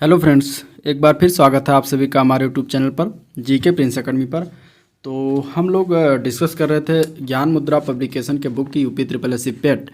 Hello friends, एक बार फिर स्वागत है आप सभी का हमारे यूट्यूब चैनल पर जीके प्रिंस अकेडमी पर। तो हम लोग डिस्कस कर रहे थे ज्ञान मुद्रा पब्लिकेशन के बुक की यूपी ट्रिपल एस सी पेट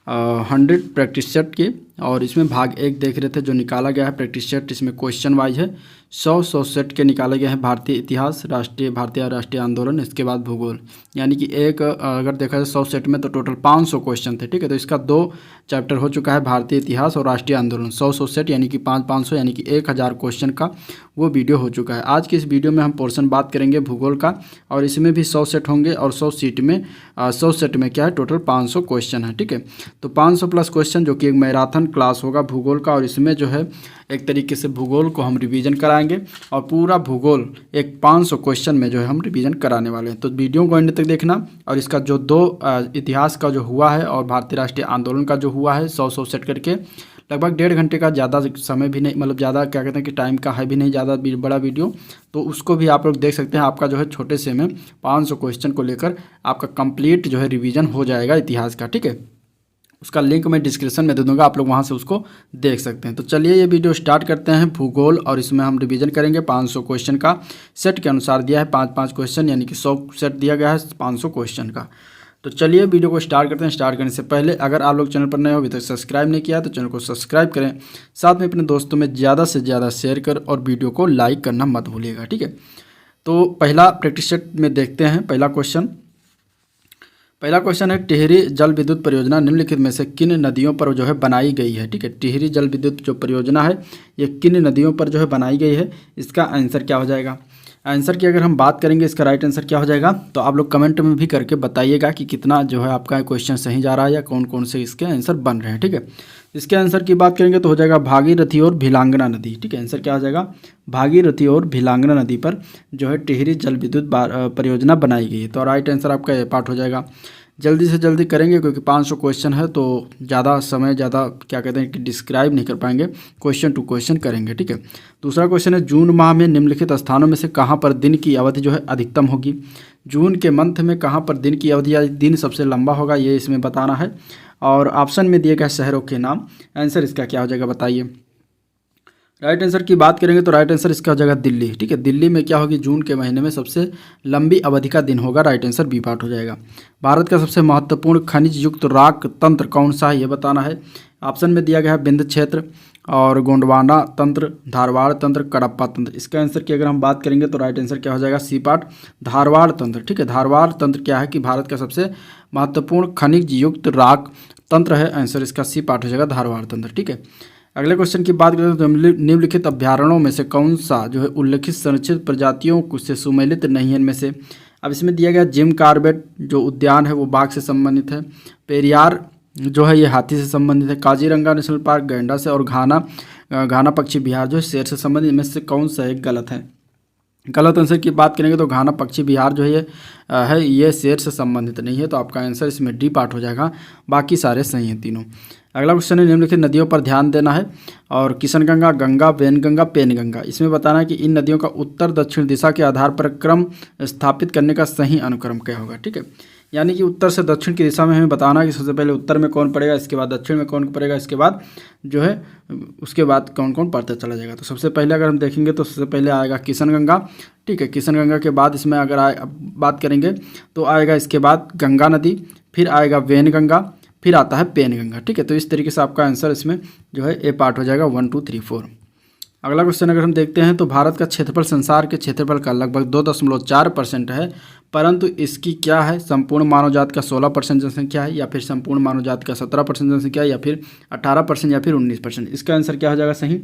100 प्रैक्टिस सेट की, और इसमें भाग एक देख रहे थे जो निकाला गया है प्रैक्टिस सेट। इसमें क्वेश्चन वाइज है 100 सेट के निकाले गए हैं। भारतीय इतिहास, राष्ट्रीय आंदोलन, इसके बाद भूगोल, यानी कि एक अगर देखा जाए 100 सेट में तो टोटल 500 क्वेश्चन थे। ठीक है, तो इसका 2 चैप्टर हो चुका है, भारतीय इतिहास और राष्ट्रीय आंदोलन। 100 सेट यानी कि 500 यानी कि 1000 क्वेश्चन का वो वीडियो हो चुका है। आज की इस वीडियो में हम पोर्शन बात करेंगे भूगोल का, और इसमें भी 100 सेट होंगे, और 100 सेट में क्या है, टोटल 500 क्वेश्चन है। ठीक है, तो 500 प्लस क्वेश्चन जो कि एक मैराथन क्लास होगा भूगोल का, और इसमें जो है एक तरीके से भूगोल को हम रिवीजन कराएंगे, और पूरा भूगोल एक 500 क्वेश्चन में जो है हम रिवीजन कराने वाले हैं। तो वीडियो को एंड तक देखना, और इसका जो 2 इतिहास का जो हुआ है और भारतीय राष्ट्रीय आंदोलन का जो हुआ है 100 सेट करके, लगभग 1.5 घंटे का, ज़्यादा समय भी नहीं, मतलब ज़्यादा क्या कहते हैं कि टाइम का है भी नहीं ज़्यादा बड़ा वीडियो, तो उसको भी आप लोग देख सकते हैं। आपका जो है छोटे से में 500 क्वेश्चन को लेकर आपका कंप्लीट जो है रिवीजन हो जाएगा इतिहास का। ठीक है, उसका लिंक मैं डिस्क्रिप्शन में दे दूंगा, आप लोग वहां से उसको देख सकते हैं। तो चलिए ये वीडियो स्टार्ट करते हैं भूगोल, और इसमें हम रिवीजन करेंगे 500 क्वेश्चन का। सेट के अनुसार दिया है 5-5 क्वेश्चन, यानी कि 100 सेट दिया गया है 500 क्वेश्चन का। तो चलिए वीडियो को स्टार्ट करते हैं। स्टार्ट करने से पहले अगर आप लोग चैनल पर नए हो, अभी तक सब्सक्राइब नहीं किया तो चैनल को सब्सक्राइब करें, साथ में अपने दोस्तों में ज़्यादा से ज़्यादा शेयर कर, और वीडियो को लाइक करना मत भूलिएगा। ठीक है, तो पहला प्रैक्टिस सेट में देखते हैं। पहला क्वेश्चन है, टिहरी जल विद्युत परियोजना निम्नलिखित में से किन नदियों पर जो है बनाई गई है। ठीक है, टिहरी जल विद्युत जो परियोजना है ये किन नदियों पर जो है बनाई गई है, इसका आंसर क्या हो जाएगा। आंसर की अगर हम बात करेंगे, इसका राइट आंसर क्या हो जाएगा, तो आप लोग कमेंट में भी करके बताइएगा कि कितना जो है आपका क्वेश्चन सही जा रहा है, या कौन कौन से इसके आंसर बन रहे हैं। ठीक है, इसके आंसर की बात करेंगे तो हो जाएगा भागीरथी और भिलांगना नदी। ठीक है, आंसर क्या हो जाएगा, भागीरथी और भिलांगना नदी पर जो है टिहरी जल विद्युत परियोजना बनाई गई है। तो राइट आंसर आपका ये पार्ट हो जाएगा। जल्दी से जल्दी करेंगे क्योंकि 500 क्वेश्चन है, तो ज़्यादा समय क्या कहते हैं कि डिस्क्राइब नहीं कर पाएंगे, क्वेश्चन टू क्वेश्चन करेंगे। ठीक है, दूसरा क्वेश्चन है, जून माह में निम्नलिखित स्थानों में से कहाँ पर दिन की अवधि जो है अधिकतम होगी। जून के मंथ में कहाँ पर दिन की अवधि या दिन सबसे लंबा होगा, ये इसमें बताना है, और ऑप्शन में दिए गए शहरों के नाम। आंसर इसका क्या हो जाएगा बताइए। राइट आंसर की बात करेंगे तो राइट आंसर इसका हो जाएगा दिल्ली। ठीक है, दिल्ली में क्या होगी, जून के महीने में सबसे लंबी अवधि का दिन होगा। राइट आंसर बी पार्ट हो जाएगा। भारत का सबसे महत्वपूर्ण खनिज युक्त राक तंत्र कौन सा है, ये बताना है। ऑप्शन में दिया गया है विंध्य क्षेत्र, और गोंडवाना तंत्र, धारवाड़ तंत्र, कडप्पा तंत्र। इसका आंसर की अगर हम बात करेंगे तो राइट आंसर क्या हो जाएगा, सी पार्ट, धारवाड़ तंत्र। ठीक है, धारवाड़ तंत्र क्या है कि भारत का सबसे महत्वपूर्ण खनिज युक्त राक तंत्र है। आंसर इसका सी पार्ट हो जाएगा, धारवाड़ तंत्र। ठीक है, अगले क्वेश्चन की बात करें तो निम्नलिखित अभ्यारण्यों में से कौन सा जो है उल्लिखित संरक्षित प्रजातियों से सुमेलित नहीं है इनमें से। अब इसमें दिया गया जिम कार्बेट जो उद्यान है वो बाघ से संबंधित है, पेरियार जो है ये हाथी से संबंधित है, काजीरंगा नेशनल पार्क गैंडा से, और घाना पक्षी विहार जो है शेर से संबंधित। इनमें से कौन सा एक गलत है। गलत आंसर की बात करेंगे तो घाना पक्षी विहार जो ये शेर से संबंधित नहीं है, तो आपका आंसर इसमें डी पार्ट हो जाएगा। बाकी सारे सही हैं तीनों। अगला क्वेश्चन है, निम्नलिखित नदियों पर ध्यान देना है, और किशनगंगा, गंगा, वैनगंगा, पेनगंगा। इसमें बताना है कि इन नदियों का उत्तर दक्षिण दिशा के आधार पर क्रम स्थापित करने का सही अनुक्रम क्या होगा। ठीक है, यानी कि उत्तर से दक्षिण की दिशा में हमें बताना है कि सबसे पहले उत्तर में कौन पड़ेगा, इसके बाद दक्षिण में कौन पड़ेगा, इसके बाद जो है उसके बाद कौन कौन पड़ता चला जाएगा। तो सबसे पहले अगर हम देखेंगे तो सबसे पहले आएगा किशनगंगा। ठीक है, किशनगंगा के बाद इसमें अगर बात करेंगे तो आएगा इसके बाद गंगा नदी, फिर आएगा वैनगंगा, फिर आता है पेनगंगा। ठीक है, तो इस तरीके से आपका आंसर इसमें जो है ए पार्ट हो जाएगा 1 2 3 4। अगला क्वेश्चन अगर हम देखते हैं तो भारत का क्षेत्रफल संसार के क्षेत्रफल का लगभग 2.4% है, परंतु इसकी क्या है, संपूर्ण मानव जाति का 16% जनसंख्या है, या फिर संपूर्ण मानव जाति का 17% जनसंख्या है, या फिर 18%, या फिर 19%। इसका आंसर क्या हो जाएगा सही।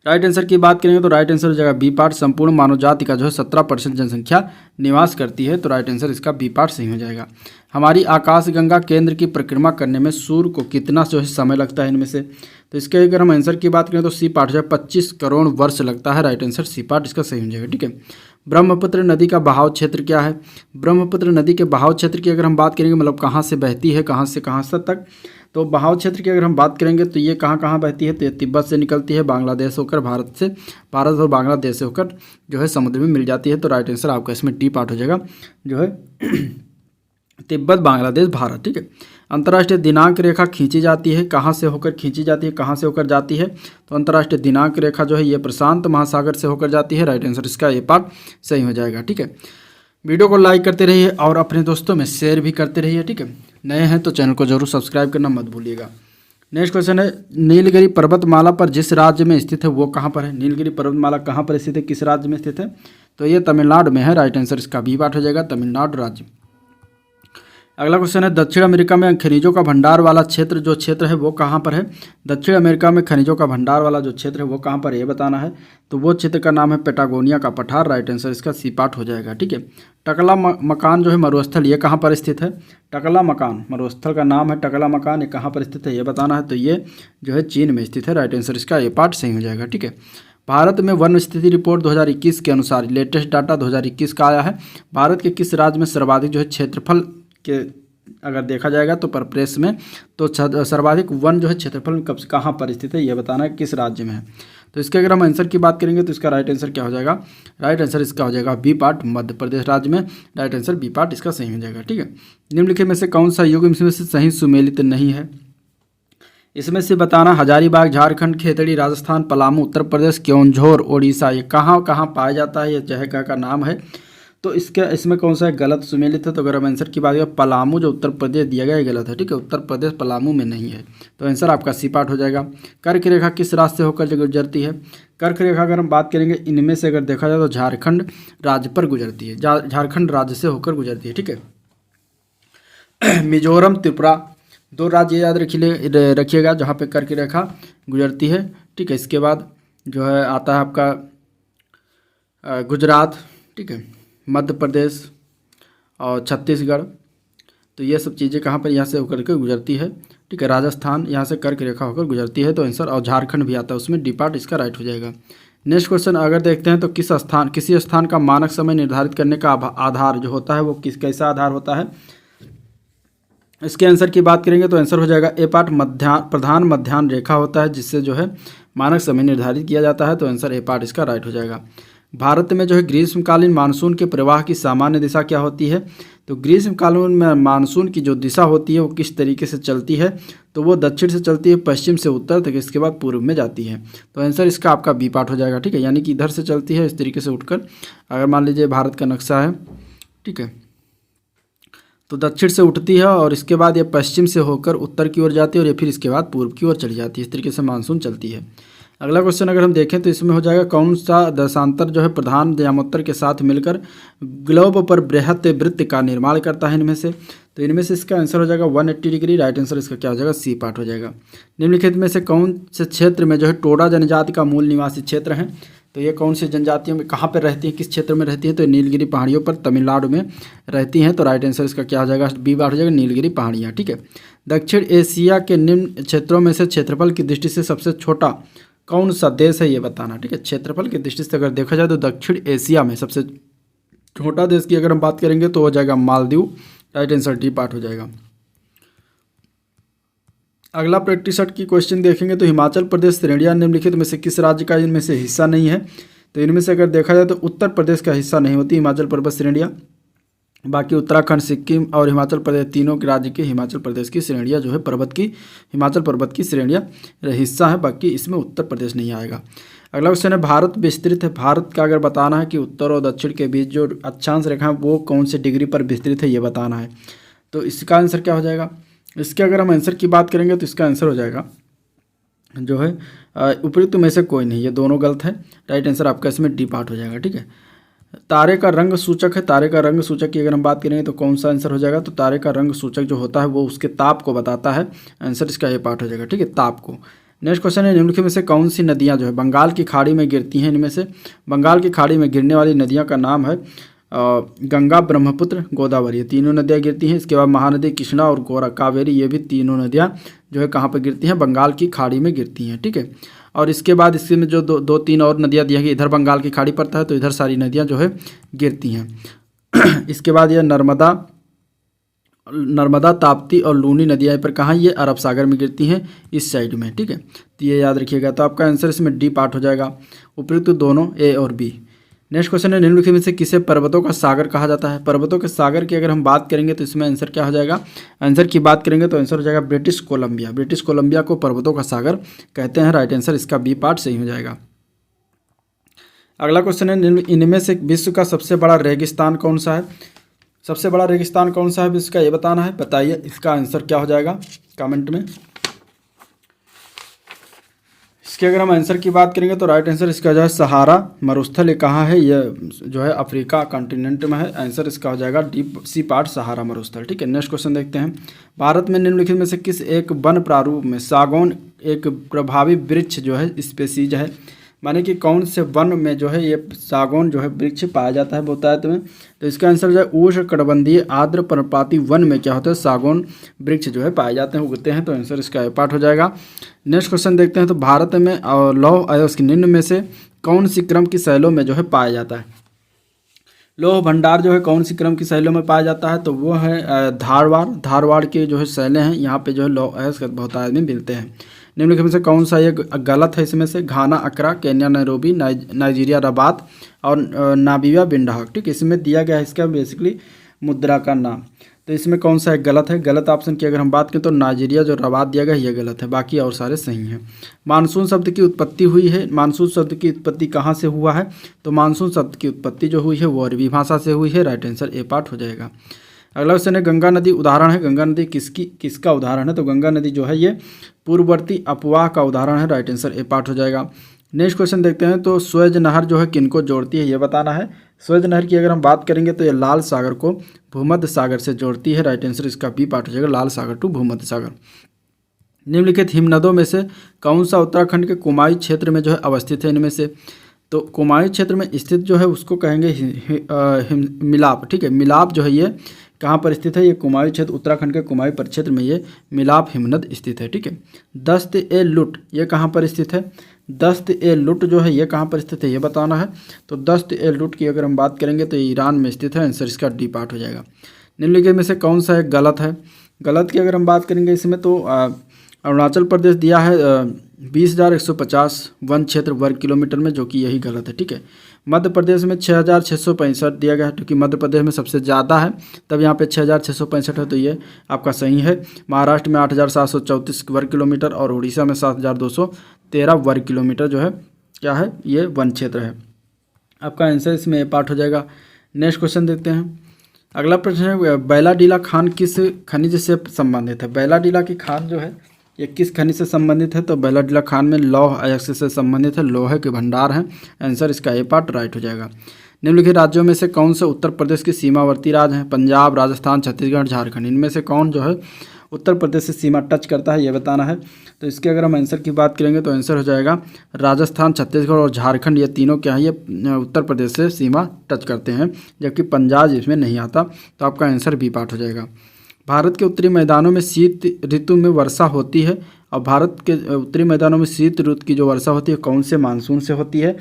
राइट आंसर की बात करेंगे तो राइट आंसर हो जाएगा बी पार्ट, संपूर्ण मानव जाति का जो है 17% जनसंख्या निवास करती है, तो राइट आंसर इसका बी पार्ट सही हो जाएगा। हमारी आकाशगंगा केंद्र की परिक्रमा करने में सूर्य को कितना जो है समय लगता है इनमें से, तो इसके अगर हम आंसर की बात करें तो सी पार्ट जो है 25 करोड़ वर्ष लगता है। राइट आंसर सी पार्ट इसका सही हो जाएगा। ठीक है, ब्रह्मपुत्र नदी का बहाव क्षेत्र क्या है। ब्रह्मपुत्र नदी के बहाव क्षेत्र की अगर हम बात करेंगे, मतलब कहाँ से बहती है, कहाँ से कहाँ तक, तो बहाव क्षेत्र की अगर हम बात करेंगे तो ये कहाँ कहाँ बहती है, तो ये तिब्बत से निकलती है, बांग्लादेश होकर भारत और बांग्लादेश से होकर जो है समुद्र में मिल जाती है। तो राइट आंसर आपका इसमें डी पार्ट हो जाएगा जो है तिब्बत, बांग्लादेश, भारत। ठीक है, अंतर्राष्ट्रीय दिनांक रेखा खींची जाती है, कहाँ से होकर खींची जाती है, कहाँ से होकर जाती है? तो अंतर्राष्ट्रीय दिनांक रेखा जो है ये प्रशांत महासागर से होकर जाती है। राइट आंसर इसका ये पार्ट सही हो जाएगा। ठीक है, वीडियो को लाइक करते रहिए और अपने दोस्तों में शेयर भी करते रहिए। ठीक है, नए हैं तो चैनल को जरूर सब्सक्राइब करना मत भूलिएगा। नेक्स्ट क्वेश्चन है, नीलगिरी पर्वतमाला पर जिस राज्य में स्थित है वो कहाँ पर है? नीलगिरी पर्वतमाला कहाँ पर स्थित है, किस राज्य में स्थित है? तो ये तमिलनाडु में है। राइट आंसर इसका बी पार्ट हो जाएगा, तमिलनाडु राज्य। अगला क्वेश्चन है, दक्षिण अमेरिका में खनिजों का भंडार वाला क्षेत्र जो क्षेत्र है वो कहाँ पर है? दक्षिण अमेरिका में खनिजों का भंडार वाला जो क्षेत्र है वो कहाँ पर है ये बताना है। तो वो क्षेत्र का नाम है पेटागोनिया का पठार। राइट आंसर इसका सी पार्ट हो जाएगा। ठीक है, टकला मकान जो है मरुस्थल ये कहाँ पर स्थित है? टकला मकान मरुस्थल का नाम है टकला मकान, ये कहाँ पर स्थित है ये बताना है। तो ये जो है चीन में स्थित है। राइट आंसर इसका ये पार्ट सही हो जाएगा। ठीक है, भारत में वन स्थिति रिपोर्ट 2021 के अनुसार लेटेस्ट डाटा 2021 का आया है। भारत के किस राज्य में सर्वाधिक जो है क्षेत्रफल के अगर देखा जाएगा तो परिप्रेक्ष्य में तो सर्वाधिक वन जो है क्षेत्रफल कब कहाँ पर स्थित है ये बताना है, किस राज्य में है। तो इसके अगर हम आंसर की बात करेंगे तो इसका राइट आंसर क्या हो जाएगा? राइट आंसर इसका हो जाएगा बी पार्ट, मध्य प्रदेश राज्य में। राइट आंसर बी पार्ट इसका सही हो जाएगा। ठीक है, निम्नलिखित में से कौन सा युग इसमें से सही सुमेलित नहीं है? इसमें से बताना, हजारीबाग झारखंड, खेतड़ी राजस्थान, पलामू उत्तर प्रदेश, क्योंझोर ओडिशा ये कहाँ कहाँ पाया जाता है, ये जगह का नाम है। तो इसमें कौन सा है गलत सुमेलित है? तो अगर हम आंसर की बात करें, पलामू जो उत्तर प्रदेश दिया गया है गलत है। ठीक है, उत्तर प्रदेश पलामू में नहीं है। तो आंसर आपका सी पार्ट हो जाएगा। कर्क रेखा किस राज्य से होकर गुजरती है? कर्क रेखा अगर हम बात करेंगे इनमें से अगर देखा जाए तो झारखंड राज्य पर गुजरती है, झारखंड राज्य से होकर गुजरती है। ठीक है, मिजोरम त्रिपुरा दो राज्य याद रखिएगा जहाँ पे कर्क रेखा गुजरती है। ठीक है, इसके बाद जो है आता है आपका गुजरात, ठीक है, मध्य प्रदेश और छत्तीसगढ़। तो ये सब चीज़ें कहाँ पर यहाँ से होकर के गुजरती है। ठीक है, राजस्थान यहाँ से कर्क रेखा होकर गुजरती है। तो आंसर और झारखंड भी आता है उसमें, डी पार्ट इसका राइट हो जाएगा। नेक्स्ट क्वेश्चन अगर देखते हैं तो किसी स्थान का मानक समय निर्धारित करने का आधार जो होता है वो कैसा आधार होता है? इसके आंसर की बात करेंगे तो आंसर हो जाएगा ए पार्ट, प्रधान मध्याह्न रेखा होता है जिससे जो है मानक समय निर्धारित किया जाता है। तो आंसर ए पार्ट इसका राइट हो जाएगा। भारत में जो है ग्रीष्मकालीन मानसून के प्रवाह की सामान्य दिशा क्या होती है? तो ग्रीष्मकालीन में मानसून की जो दिशा होती है वो किस तरीके से चलती है? तो वो दक्षिण से चलती है, पश्चिम से उत्तर तक, इसके बाद पूर्व में जाती है। तो आंसर इसका आपका बी पार्ट हो जाएगा। ठीक है, यानी कि इधर से चलती है इस तरीके से उठकर, अगर मान लीजिए भारत का नक्शा है, ठीक है, तो दक्षिण से उठती है और इसके बाद ये पश्चिम से होकर उत्तर की ओर जाती है और ये फिर इसके बाद पूर्व की ओर चली जाती है। इस तरीके से मानसून चलती है। अगला क्वेश्चन अगर हम देखें तो इसमें हो जाएगा कौन सा दशांतर जो है प्रधान यामोत्तर के साथ मिलकर ग्लोब पर बृहत वृत्त का निर्माण करता है इनमें से? तो इनमें से इसका आंसर हो जाएगा 180 डिग्री। राइट आंसर इसका क्या हो जाएगा? सी पार्ट हो जाएगा। निम्नलिखित में से कौन से क्षेत्र में जो है टोडा जनजाति का मूल निवासी क्षेत्र है? तो ये कौन सी जनजातियों में कहाँ पर रहती है, किस क्षेत्र में रहती है? तो नीलगिरी पहाड़ियों पर तमिलनाडु में रहती हैं। तो राइट आंसर इसका क्या हो जाएगा? बी पार्ट हो जाएगा, नीलगिरी पहाड़ियाँ। ठीक है, दक्षिण एशिया के निम्न क्षेत्रों में से क्षेत्रफल की दृष्टि से सबसे छोटा कौन सा देश है ये बताना। ठीक है, क्षेत्रफल की दृष्टि से अगर देखा जाए तो दक्षिण एशिया में सबसे छोटा देश की अगर हम बात करेंगे तो हो जाएगा Maldives. Right answer D part हो जाएगा। अगला प्रैक्टिस सेट की क्वेश्चन देखेंगे तो हिमाचल प्रदेश श्रेणियां निम्नलिखित में से किस राज्य का इनमें से हिस्सा नहीं है? तो इनमें से अगर देखा जाए तो उत्तर प्रदेश का हिस्सा नहीं होती हिमाचल पर्वत श्रेणियां। बाकी उत्तराखंड, सिक्किम और हिमाचल प्रदेश तीनों के राज्य के हिमाचल प्रदेश की श्रेणियां जो है हिमाचल पर्वत की श्रेणियां हिस्सा है। बाकी इसमें उत्तर प्रदेश नहीं आएगा। अगला क्वेश्चन है, भारत विस्तृत है। भारत का अगर बताना है कि उत्तर और दक्षिण के बीच जो अक्षांश रेखा है वो कौन से डिग्री पर विस्तृत है ये बताना है। तो इसका आंसर क्या हो जाएगा? इसके अगर हम आंसर की बात करेंगे तो इसका आंसर हो जाएगा जो है उपयुक्त में से कोई नहीं, ये दोनों गलत है। राइट आंसर आपका इसमें डी पार्ट हो जाएगा। ठीक है, तारे का रंग सूचक है। तारे का रंग सूचक की अगर हम बात करेंगे तो कौन सा आंसर हो जाएगा? तो तारे का रंग सूचक जो होता है वो उसके ताप को बताता है। आंसर इसका ये पार्ट हो जाएगा। ठीक है, ताप को। नेक्स्ट क्वेश्चन है, निम्नलिखित में से कौन सी नदियां जो है बंगाल की खाड़ी में गिरती हैं? इनमें से बंगाल की खाड़ी में गिरने वाली नदियां का नाम है गंगा, ब्रह्मपुत्र, गोदावरी। ये तीनों नदियाँ गिरती हैं। इसके बाद महानदी कृष्णा और कावेरी, ये भी तीनों नदियाँ जो है कहाँ पर गिरती हैं? बंगाल की खाड़ी में गिरती हैं। ठीक है, और इसके बाद इसमें जो दो तीन और नदियाँ दी हैं, इधर बंगाल की खाड़ी पड़ता है तो इधर सारी नदियाँ जो है गिरती हैं। इसके बाद ये नर्मदा, ताप्ती और लूनी नदियाँ पर कहाँ? ये अरब सागर में गिरती हैं, इस साइड में। ठीक है, तो ये याद रखिएगा। तो आपका आंसर इसमें डी पार्ट हो जाएगा, उपयुक्त दोनों ए और बी। नेक्स्ट क्वेश्चन है, निम्नलिखित में से किसे पर्वतों का सागर कहा जाता है? पर्वतों के सागर की अगर हम बात करेंगे तो इसमें आंसर क्या हो जाएगा? आंसर की बात करेंगे तो आंसर हो जाएगा ब्रिटिश कोलंबिया। ब्रिटिश कोलंबिया को पर्वतों का सागर कहते हैं। राइट आंसर इसका बी पार्ट सही हो जाएगा। अगला क्वेश्चन है, इनमें से विश्व का सबसे बड़ा रेगिस्तान कौन सा है? सबसे बड़ा रेगिस्तान कौन सा है विश्व का, ये बताना है। बताइए इसका आंसर क्या हो जाएगा कमेंट में। इसके अगर हम आंसर की बात करेंगे तो राइट आंसर इसका जो है सहारा मरुस्थल। ये कहाँ है? ये जो है अफ्रीका कॉन्टिनेंट में है। आंसर इसका हो जाएगा डी सी पार्ट सहारा मरुस्थल। ठीक है, नेक्स्ट क्वेश्चन देखते हैं। भारत में निम्नलिखित में से किस एक वन प्रारूप में सागौन एक प्रभावी वृक्ष जो है स्पेसीज है? माने कि कौन से वन में जो है ये सागौन जो है वृक्ष पाया जाता है बताया तुम्हें। तो इसका आंसर जो है उष्णकटिबंधीय आर्द्र पर्णपाती वन में क्या होता है? सागौन वृक्ष जो है पाए जाते हैं, उगते हैं। तो आंसर इसका ए पार्ट हो जाएगा। नेक्स्ट क्वेश्चन देखते हैं। तो भारत में लौह अयस्क निम्न में से कौन सी क्रम की शैलों में जो है पाया जाता है? लौह भंडार जो है कौन सी क्रम की शैलों में पाया जाता है? तो वो है धारवाड़ के जो है शैलें हैं, यहाँ पे जो है लौह अयस्क बहुतायत में मिलते हैं। निम्नलिखित में से कौन सा ये गलत है? इसमें से घाना अकरा, केन्या नैरोबी, नाइजीरिया रबात और नाबीवा बिंडहक। ठीक, इसमें दिया गया है इसका बेसिकली मुद्रा का नाम। तो इसमें कौन सा है गलत है? गलत ऑप्शन की अगर हम बात करें तो नाइजीरिया जो रबात दिया गया ये गलत है, बाकी और सारे सही हैं। मानसून शब्द की उत्पत्ति हुई है। मानसून शब्द की उत्पत्ति कहाँ से हुआ है? तो मानसून शब्द की उत्पत्ति जो हुई है वो अरबी भाषा से हुई है। राइट आंसर ए पार्ट हो जाएगा। अगला क्वेश्चन है, गंगा नदी उदाहरण है। गंगा नदी किसका उदाहरण है? तो गंगा नदी जो है ये पूर्ववर्ती अपवाह का उदाहरण है। राइट आंसर ए पार्ट हो जाएगा। नेक्स्ट क्वेश्चन देखते हैं। तो स्वेज नहर जो है किनको जोड़ती है ये बताना है। स्वेज नहर की अगर हम बात करेंगे तो ये लाल सागर को भूमध्य सागर से जोड़ती है। राइट आंसर इसका बी पार्ट हो जाएगा, लाल सागर टू भूमध्य सागर। निम्नलिखित हिमनदों में से कौन सा उत्तराखंड के कुमाऊं क्षेत्र में जो है अवस्थित है? इनमें से तो कुमाऊं क्षेत्र में स्थित जो है उसको कहेंगे मिलाप। ठीक है, मिलाप जो है ये कहाँ पर स्थित है? ये कुमाऊं क्षेत्र, उत्तराखंड के कुमाऊं परिक्षेत्र में ये मिलाप हिमनद स्थित है। ठीक है, दस्त ए लुट ये कहाँ पर स्थित है? दस्त ए लुट जो है ये कहाँ पर स्थित है ये बताना है। तो दस्त ए लुट की अगर हम बात करेंगे तो ये ईरान में स्थित है। आंसर इसका डी पार्ट हो जाएगा। निम्नलिखित में से कौन सा एक गलत है? गलत की अगर हम बात करेंगे इसमें तो अरुणाचल प्रदेश दिया है 20,150 वन क्षेत्र वर्ग किलोमीटर में, जो कि यही गलत है। ठीक है, मध्य प्रदेश में 6,665 दिया गया है, क्योंकि मध्य प्रदेश में सबसे ज़्यादा है तब यहाँ पे 6,665 है, तो ये आपका सही है। महाराष्ट्र में 8,734 वर्ग किलोमीटर और उड़ीसा में 7,213 वर्ग किलोमीटर जो है क्या है? ये वन क्षेत्र है। आपका आंसर इसमें ए पार्ट हो जाएगा। नेक्स्ट क्वेश्चन देखते हैं। अगला प्रश्न है, बैलाडीला खान किस खनिज से संबंधित है? बैलाडीला की खान जो है ये किस खनिज से संबंधित है? तो बैलाडीला खान में लौह अयस्क से संबंधित है, लोहे के भंडार हैं। आंसर इसका ए पार्ट राइट हो जाएगा। निम्नलिखित राज्यों में से कौन से उत्तर प्रदेश के सीमावर्ती राज्य हैं? पंजाब, राजस्थान, छत्तीसगढ़, झारखंड। इनमें से कौन जो है उत्तर प्रदेश से सीमा टच करता है ये बताना है। तो इसके अगर हम आंसर की बात करेंगे तो आंसर हो जाएगा राजस्थान, छत्तीसगढ़ और झारखंड। ये तीनों क्या है? ये उत्तर प्रदेश से सीमा टच करते हैं, जबकि पंजाब इसमें नहीं आता। तो आपका आंसर बी पार्ट हो जाएगा। भारत के उत्तरी मैदानों में शीत ऋतु में वर्षा होती है, और भारत के उत्तरी मैदानों में शीत ऋतु की जो वर्षा होती है कौन से मानसून से होती है?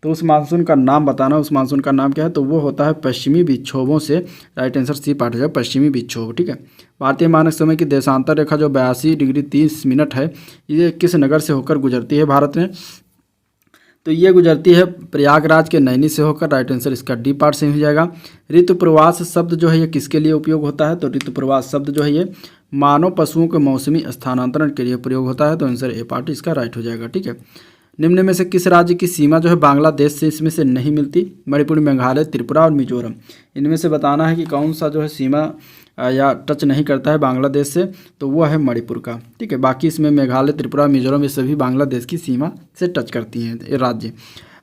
तो उस मानसून का नाम बताना। उस मानसून का नाम क्या है? तो वो होता है पश्चिमी विक्षोभों से। राइट आंसर सी पार्ट हो जाएगा, पश्चिमी विक्षोभ। ठीक है, भारतीय मानक समय की देशांतर रेखा जो 82 डिग्री 30 मिनट है, ये किस नगर से होकर गुजरती है भारत में? तो ये गुजरती है प्रयागराज के नैनी से होकर। राइट आंसर इसका डी पार्ट से हो जाएगा। ऋतु प्रवास शब्द जो है ये किसके लिए उपयोग होता है? तो ऋतु प्रवास शब्द जो है ये मानव पशुओं के मौसमी स्थानांतरण के लिए प्रयोग होता है। तो आंसर ए पार्ट इसका राइट हो जाएगा। ठीक है, निम्न में से किस राज्य की सीमा जो है बांग्लादेश से इसमें से नहीं मिलती? मणिपुर, मेघालय, त्रिपुरा और मिजोरम। इनमें से बताना है कि कौन सा जो है सीमा या टच नहीं करता है बांग्लादेश से, तो वो है मणिपुर का। ठीक है, बाकी इसमें मेघालय, त्रिपुरा, मिजोरम ये सभी बांग्लादेश की सीमा से टच करती हैं ये राज्य।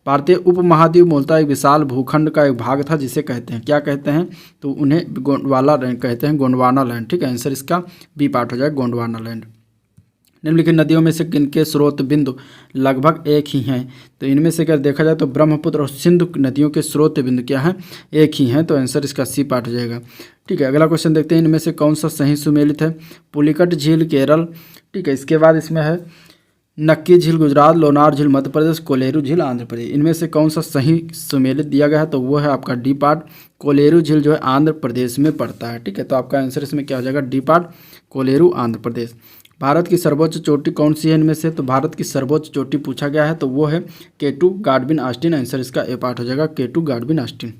भारतीय उपमहाद्वीप मूलतः एक विशाल भूखंड का एक भाग था, जिसे कहते हैं क्या कहते हैं? तो उन्हें गोंडवाना लैंड कहते हैं, गोंडवाना लैंड। ठीक है, आंसर इसका बी पार्ट हो जाएगा, गोंडवाना लैंड। निम्नलिखित नदियों में से किनके स्रोत बिंदु लगभग एक ही हैं? तो इनमें से अगर देखा जाए तो ब्रह्मपुत्र और सिंधु नदियों के स्रोत बिंदु क्या हैं? एक ही हैं। तो आंसर इसका सी पार्ट हो जाएगा। ठीक है, अगला क्वेश्चन देखते हैं। इनमें से कौन सा सही सुमेलित है? पुलिकट झील केरल। ठीक है, इसके बाद इसमें है नक्की झील गुजरात, लोनार झील मध्य प्रदेश, कोलेरू झील आंध्र प्रदेश। इनमें से कौन सा सही सुमेलित दिया गया है? तो वो है आपका डी पार्ट, कोलेरू झील जो है आंध्र प्रदेश में पड़ता है। ठीक है, तो आपका आंसर इसमें क्या हो जाएगा? D part, Kolleru Andhra Pradesh. भारत की सर्वोच्च चोटी कौन सी है इनमें से? तो भारत की सर्वोच्च चोटी पूछा गया है तो वो है K2 गॉडविन ऑस्टिन। आंसर इसका ए पार्ट हो जाएगा K2 गॉडविन ऑस्टिन।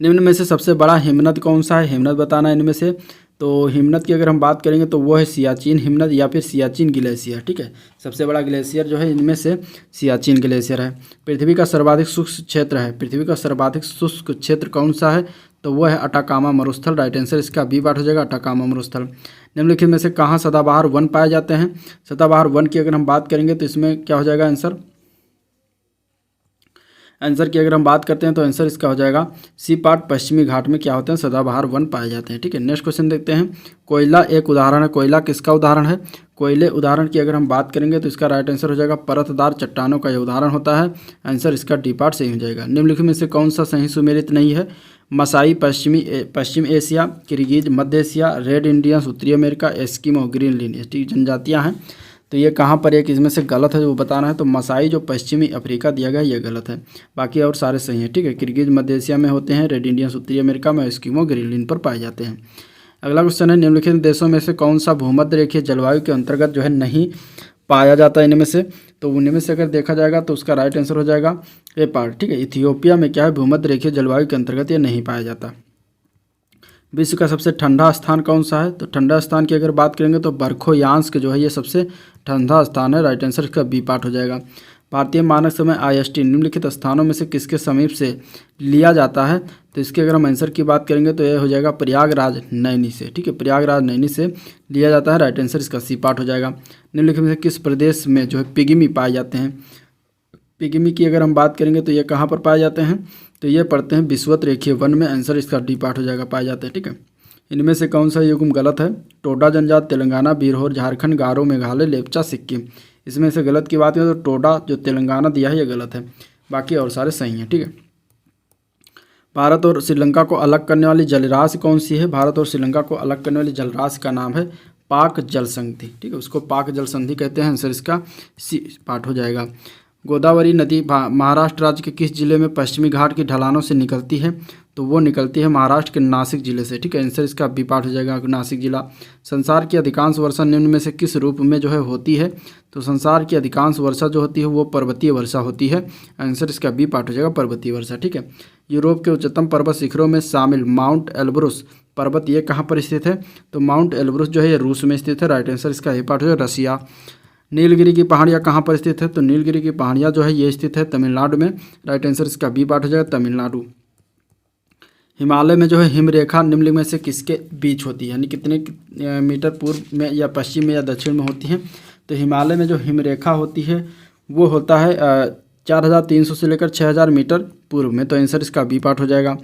निम्न में से सबसे बड़ा हिमनद कौन सा है? हिमनद बताना है इनमें से। तो हिमनद की अगर हम बात करेंगे तो वो है सियाचिन हिमनद या फिर सियाचिन ग्लेशियर, ठीक है। सबसे बड़ा ग्लेशियर जो है इनमें से सियाचिन ग्लेशियर है। पृथ्वी का सर्वाधिक शुष्क क्षेत्र है, पृथ्वी का सर्वाधिक शुष्क क्षेत्र कौन सा है? तो वो है अटाकामा मरुस्थल। राइट आंसर इसका बी पार्ट हो जाएगा अटाकामा मरुस्थल। निम्नलिखित में से कहाँ सदाबहार वन पाए जाते हैं? सदाबहार वन की अगर हम बात करेंगे तो इसमें क्या हो जाएगा आंसर? आंसर की अगर हम बात करते हैं तो आंसर इसका हो जाएगा सी पार्ट। पश्चिमी घाट में क्या होते हैं? सदाबहार वन पाए जाते हैं, ठीक है। नेक्स्ट क्वेश्चन देखते हैं। कोयला एक उदाहरण है, कोयला किसका उदाहरण है? कोयले उदाहरण की अगर हम बात करेंगे तो इसका राइट आंसर हो जाएगा परतदार चट्टानों का यह उदाहरण होता है। आंसर इसका डी पार्ट सही हो जाएगा। निम्नलिखित में से कौन सा सही सुमेलित नहीं है? मसाई पश्चिम एशिया, किर्गिज मध्य एशिया, रेड इंडियंस उत्तरी अमेरिका, एस्किमो ग्रीनलैंड, ये जनजातियाँ हैं। तो ये कहाँ पर एक इसमें से गलत है जो बताना है। तो मसाई जो पश्चिमी अफ्रीका दिया गया ये गलत है, बाकी और सारे सही हैं, ठीक है। किर्गिज मध्य एशिया में होते हैं, रेड इंडियंस उत्तरी अमेरिका में, एस्किमो ग्रीनलैंड पर पाए जाते हैं। अगला क्वेश्चन है निम्नलिखित देशों में से कौन सा भूमध्य रेखीय जलवायु के अंतर्गत जो है नहीं पाया जाता है इनमें से? तो उनमें से अगर देखा जाएगा तो उसका राइट आंसर हो जाएगा ए पार्ट, ठीक है। इथियोपिया में क्या है? भूमध्य रेखीय जलवायु के अंतर्गत ये नहीं पाया जाता। विश्व का सबसे ठंडा स्थान कौन सा है? तो ठंडा स्थान की अगर बात करेंगे तो बरखोयांस्क जो है ये सबसे ठंडा स्थान है। राइट आंसर इसका बी पार्ट हो जाएगा। भारतीय मानक समय IST निम्नलिखित स्थानों में से किसके समीप से लिया जाता है? तो इसके अगर हम आंसर की बात करेंगे तो यह हो जाएगा प्रयागराज नैनी से, ठीक है। प्रयागराज नैनी से लिया जाता है। राइट आंसर इसका सी पार्ट हो जाएगा। निम्नलिखित में से किस प्रदेश में जो है पिग्मी पाए जाते हैं? पिग्मी की अगर हम बात करेंगे तो ये कहाँ पर पाए जाते हैं? तो ये पढ़ते हैं विषुवत रेखीय वन में। आंसर इसका डी पार्ट हो जाएगा, पाए जाते हैं, ठीक है। इनमें से कौन सा युग्म गलत है? टोडा जनजात तेलंगाना, बिरहोर झारखंड, गारो मेघालय, लेप्चा सिक्किम। इसमें से गलत की बात करें तो टोडा जो तेलंगाना दिया है ये गलत है, बाकी और सारे सही हैं, ठीक है। भारत और श्रीलंका को अलग करने वाली जलराशि कौन सी है? भारत और श्रीलंका को अलग करने वाली जलराशि का नाम है पाक जल संधि, ठीक है। उसको पाक जल संधि कहते हैं। आंसर इसका सी पार्ट हो जाएगा। गोदावरी नदी महाराष्ट्र राज्य के किस जिले में पश्चिमी घाट की ढलानों से निकलती है? तो वो निकलती है महाराष्ट्र के नासिक जिले से, ठीक है। आंसर इसका बी पार्ट हो जाएगा नासिक जिला। संसार की अधिकांश वर्षा निम्न में से किस रूप में जो है होती है? तो संसार की अधिकांश वर्षा जो होती है वो पर्वतीय वर्षा होती है। आंसर इसका बी पार्ट हो जाएगा पर्वतीय वर्षा, ठीक है। यूरोप के उच्चतम पर्वत शिखरों में शामिल माउंट एल्ब्रुस पर्वत ये कहाँ पर स्थित है? तो माउंट एल्ब्रुस जो है ये रूस में स्थित है। राइट आंसर इसका ए पार्ट हो जाएगा रसिया। नीलगिरी की पहाड़ियाँ कहाँ पर स्थित है? तो नीलगिरी की पहाड़ियाँ जो है ये स्थित है तमिलनाडु में। राइट आंसर इसका बी पार्ट हो जाएगा तमिलनाडु। हिमालय में जो है हिमरेखा निम्न में से किसके बीच होती है? यानी कितने मीटर पूर्व में या पश्चिम में या दक्षिण में होती है? तो हिमालय में जो हिमरेखा होती है वो होता है 4300 से लेकर 6000 मीटर पूर्व में। तो आंसर इसका बी पार्ट हो जाएगा।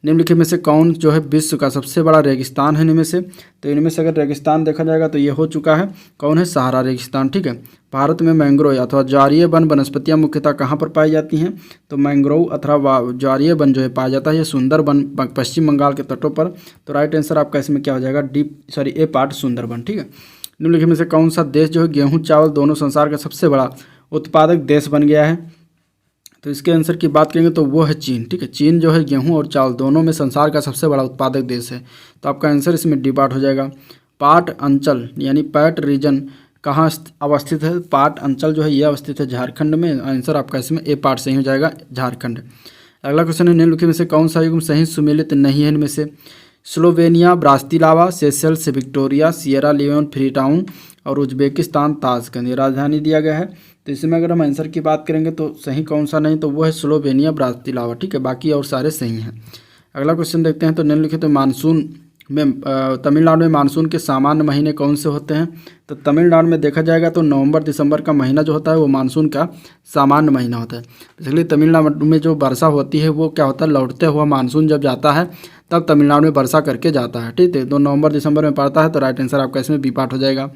निम्नलिखित में से कौन जो है विश्व का सबसे बड़ा रेगिस्तान है इनमें से? तो इनमें से अगर रेगिस्तान देखा जाएगा तो ये हो चुका है, कौन है? सहारा रेगिस्तान, ठीक है। भारत में मैंग्रोव अथवा ज्वारीय वन वनस्पतियाँ मुख्यतः कहाँ पर पाई जाती हैं? तो मैंग्रोव अथवा ज्वारीय वन जो है पाया जाता है ये सुंदरबन पश्चिम बंगाल के तटों पर। तो राइट आंसर आपका इसमें क्या हो जाएगा? ए पार्ट सुंदरबन, ठीक है। निम्नलिखित में से कौन सा देश जो है गेहूँ चावल दोनों संसार का सबसे बड़ा उत्पादक देश बन गया है? तो इसके आंसर की बात करेंगे तो वो है चीन, ठीक है। चीन जो है गेहूं और चावल दोनों में संसार का सबसे बड़ा उत्पादक देश है। तो आपका आंसर इसमें डी पार्ट हो जाएगा। पाट अंचल यानी पैट रीजन कहाँ अवस्थित है? पाट अंचल जो है ये अवस्थित है झारखंड में। आंसर आपका इसमें ए पार्ट सही हो जाएगा झारखंड। अगला क्वेश्चन है निम्नलिखित में से कौन सा युग्म सही सुमेलित नहीं है इनमें से? Slovenia Bratislava, Seychelles Victoria, Sierra Leone Freetown और उज्बेकिस्तान ताशकंद ये राजधानी दिया गया है। तो इसमें अगर हम आंसर की बात करेंगे तो सही कौन सा नहीं? तो वो है स्लोवेनिया ब्रास्तिलावा, ठीक है। बाकी और सारे सही हैं। अगला क्वेश्चन देखते हैं। तो निम्नलिखित मानसून में तमिलनाडु में मानसून के सामान्य महीने कौन से होते हैं? तो तमिलनाडु में देखा जाएगा तो नवंबर दिसंबर का महीना जो होता है वो मानसून का सामान्य महीना होता है। इसलिए तमिलनाडु में जो वर्षा होती है वो क्या होता है? लौटते हुआ मानसून जब जाता है तब तमिलनाडु में वर्षा करके जाता है, ठीक है। तो नवंबर दिसंबर में पड़ता है। तो राइट आंसर आपका इसमें बी पार्ट हो जाएगा।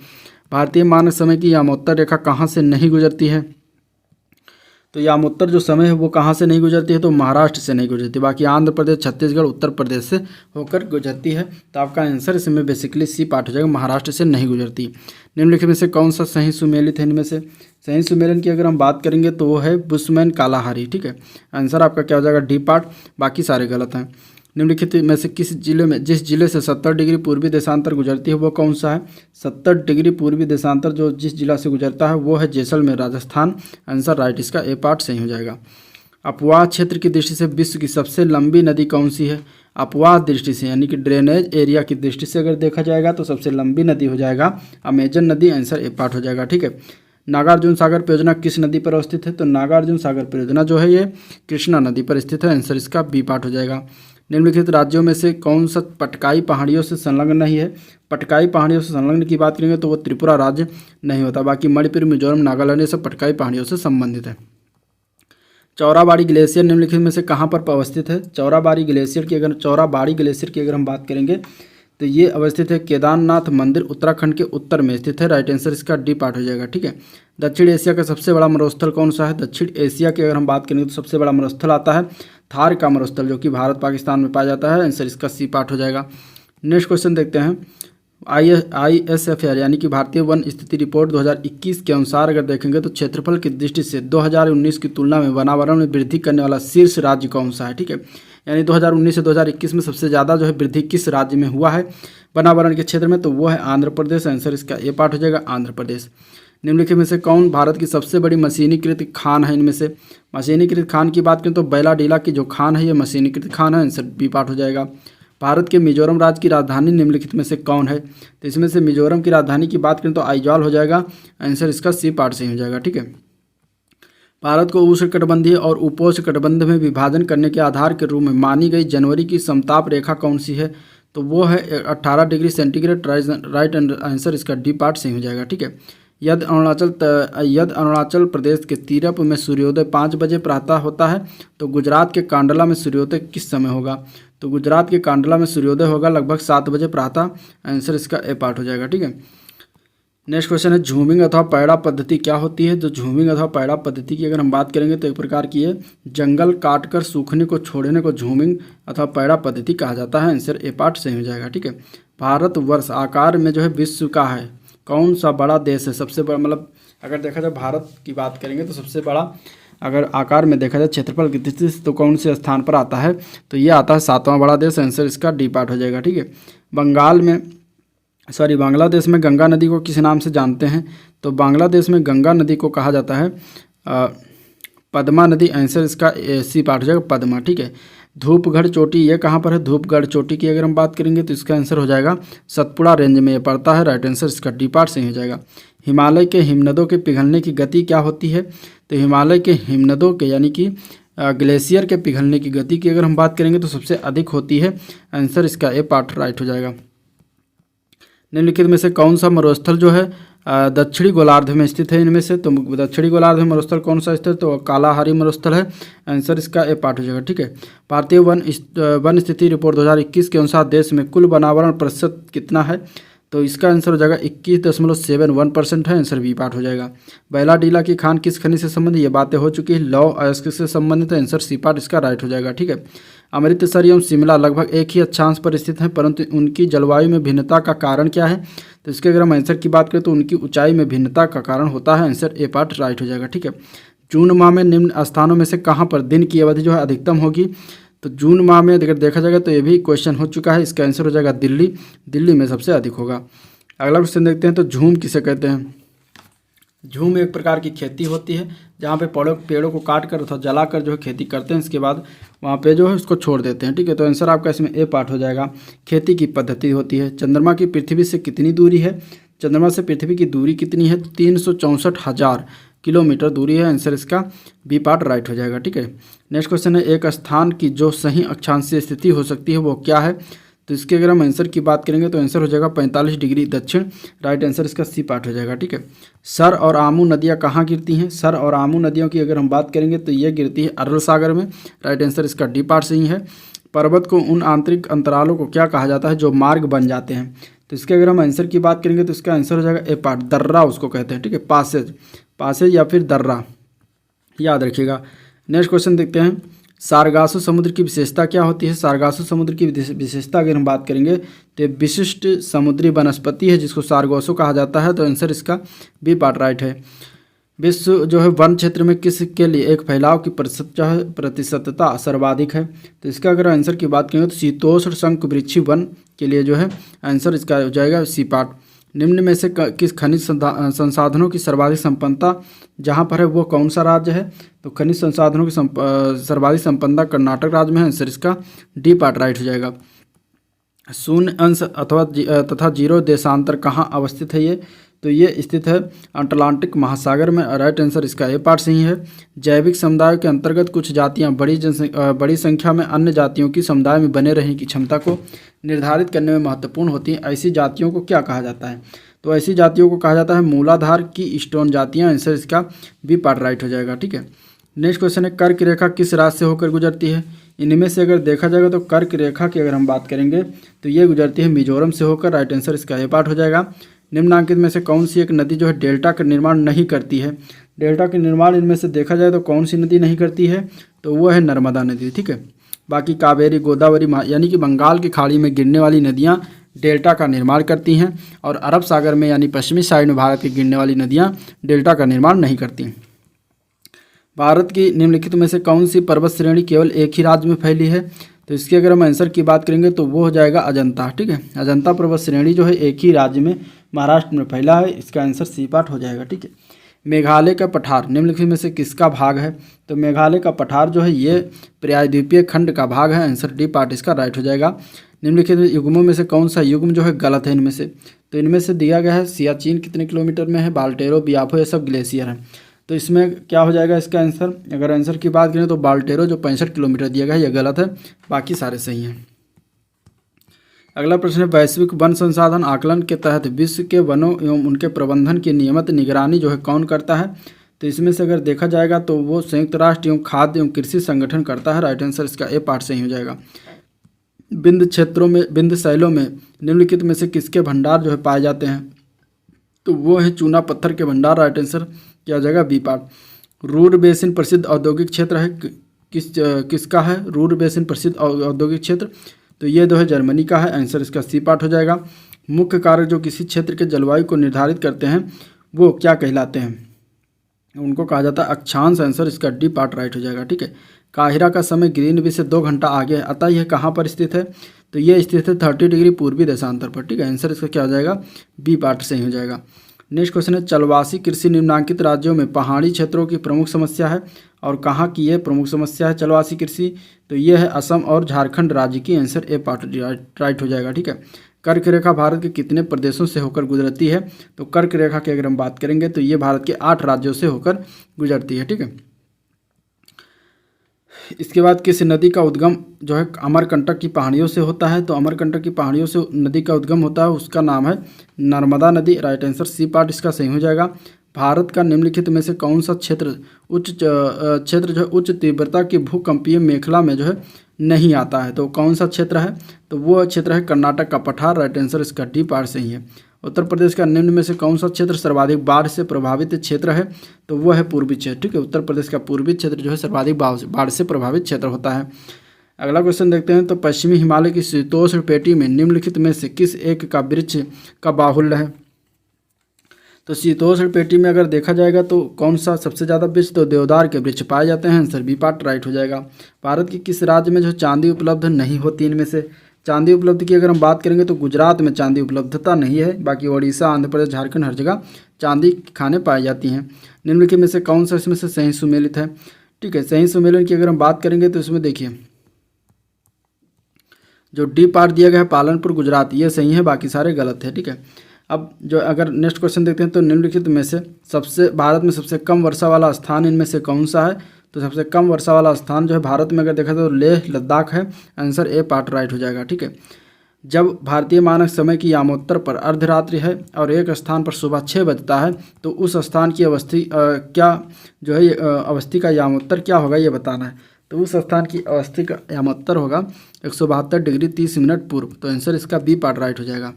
भारतीय मानक समय की यामोत्तर रेखा कहाँ से नहीं गुजरती है? तो यामोत्तर जो समय है वो कहाँ से नहीं गुजरती है? तो महाराष्ट्र से नहीं गुजरती, बाकी आंध्र प्रदेश, छत्तीसगढ़, उत्तर प्रदेश से होकर गुजरती है। तो आपका आंसर इसमें बेसिकली सी पार्ट हो जाएगा, महाराष्ट्र से नहीं गुजरती। निम्नलिखित में से कौन सा सही सुमेलित है इनमें से? सही सुमेलन की अगर हम बात करेंगे तो वो है बुशमैन कालाहारी, ठीक है। आंसर आपका क्या हो जाएगा? D part. बाकी सारे गलत हैं। निम्नलिखित में से किस जिले में जिस जिले से 70 डिग्री पूर्वी देशांतर गुजरती है वो कौन सा है? 70 डिग्री पूर्वी देशांतर जो जिस जिला से गुजरता है वो है जैसलमेर राजस्थान। आंसर राइट, इसका ए पार्ट सही हो जाएगा। अपवाह क्षेत्र की दृष्टि से विश्व की सबसे लंबी नदी कौन सी है? अपवाह दृष्टि से यानी कि ड्रेनेज एरिया की दृष्टि से अगर देखा जाएगा तो सबसे लंबी नदी हो जाएगा अमेजन नदी। आंसर ए पार्ट हो जाएगा। ठीक है, नागार्जुन सागर परियोजना किस नदी पर अवस्थित है? तो नागार्जुन सागर परियोजना जो है ये कृष्णा नदी पर स्थित है। आंसर इसका बी पार्ट हो जाएगा। निम्नलिखित राज्यों में से कौन सा पटकाई पहाड़ियों से संलग्न नहीं है? पटकाई पहाड़ियों से संलग्न की बात करेंगे तो वो त्रिपुरा राज्य नहीं होता। बाकी मणिपुर, मिजोरम, नागालैंड ये सब पटकाई पहाड़ियों से संबंधित है। चौराबाड़ी ग्लेशियर निम्नलिखित में से कहाँ पर अवस्थित है? चौराबाड़ी ग्लेशियर की अगर हम बात करेंगे तो ये अवस्थित है केदारनाथ मंदिर उत्तराखंड के उत्तर में स्थित है। राइट आंसर इसका डी पार्ट हो जाएगा। ठीक है, दक्षिण एशिया का सबसे बड़ा मरुस्थल कौन सा है? दक्षिण एशिया की अगर हम बात करेंगे तो सबसे बड़ा मरुस्थल आता है थार का मरुस्थल, जो कि भारत पाकिस्तान में पाया जाता है। आंसर इसका सी पार्ट हो जाएगा। नेक्स्ट क्वेश्चन देखते हैं। ISFR यानी कि भारतीय वन स्थिति रिपोर्ट 2021 के अनुसार अगर देखेंगे तो क्षेत्रफल की दृष्टि से 2019 की तुलना में वनावरण में वृद्धि करने वाला शीर्ष राज्य कौन सा है? ठीक है, यानी 2019 से 2021 में सबसे ज़्यादा जो है वृद्धि किस राज्य में हुआ है वनावरण के क्षेत्र में? तो वो है आंध्र प्रदेश। आंसर इसका ए पार्ट हो जाएगा, आंध्र प्रदेश। निम्नलिखित में से कौन भारत की सबसे बड़ी मशीनीकृत खान है? इनमें से मशीनीकृत खान की बात करें तो बैलाडीला की जो खान है ये मशीनीकृत खान है। आंसर बी पार्ट हो जाएगा। भारत के मिजोरम राज्य की राजधानी निम्नलिखित में से कौन है? तो इसमें से मिजोरम की राजधानी की बात करें तो आइजॉल हो जाएगा। आंसर इसका सी पार्ट सही हो जाएगा। ठीक है, भारत को उष्णकटिबंधीय और उपोष्णकटिबंध में विभाजन करने के आधार के रूप में मानी गई जनवरी की समताप रेखा कौन सी है? तो वो है 18 डिग्री सेंटीग्रेड। राइट आंसर इसका डी पार्ट सही हो जाएगा। ठीक है, यदि अरुणाचल प्रदेश के तीरप में सूर्योदय 5 बजे प्रातः होता है तो गुजरात के कांडला में सूर्योदय किस समय होगा? तो गुजरात के कांडला में सूर्योदय होगा लगभग 7 बजे प्रातः। आंसर इसका ए पार्ट हो जाएगा। ठीक है, नेक्स्ट क्वेश्चन है झूमिंग अथवा पैड़ा पद्धति क्या होती है? तो झूमिंग अथवा पैड़ा पद्धति की अगर हम बात करेंगे तो एक प्रकार की है जंगल काटकर सूखने को छोड़ने को झूमिंग अथवा पैड़ा पद्धति कहा जाता है। आंसर ए पार्ट सही हो जाएगा। ठीक है, भारतवर्ष आकार में जो है विश्व का है कौन सा बड़ा देश है? सबसे बड़ा मतलब अगर देखा जाए भारत की बात करेंगे तो सबसे बड़ा अगर आकार में देखा जाए क्षेत्रफल की दृष्टि से तो कौन से स्थान पर आता है? तो ये आता है 7वां बड़ा देश। आंसर इसका डी पार्ट हो जाएगा। ठीक है, बांग्लादेश में गंगा नदी को किस नाम से जानते हैं? तो बांग्लादेश में गंगा नदी को कहा जाता है पद्मा नदी। आंसर इसका सी पार्ट हो जाएगा, पद्मा। ठीक है, धूपगढ़ चोटी ये कहाँ पर है? धूपगढ़ चोटी की अगर हम बात करेंगे तो इसका आंसर हो जाएगा सतपुड़ा रेंज में ये पड़ता है। राइट आंसर इसका डी पार्ट सही हो जाएगा। हिमालय के हिमनदों के पिघलने की गति क्या होती है? तो हिमालय के हिमनदों के यानी कि ग्लेशियर के पिघलने की गति की अगर हम बात करेंगे तो सबसे अधिक होती है। आंसर इसका ए पार्ट राइट हो जाएगा। निम्नलिखित में से कौन सा मरुस्थल जो है दक्षिणी गोलार्ध में स्थित है? इनमें से तो दक्षिणी गोलार्ध में मरुस्थल कौन सा स्थित है? तो कालाहारी मरुस्थल है। आंसर इसका ए पार्ट हो जाएगा। ठीक है, भारतीय वन स्थिति रिपोर्ट 2021 के अनुसार देश में कुल वनावरण प्रतिशत कितना है? तो इसका आंसर हो जाएगा 21.71% है। आंसर बी पार्ट हो जाएगा। बैलाडीला की खान किस खनिज से संबंधित? ये बातें हो चुकी है, लौह अयस्क से संबंधित है। आंसर सी पार्ट इसका राइट हो जाएगा। ठीक है, अमृतसर एवं शिमला लगभग एक ही अक्षांश पर स्थित हैं परंतु उनकी जलवायु में भिन्नता का कारण क्या है? तो इसके अगर हम आंसर की बात करें तो उनकी ऊंचाई में भिन्नता का कारण होता है। आंसर ए पार्ट राइट हो जाएगा। ठीक है, जून माह में निम्न स्थानों में से कहाँ पर दिन की अवधि जो है अधिकतम होगी? तो जून माह में अगर देखा जाएगा तो ये भी क्वेश्चन हो चुका है। इसका आंसर हो जाएगा दिल्ली में सबसे अधिक होगा। अगला क्वेश्चन देखते हैं। तो झूम किसे कहते हैं? झूम एक प्रकार की खेती होती है जहाँ पे पेड़ों को काट कर अथवा जलाकर जो है खेती करते हैं, इसके बाद वहाँ पे जो है उसको छोड़ देते हैं। ठीक है, तो आंसर आपका इसमें ए पार्ट हो जाएगा। खेती की पद्धति होती है। चंद्रमा की पृथ्वी से कितनी दूरी है? चंद्रमा से पृथ्वी की दूरी कितनी है? 364,000 किलोमीटर दूरी है। आंसर इसका बी पार्ट राइट हो जाएगा। ठीक है, नेक्स्ट क्वेश्चन है एक स्थान की जो सही अक्षांशीय स्थिति हो सकती है वो क्या है? तो इसके अगर हम आंसर की बात करेंगे तो आंसर हो जाएगा 45 डिग्री दक्षिण। राइट आंसर इसका सी पार्ट हो जाएगा। ठीक है, सर और आमू नदियाँ कहाँ गिरती हैं? सर और आमू नदियों की अगर हम बात करेंगे तो ये गिरती है अरल सागर में। राइट आंसर इसका डी पार्ट सही है। पर्वत को उन आंतरिक अंतरालों को क्या कहा जाता है जो मार्ग बन जाते हैं? तो इसके अगर हम आंसर की बात करेंगे तो इसका आंसर हो जाएगा ए पार्ट, दर्रा उसको कहते हैं। ठीक है, पासेज या फिर दर्रा, याद रखिएगा। नेक्स्ट क्वेश्चन देखते हैं। सारगासो समुद्र की विशेषता क्या होती है? सारगासो समुद्र की विशेषता अगर हम बात करेंगे तो विशिष्ट समुद्री वनस्पति है जिसको सारगासो कहा जाता है। तो आंसर इसका बी पार्ट राइट है। विश्व जो है वन क्षेत्र में किस के लिए एक फैलाव की प्रतिशतता सर्वाधिक है? तो इसका अगर आंसर की बात करें तो शीतोष्ण शंकुवृक्षी वन के लिए जो है आंसर इसका हो जाएगा सीपाट। निम्न में से किस खनिज संसाधनों की सर्वाधिक संपन्नता जहाँ पर है वो कौन सा राज्य है? तो खनिज संसाधनों की सर्वाधिक संपन्नता कर्नाटक राज्य में है। आंसर इसका डी पार्ट राइट हो जाएगा। शून्य अंश अथवा तथा जीरो देशांतर कहाँ अवस्थित है ये? तो ये स्थित है अटलांटिक महासागर में। राइट आंसर इसका ए पार्ट सही है। जैविक समुदाय के अंतर्गत कुछ जातियां बड़ी संख्या में अन्य जातियों की समुदाय में बने रहने की क्षमता को निर्धारित करने में महत्वपूर्ण होती हैं। ऐसी जातियों को क्या कहा जाता है? तो ऐसी जातियों को कहा जाता है मूलाधार की स्टोन जातियाँ। आंसर इसका बी पार्ट राइट हो जाएगा। ठीक है, नेक्स्ट क्वेश्चन है कर्क रेखा किस राज्य से होकर गुजरती है? इनमें से अगर देखा जाएगा तो कर्क रेखा की अगर हम बात करेंगे तो ये गुजरती है मिजोरम से होकर। राइट आंसर इसका ए पार्ट हो जाएगा। निम्नलिखित में से कौन सी एक नदी जो है डेल्टा का निर्माण नहीं करती है? डेल्टा के निर्माण इनमें से देखा जाए तो कौन सी नदी नहीं करती है? तो वो है नर्मदा नदी। ठीक है, बाकी कावेरी, गोदावरी यानी कि बंगाल की खाड़ी में गिरने वाली नदियाँ डेल्टा का निर्माण करती हैं और अरब सागर में यानी पश्चिमी साइड में भारत की गिरने वाली नदियाँ डेल्टा का निर्माण नहीं करती। भारत की निम्नलिखित में से कौन सी पर्वत श्रेणी केवल एक ही राज्य में फैली है? तो इसकी अगर हम आंसर की बात करेंगे तो वो हो जाएगा अजंता। ठीक है, अजंता पर्वत श्रेणी जो है एक ही राज्य में महाराष्ट्र में फैला है। इसका आंसर सी पार्ट हो जाएगा। ठीक है, मेघालय का पठार निम्नलिखित में से किसका भाग है? तो मेघालय का पठार जो है ये प्रायद्वीपीय खंड का भाग है। आंसर डी पार्ट इसका राइट हो जाएगा। निम्नलिखित युग्मों में से कौन सा युग्म जो है गलत है इनमें से? तो इनमें से दिया गया है सियाचिन कितने किलोमीटर में है, बाल्टेरो, बियाफो, ये सब ग्लेशियर है। तो इसमें क्या हो जाएगा इसका आंसर? अगर आंसर की बात करें तो बाल्टेरो जो 65 किलोमीटर दिया गया है यह गलत है, बाकी सारे सही हैं। अगला प्रश्न है वैश्विक वन संसाधन आकलन के तहत विश्व के वनों एवं उनके प्रबंधन की नियमित निगरानी जो है कौन करता है? तो इसमें से अगर देखा जाएगा तो वो संयुक्त राष्ट्र एवं खाद्य एवं कृषि संगठन करता है। राइट आंसर इसका ए पार्ट सही हो जाएगा। बिंद शैलों में निम्नलिखित में से किसके भंडार जो है पाए जाते हैं? तो वो है चूना पत्थर के भंडार। राइट आंसर क्या हो जाएगा? B part. रूर बेसिन प्रसिद्ध औद्योगिक क्षेत्र है किसका है? रूर बेसिन प्रसिद्ध औद्योगिक क्षेत्र तो ये जो है जर्मनी का है। आंसर इसका सी पार्ट हो जाएगा। मुख्य कारक जो किसी क्षेत्र के जलवायु को निर्धारित करते हैं वो क्या कहलाते हैं? उनको कहा जाता है अक्षांश। आंसर इसका डी पार्ट राइट हो जाएगा। ठीक है, काहिरा का समय ग्रीनविच से 2 घंटा आगे है, अतः यह कहाँ पर स्थित है? तो ये स्थित है 30 डिग्री पूर्वी देशांतर पर। ठीक है, आंसर इसका क्या हो जाएगा? बी पार्ट सही हो जाएगा। नेक्स्ट क्वेश्चन है चलवासी कृषि निम्नांकित राज्यों में पहाड़ी क्षेत्रों की प्रमुख समस्या है और कहाँ की ये प्रमुख समस्या है चलवासी कृषि? तो ये है असम और झारखंड राज्य की। आंसर ए पार्ट राइट हो जाएगा। ठीक है, कर्क रेखा भारत के कितने प्रदेशों से होकर गुजरती है? तो कर्क रेखा की अगर हम बात करेंगे तो ये भारत के 8 राज्यों से होकर गुजरती है। ठीक है, इसके बाद किस नदी का उद्गम जो है अमरकंटक की पहाड़ियों से होता है? तो अमरकंटक की पहाड़ियों से नदी का उद्गम होता है, उसका नाम है नर्मदा नदी। राइट आंसर सी पार्ट इसका सही हो जाएगा। भारत का निम्नलिखित में से कौन सा क्षेत्र जो है उच्च तीव्रता की भूकंपीय मेखला में जो है नहीं आता है? तो कौन सा क्षेत्र है? तो वो क्षेत्र है कर्नाटक का पठार। राइट आंसर इसका डी पार्ट सही है। उत्तर प्रदेश का निम्न में से कौन सा क्षेत्र सर्वाधिक बाढ़ से प्रभावित क्षेत्र है? तो वो है पूर्वी क्षेत्र। ठीक है, उत्तर प्रदेश का पूर्वी क्षेत्र जो है सर्वाधिक बाढ़ से प्रभावित क्षेत्र होता है। अगला क्वेश्चन देखते हैं। तो पश्चिमी हिमालय की शीतोष्ण पेटी में निम्नलिखित में से किस एक का वृक्ष का बाहुल्य है? तो शीतोष्ण पेटी में अगर देखा जाएगा तो कौन सा सबसे ज़्यादा वृक्ष? तो देवदार के वृक्ष पाए जाते हैं। आंसर बी पार्ट राइट हो जाएगा। भारत के किस राज्य में जो चांदी उपलब्ध नहीं होती? इनमें से चांदी उपलब्ध की अगर हम बात करेंगे तो गुजरात में चांदी उपलब्धता नहीं है, बाकी उड़ीसा, आंध्र प्रदेश, झारखंड हर जगह चांदी की खानें पाई जाती हैं। निम्नलिखित में से कौन सा इसमें से सही सुमेलित है? ठीक है, सही सुमेलन की अगर हम बात करेंगे तो इसमें देखिए जो डी पार्ट दिया गया है पालनपुर गुजरात, ये सही है, बाकी सारे गलत है। ठीक है, अब जो अगर नेक्स्ट क्वेश्चन देखते हैं तो निम्नलिखित में से भारत में सबसे कम वर्षा वाला स्थान इनमें से कौन सा है? तो सबसे कम वर्षा वाला स्थान जो है भारत में अगर देखा तो लेह लद्दाख है। आंसर ए पार्ट राइट हो जाएगा। ठीक है, जब भारतीय मानक समय की यामोत्तर पर अर्धरात्रि है और एक स्थान पर सुबह 6 बजता है तो उस स्थान की अवस्थी क्या जो है अवस्थी का यामोत्तर क्या होगा ये बताना है। तो उस स्थान की अवस्थी का यामोत्तर होगा 172 डिग्री 30 मिनट पूर्व। तो आंसर इसका बी पार्ट राइट हो जाएगा।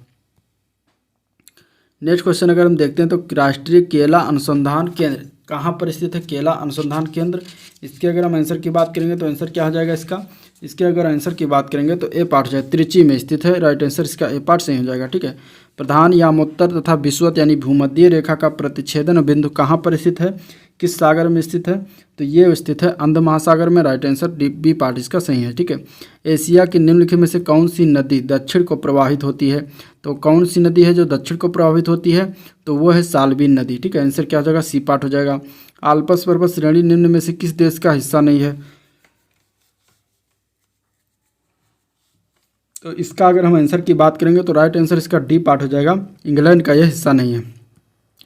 नेक्स्ट क्वेश्चन अगर हम देखते हैं तो राष्ट्रीय केला अनुसंधान केंद्र कहाँ पर स्थित है? केला अनुसंधान केंद्र। इसके अगर हम आंसर की बात करेंगे तो आंसर क्या हो जाएगा इसका? इसके अगर आंसर की बात करेंगे तो ए पार्ट जो है त्रिची में स्थित है। राइट आंसर इसका ए पार्ट सही हो जाएगा। ठीक है। प्रधान यामोत्तर तथा विषुवत यानी भूमध्य रेखा का प्रतिच्छेदन बिंदु कहाँ पर स्थित है? किस सागर में स्थित है? तो ये स्थित है अंध महासागर में। राइट आंसर बी पार्ट इसका सही है। ठीक है। एशिया की निम्नलिखित में से कौन सी नदी दक्षिण को प्रवाहित होती है? तो कौन सी नदी है जो दक्षिण को प्रभावित होती है? तो वो है साल्विन नदी। ठीक है। आंसर क्या हो जाएगा? सी पार्ट हो जाएगा। आल्प्स पर्वत श्रेणी निम्न में से किस देश का हिस्सा नहीं है? तो इसका अगर हम आंसर की बात करेंगे तो राइट आंसर इसका डी पार्ट हो जाएगा। इंग्लैंड का यह हिस्सा नहीं है।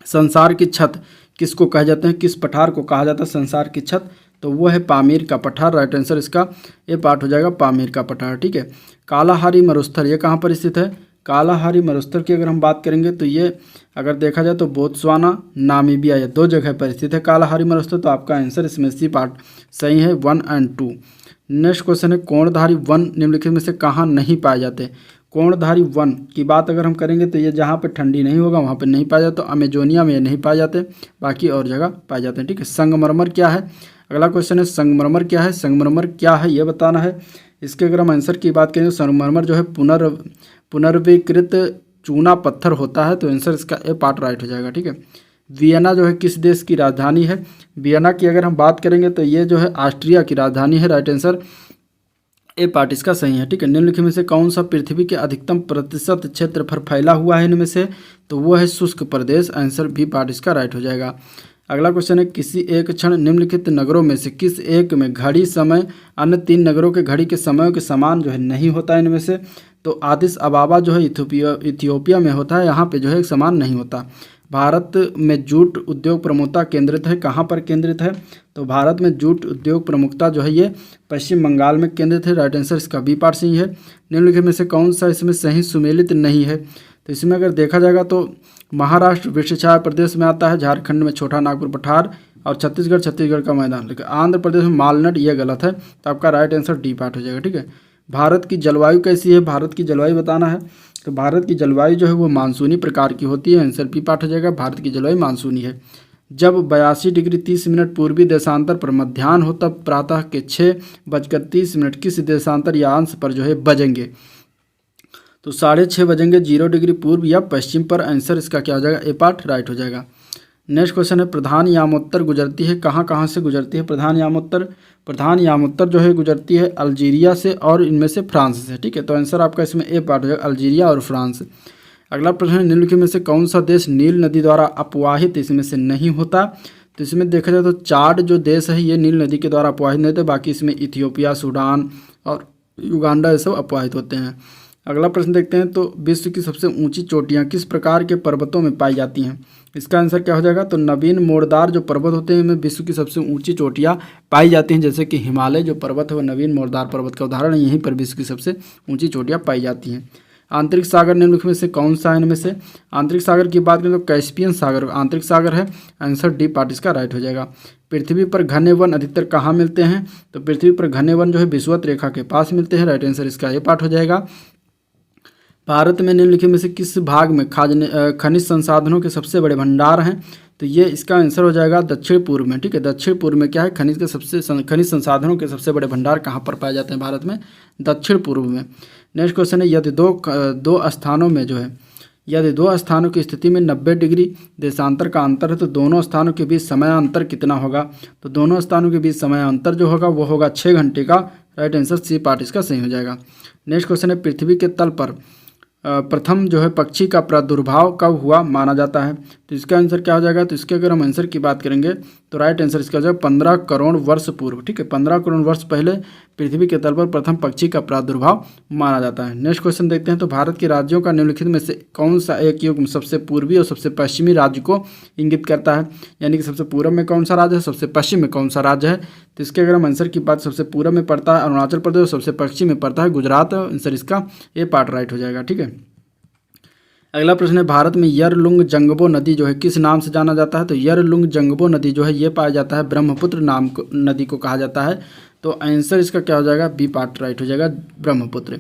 संसार की छत किसको कहा जाते हैं? किस पठार को कहा जाता है संसार की छत? तो वो है पामीर का पठार। राइट आंसर इसका ए पार्ट हो जाएगा, पामीर का पठार। ठीक है। कालाहारी मरुस्थल ये कहाँ पर स्थित है? कालाहारी मरुस्थल की अगर हम बात करेंगे तो ये अगर देखा जाए तो बोत्सवाना, नामीबिया, ये 2 जगह पर स्थित है कालाहारी मरुस्थल। तो आपका आंसर इसमें सी पार्ट सही है, 1 और 2। नेक्स्ट क्वेश्चन है कोणधारी वन निम्नलिखित में से कहाँ नहीं पाए जाते? कोणधारी वन की बात अगर हम करेंगे तो ये जहाँ पे ठंडी नहीं होगा वहाँ पे नहीं पाए जाते। तो अमेजोनिया में ये नहीं पाए जाते, बाकी और जगह पाए जाते हैं। ठीक है। संगमरमर क्या है? अगला क्वेश्चन है संगमरमर क्या है? संगमरमर क्या है ये बताना है। इसके अगर हम आंसर की बात करें तो संगमरमर जो है पुनर्विकृत चूना पत्थर होता है। तो आंसर इसका ए पार्ट राइट हो जाएगा। ठीक है। वियना जो है किस देश की राजधानी है? वियना की अगर हम बात करेंगे तो ये जो है ऑस्ट्रिया की राजधानी है। राइट आंसर ए पार्ट इसका सही है। ठीक है। निम्नलिखित में से कौन सा पृथ्वी के अधिकतम प्रतिशत क्षेत्र पर फैला हुआ है इनमें से? तो वो है शुष्क प्रदेश। आंसर बी पार्ट इसका राइट हो जाएगा। अगला क्वेश्चन है किसी एक क्षण निम्नलिखित नगरों में से किस एक में घड़ी समय अन्य 3 नगरों के घड़ी के समयों के समान जो है नहीं होता है इनमें से? तो आदिस अबाबा जो है इथियोपिया में होता है, यहाँ पे जो है एक समान नहीं होता। भारत में जूट उद्योग प्रमुखता केंद्रित है, कहाँ पर केंद्रित है? तो भारत में जूट उद्योग प्रमुखता जो है ये पश्चिम बंगाल में केंद्रित है। राइट आंसर इसका बी पार्ट सही है। निम्नलिखित में से कौन सा इसमें सही सुमेलित नहीं है? तो इसमें अगर देखा जाएगा तो महाराष्ट्र विश्वछाया प्रदेश में आता है, झारखंड में छोटा नागपुर पठार और छत्तीसगढ़ का मैदान। लेकिन आंध्र प्रदेश में मालनट, ये गलत है। तो आपका राइट आंसर डी पार्ट हो जाएगा। ठीक है। भारत की जलवायु कैसी है? भारत की जलवायु बताना है। तो भारत की जलवायु जो है वो मानसूनी प्रकार की होती है। आंसर बी पार्ट हो जाएगा। भारत की जलवायु मानसूनी है। जब 82 डिग्री 30 मिनट पूर्वी देशांतर पर मध्याह्न हो तब प्रातः के 6:30 किस देशांतर या अंश पर जो है बजेंगे? तो 6:30 बजेंगे 0 डिग्री पूर्व या पश्चिम पर। आंसर इसका क्या हो जाएगा? ए पार्ट राइट हो जाएगा। नेक्स्ट क्वेश्चन है प्रधान यामोत्तर गुजरती है कहाँ से गुजरती है? प्रधान यामोत्तर जो है गुजरती है अल्जीरिया से और इनमें से फ्रांस से। ठीक है। तो आंसर आपका इसमें ए पार्ट हो जाएगा, अल्जीरिया और फ्रांस। अगला प्रश्न है निम्नलिखित में से कौन सा देश नील नदी द्वारा अपवाहित इसमें से नहीं होता? तो इसमें देखा जाए तो चाड जो देश है ये नील नदी के द्वारा अपवाहित नहीं होते। बाकी इसमें इथियोपिया, सूडान और युगांडा ये सब अपवाहित होते हैं। अगला प्रश्न देखते हैं। तो विश्व की सबसे ऊंची चोटियां किस प्रकार के पर्वतों में पाई जाती हैं? इसका आंसर क्या हो जाएगा? तो नवीन मोड़दार जो पर्वत होते हैं इनमें विश्व की सबसे ऊंची चोटियां पाई जाती हैं। जैसे कि हिमालय जो पर्वत है वो नवीन मोड़दार पर्वत का उदाहरण है। यहीं पर विश्व की सबसे ऊंची चोटियां पाई जाती हैं। आंतरिक सागर निम्नलिखित में से कौन सा है इनमें से? आंतरिक सागर की बात करें तो कैस्पियन सागर आंतरिक सागर है। आंसर डी पार्ट इसका राइट हो जाएगा। पृथ्वी पर घने वन अधिकतर कहाँ मिलते हैं? तो पृथ्वी पर घने वन जो है विषुवत रेखा के पास मिलते हैं। राइट आंसर इसका ए पार्ट हो जाएगा। भारत में निम्नलिखित में से किस भाग में खनिज संसाधनों के सबसे बड़े भंडार हैं? तो ये इसका आंसर हो जाएगा दक्षिण पूर्व में। ठीक है। दक्षिण पूर्व में क्या है? खनिज संसाधनों के सबसे बड़े भंडार कहाँ पर पाए जाते हैं भारत में? दक्षिण पूर्व में। नेक्स्ट क्वेश्चन है यदि दो स्थानों की स्थिति में 90 डिग्री देशांतर का अंतर है तो दोनों स्थानों के बीच समय अंतर कितना होगा? तो दोनों स्थानों के बीच समय अंतर जो होगा वो होगा 6 घंटे का। राइट आंसर सी पार्ट इसका सही हो जाएगा। नेक्स्ट क्वेश्चन है पृथ्वी के तल पर प्रथम जो है पक्षी का प्रादुर्भाव कब हुआ माना जाता है? तो इसका आंसर क्या हो जाएगा? तो इसके अगर हम आंसर की बात करेंगे तो राइट आंसर इसका हो जाएगा 15 करोड़ वर्ष पूर्व। ठीक है। 15 करोड़ वर्ष पहले पृथ्वी के तल पर प्रथम पक्षी का प्रादुर्भाव माना जाता है। नेक्स्ट क्वेश्चन देखते हैं। तो भारत के राज्यों का निम्नलिखित में से कौन सा एक युग्म सबसे पूर्वी और सबसे पश्चिमी राज्य को इंगित करता है? यानी कि सबसे पूर्व में कौन सा राज्य है, सबसे पश्चिम में कौन सा राज्य है? तो इसके अगर हम आंसर की बात, सबसे पूर्व में पड़ता है अरुणाचल प्रदेश और सबसे पश्चिम में पड़ता है गुजरात। आंसर इसका ए पार्ट राइट हो जाएगा। ठीक है। अगला प्रश्न है भारत में यरलुंग जंगबो नदी जो है किस नाम से जाना जाता है? तो यरलुंग जंगबो नदी जो है ये पाया जाता है ब्रह्मपुत्र नदी को कहा जाता है। तो आंसर इसका क्या हो जाएगा? बी पार्ट राइट हो जाएगा, ब्रह्मपुत्र।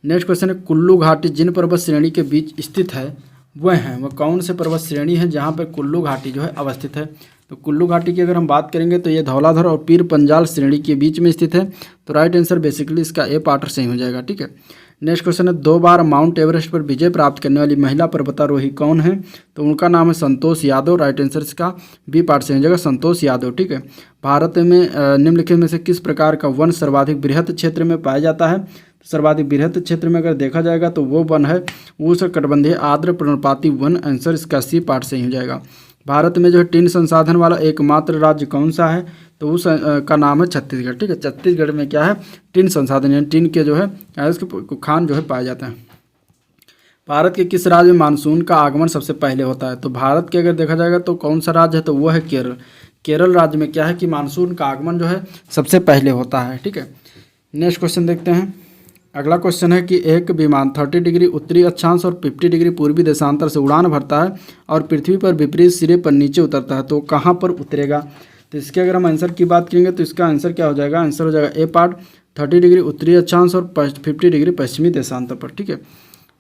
नेक्स्ट क्वेश्चन है कुल्लू घाटी जिन पर्वत श्रेणी के बीच स्थित है वह कौन से पर्वत श्रेणी है जहाँ पर कुल्लू घाटी जो है अवस्थित है? तो कुल्लू घाटी की अगर हम बात करेंगे तो ये धौलाधर और पीर पंजाल श्रेणी के बीच में स्थित है। तो राइट आंसर बेसिकली इसका ए पार्ट सही हो जाएगा। ठीक है, नेक्स्ट क्वेश्चन है 2 बार माउंट एवरेस्ट पर विजय प्राप्त करने वाली महिला पर्वतारोही कौन है? तो उनका नाम है संतोष यादव। राइट आंसर इसका बी पार्ट सही हो जाएगा, संतोष यादव। ठीक है, भारत में निम्नलिखित में से किस प्रकार का वन सर्वाधिक बृहत क्षेत्र में पाया जाता है? तो सर्वाधिक बृहत क्षेत्र में अगर देखा जाएगा तो वो वन है उष्णकटिबंधीय आर्द्र पर्णपाती वन। आंसर इसका सी पार्ट सही हो जाएगा। भारत में जो है टिन संसाधन वाला एकमात्र राज्य कौन सा है? तो उस का नाम है छत्तीसगढ़। ठीक है, छत्तीसगढ़ में क्या है? टिन संसाधन, यानी टिन के जो है उसके खान जो है पाए जाते हैं। भारत के किस राज्य में मानसून का आगमन सबसे पहले होता है? तो भारत के अगर देखा जाएगा तो कौन सा राज्य है? तो वो है केरल। केरल राज्य में क्या है कि मानसून का आगमन जो है सबसे पहले होता है। ठीक है, नेक्स्ट क्वेश्चन देखते हैं। अगला क्वेश्चन है कि एक विमान 30 डिग्री उत्तरी अक्षांश और 50 डिग्री पूर्वी देशांतर से उड़ान भरता है और पृथ्वी पर विपरीत सिरे पर नीचे उतरता है, तो कहाँ पर उतरेगा? तो इसके अगर हम आंसर की बात करेंगे तो इसका आंसर क्या हो जाएगा? आंसर हो जाएगा ए पार्ट 30 डिग्री उत्तरी अक्षांश और 50 डिग्री पश्चिमी देशांतर पर। ठीक है,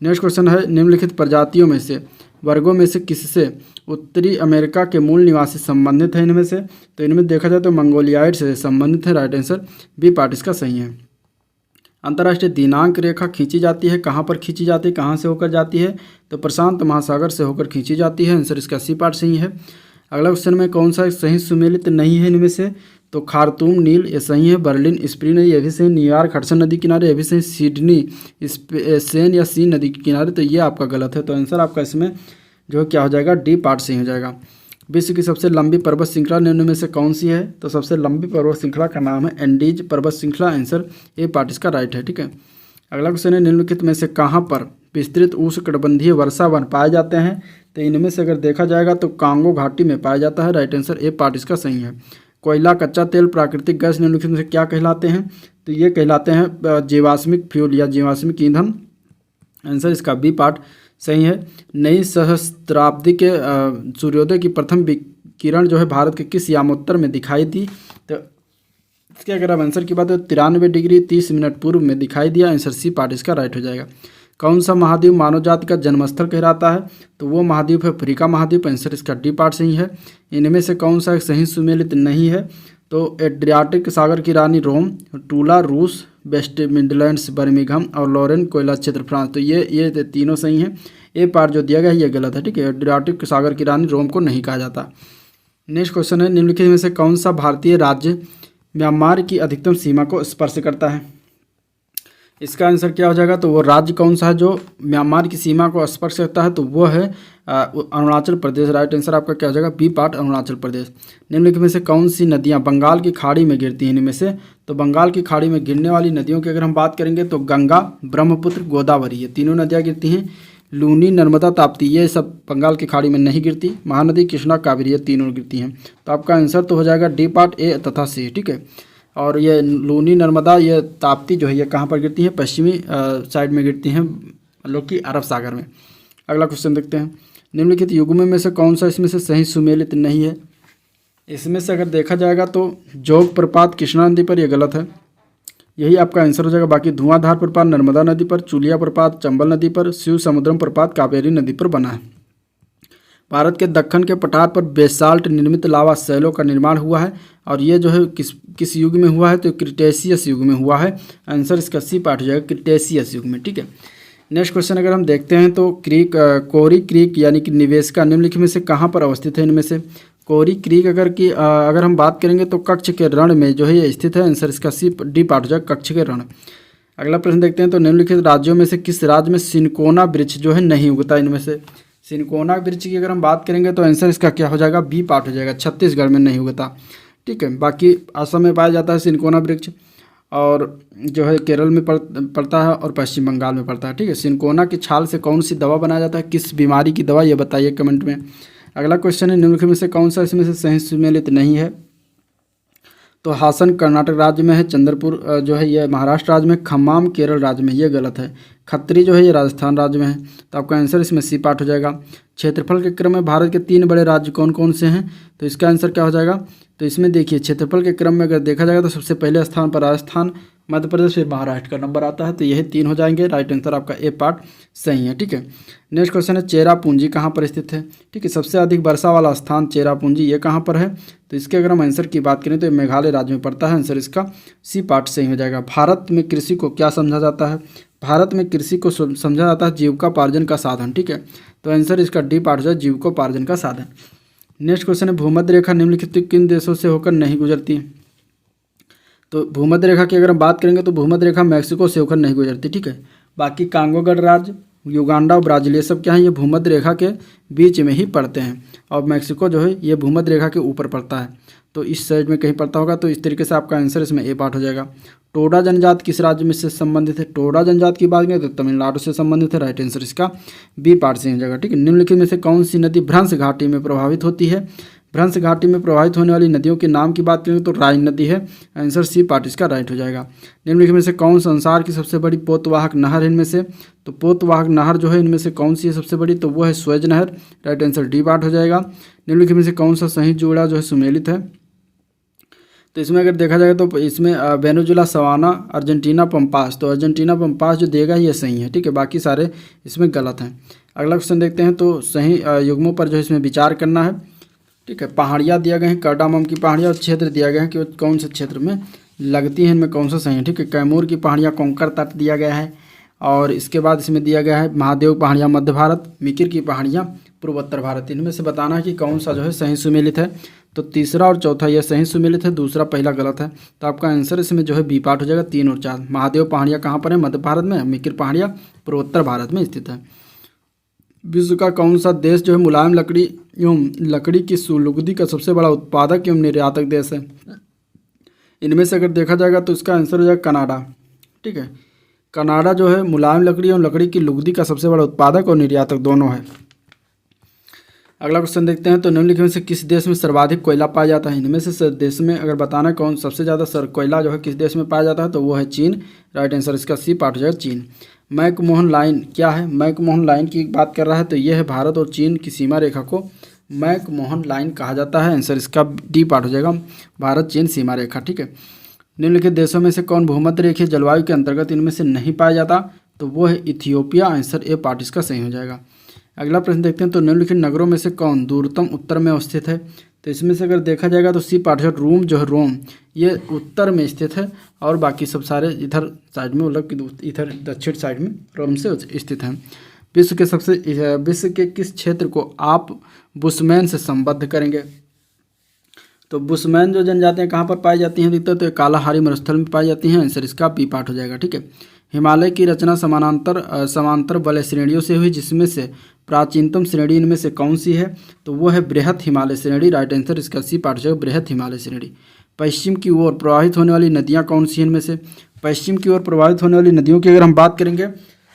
नेक्स्ट क्वेश्चन है निम्नलिखित प्रजातियों में से वर्गों में से किससे उत्तरी अमेरिका के मूल निवासी संबंधित है? इनमें से तो इनमें देखा जाए तो मंगोलियाइड से संबंधित है। राइट आंसर बी पार्ट इसका सही है। अंतर्राष्ट्रीय दिनांक रेखा खींची जाती है, कहाँ पर खींची जाती है, कहाँ से होकर जाती है? तो प्रशांत महासागर से होकर खींची जाती है। आंसर इसका सी पार्ट सही है। अगला क्वेश्चन में कौन सा सही सुमेलित नहीं है इनमें से? तो खार्तूम नील ये सही है, बर्लिन स्प्रिंग ये भी सही, न्यूयॉर्क हडसन नदी किनारे ये भी सही, सिडनी सेन या सी नदी के किनारे तो ये आपका गलत है। तो आंसर आपका इसमें जो क्या हो जाएगा? डी पार्ट सही हो जाएगा। विश्व की सबसे लंबी पर्वत श्रृंखला निम्न में से कौन सी है? तो सबसे लंबी पर्वत श्रृंखला का नाम है एंडीज पर्वत श्रृंखला। आंसर ए पार्ट इसका राइट है। ठीक है, अगला क्वेश्चन है निम्नलिखित में से कहाँ पर विस्तृत उष्णकटिबंधीय वर्षा वन पाए जाते हैं? तो इनमें से अगर देखा जाएगा तो कांगो घाटी में पाया जाता है। राइट आंसर ए पार्ट इसका सही है। कोयला, कच्चा तेल, प्राकृतिक गैस निम्नलिखित में से क्या कहलाते हैं? तो ये कहलाते हैं जीवाश्मिक फ्यूल या जीवाश्मिक ईंधन। आंसर इसका बी पार्ट सही है। नई सहस्त्राब्दी के सूर्योदय की प्रथम किरण जो है भारत के किस यामोत्तर में दिखाई दी? तो इसके अगर आप आंसर की बात हो 93 डिग्री 30 मिनट पूर्व में दिखाई दिया। आंसर सी पार्ट इसका राइट हो जाएगा। कौन सा महाद्वीप मानव जाति का जन्मस्थल कहलाता है? तो वो महाद्वीप है अफ्रीका महाद्वीप। आंसर इसका डी पार्ट सही है। इनमें से कौन सा सही सुमेलित नहीं है? तो एड्रियाटिक सागर की रानी रोम, टूला रूस, वेस्ट मिडलैंड्स बर्मिंघम और लॉरेन कोयला क्षेत्र फ्रांस। तो ये तीनों सही हैं। ए पार्ट जो दिया गया है ये गलत है। ठीक है, एड्रियाटिक सागर की रानी रोम को नहीं कहा जाता। नेक्स्ट क्वेश्चन है निम्नलिखित में से कौन सा भारतीय राज्य म्यांमार की अधिकतम सीमा को स्पर्श करता है? इसका आंसर क्या हो जाएगा? तो वो राज्य कौन सा है जो म्यांमार की सीमा को स्पर्श करता है? तो वो है अरुणाचल प्रदेश। राइट आंसर आपका क्या हो जाएगा? B part Arunachal Pradesh. निम्नलिखित में से कौन सी नदियां बंगाल की खाड़ी में गिरती हैं? इनमें से तो बंगाल की खाड़ी में गिरने वाली नदियों की अगर हम बात करेंगे तो गंगा, ब्रह्मपुत्र, गोदावरी ये तीनों नदियाँ गिरती हैं। लूनी, नर्मदा, ताप्ती ये सब बंगाल की खाड़ी में नहीं गिरती। महानदी, कृष्णा, कावेरी ये तीनों गिरती हैं। तो आपका आंसर तो हो जाएगा डी पार्ट ए तथा सी। ठीक है, और ये लूनी, नर्मदा, ये ताप्ती जो है ये कहाँ पर गिरती हैं? पश्चिमी साइड में गिरती हैं, मतलब कि अरब सागर में। अगला क्वेश्चन देखते हैं। निम्नलिखित युग्म में से कौन सा इसमें से सही सुमेलित नहीं है? इसमें से अगर देखा जाएगा तो जोग प्रपात कृष्णा नदी पर, यह गलत है, यही आपका आंसर हो जाएगा। बाकी धुआंधार प्रपात नर्मदा नदी पर, चुलिया प्रपात चंबल नदी पर, शिव समुद्रम प्रपात कावेरी नदी पर बना है। भारत के दक्कन के पठार पर बेसाल्ट निर्मित लावा शैलों का निर्माण हुआ है और ये जो है किस युग में हुआ है? तो क्रिटेशियस युग में हुआ है। आंसर इसका सी पार्ट हो जाएगा, क्रिटेशियस युग में। ठीक है, नेक्स्ट क्वेश्चन अगर हम देखते हैं तो कोरी क्रीक यानी कि निवेशिका निम्नलिखित में से कहाँ पर अवस्थित है? इनमें से कोरी क्रीक अगर हम बात करेंगे तो कच्छ के रण में जो है ये स्थित है। आंसर इसका सी डी पार्ट हो जाएगा, कच्छ के रण। अगला प्रश्न देखते हैं तो निम्नलिखित राज्यों में से किस राज्य में सिनकोना वृक्ष जो है नहीं उगता? इनमें से सिनकोना वृक्ष की अगर हम बात करेंगे तो आंसर इसका क्या हो जाएगा? बी पार्ट हो जाएगा, छत्तीसगढ़ में नहीं उगता। ठीक है, बाकी असम में पाया जाता है सिनकोना वृक्ष और जो है केरल में पड़ता है और पश्चिम बंगाल में पड़ता है। ठीक है, सिनकोना की छाल से कौन सी दवा बनाया जाता है? किस बीमारी की दवा, ये बताइए कमेंट में। अगला क्वेश्चन है निम्नलिखित में से कौन सा इसमें से सही सुमेलित नहीं है? तो हासन कर्नाटक राज्य में है, चंद्रपुर जो है ये महाराष्ट्र राज्य में, खम्माम केरल राज्य में, ये गलत है। खत्री जो है ये राजस्थान राज्य में है। तो आपका आंसर इसमें सी पार्ट हो जाएगा। क्षेत्रफल के क्रम में भारत के 3 बड़े राज्य कौन कौन से हैं? तो इसका आंसर क्या हो जाएगा? तो इसमें देखिए क्षेत्रफल के क्रम में अगर देखा जाएगा तो सबसे पहले स्थान पर राजस्थान मध्य प्रदेश, फिर महाराष्ट्र का नंबर आता है। तो यही 3 हो जाएंगे। राइट आंसर आपका ए पार्ट सही है। ठीक है, नेक्स्ट क्वेश्चन है चेरापूंजी कहाँ पर स्थित है। ठीक है, सबसे अधिक वर्षा वाला स्थान चेरापूंजी ये कहाँ पर है। तो इसके अगर हम आंसर की बात करें तो ये मेघालय राज्य में पड़ता है। आंसर इसका सी पार्ट सही हो जाएगा। भारत में कृषि को क्या समझा जाता है। भारत में कृषि को समझा जाता है जीविकोपार्जन का साधन। ठीक है, तो आंसर इसका डी पार्ट हो जाए जीविकोपार्जन का साधन। नेक्स्ट क्वेश्चन है भूमध्य रेखा निम्नलिखित किन देशों से होकर नहीं गुजरती। तो भूमध्य रेखा की अगर हम बात करेंगे तो भूमध्य रेखा मैक्सिको से होकर नहीं गुजरती। ठीक है, बाकी कांगो गणराज्य, युगांडा और ब्राज़ील ये सब क्या है, ये भूमध्य रेखा के बीच में ही पड़ते हैं। और मैक्सिको जो है ये भूमध्य रेखा के ऊपर पड़ता है, तो इस साइड में कहीं पड़ता होगा। तो इस तरीके से आपका आंसर इसमें ए पार्ट हो जाएगा। टोडा जनजात किस राज्य में से संबंधित है। टोडा जनजात की बात करें तो तमिलनाडु से संबंधित है। राइट आंसर इसका बी पार्ट से हो जाएगा। ठीक है, निम्नलिखित में से कौन सी नदी भ्रंश घाटी में प्रभावित होती है। भ्रंश घाटी में प्रभावित होने वाली नदियों के नाम की बात करें तो राइन नदी है। आंसर सी पार्ट इसका राइट हो जाएगा। निम्नलिखित में से कौन संसार की सबसे बड़ी पोतवाहक नहर है इनमें से। तो पोतवाहक नहर जो है इनमें से कौन सी है सबसे बड़ी, तो वो है स्वेज नहर। राइट आंसर डी पार्ट हो जाएगा। निम्नलिखित में से कौन सा सही जोड़ा जो है सुमेलित है। तो इसमें अगर देखा जाए तो इसमें वेनेजुला, सवाना, अर्जेंटीना, पंपास। तो अर्जेंटीना पंपास जो देगा ये सही है। ठीक है, बाकी सारे इसमें गलत हैं। अगला क्वेश्चन देखते हैं। तो सही युग्मों पर जो है इसमें विचार करना है। ठीक है, पहाड़ियाँ दिया गए हैं, कार्डामम की पहाड़ियाँ, और क्षेत्र दिया गया है कि कौन से क्षेत्र में लगती हैं, इनमें कौन सा सही है। ठीक है, कैमूर की पहाड़ियाँ कोंकण तट दिया गया है, और इसके बाद इसमें दिया गया है महादेव पहाड़ियाँ मध्य भारत, मिकिर की पहाड़ियाँ पूर्वोत्तर भारत। इनमें से बताना है कि कौन सा जो है सही सुमेलित है। तो तीसरा और चौथा यह सही सुमेलित है, दूसरा पहला गलत है। तो आपका आंसर इसमें जो है बी पार्ट हो जाएगा। 3 और 4 महादेव पहाड़ियाँ कहाँ पर है, मध्य भारत में, मिकिर पहाड़ियाँ पूर्वोत्तर भारत में स्थित है। विश्व का कौन सा देश जो है मुलायम लकड़ी एवं लकड़ी की सुलुगदी का सबसे बड़ा उत्पादक एवं निर्यातक देश है। इनमें से अगर देखा जाएगा तो इसका आंसर हो जाएगा कनाडा। ठीक है, कनाडा जो है मुलायम लकड़ी एवं लकड़ी की लुगदी का सबसे बड़ा उत्पादक और निर्यातक दोनों है। अगला क्वेश्चन देखते हैं। तो निम्नलिखित में से किस देश में सर्वाधिक कोयला पाया जाता है। इनमें से देश में अगर बताना कौन सबसे ज़्यादा कोयला जो है किस देश में पाया जाता है, तो वो है चीन। राइट आंसर इसका सी पार्ट हो जाएगा चीन। मैकमोहन लाइन क्या है। मैकमोहन लाइन की बात कर रहा है, तो यह है भारत और चीन की सीमा रेखा को मैकमोहन लाइन कहा जाता है। आंसर इसका डी पार्ट हो जाएगा, भारत चीन सीमा रेखा। ठीक है, निम्नलिखित देशों में से कौन भूमध्य रेखीय जलवायु के अंतर्गत इनमें से नहीं पाया जाता, तो वो है इथियोपिया। आंसर ए पार्ट इसका सही हो जाएगा। अगला प्रश्न देखते हैं। तो निम्नलिखित नगरों में से कौन दूरतम उत्तर में अवस्थित है। तो इसमें से अगर देखा जाएगा तो सी पार्ट है रोम जो है, रोम ये उत्तर में स्थित है, और बाकी सब सारे इधर साइड में, मतलब कि इधर दक्षिण साइड में रोम से स्थित हैं। विश्व के किस क्षेत्र को आप बुशमैन से संबद्ध करेंगे। तो बुशमैन जो जनजातियाँ कहाँ पर पाई जाती हैं अधिकतर, तो कालाहारी मरुस्थल में पाई जाती हैं। आंसर इसका बी पार्ट हो जाएगा। ठीक है, हिमालय की रचना समांतर वलय श्रेणियों से हुई, जिसमें से प्राचीनतम श्रेणी इनमें से कौन सी है, तो वो है बृहत हिमालय श्रेणी। राइट आंसर इसका सी पार्ट हो जाएगा, बृहत हिमालय श्रेणी। पश्चिम की ओर प्रवाहित होने वाली नदियाँ कौन सी हैं इनमें से। पश्चिम की ओर प्रवाहित होने वाली नदियों की अगर हम बात करेंगे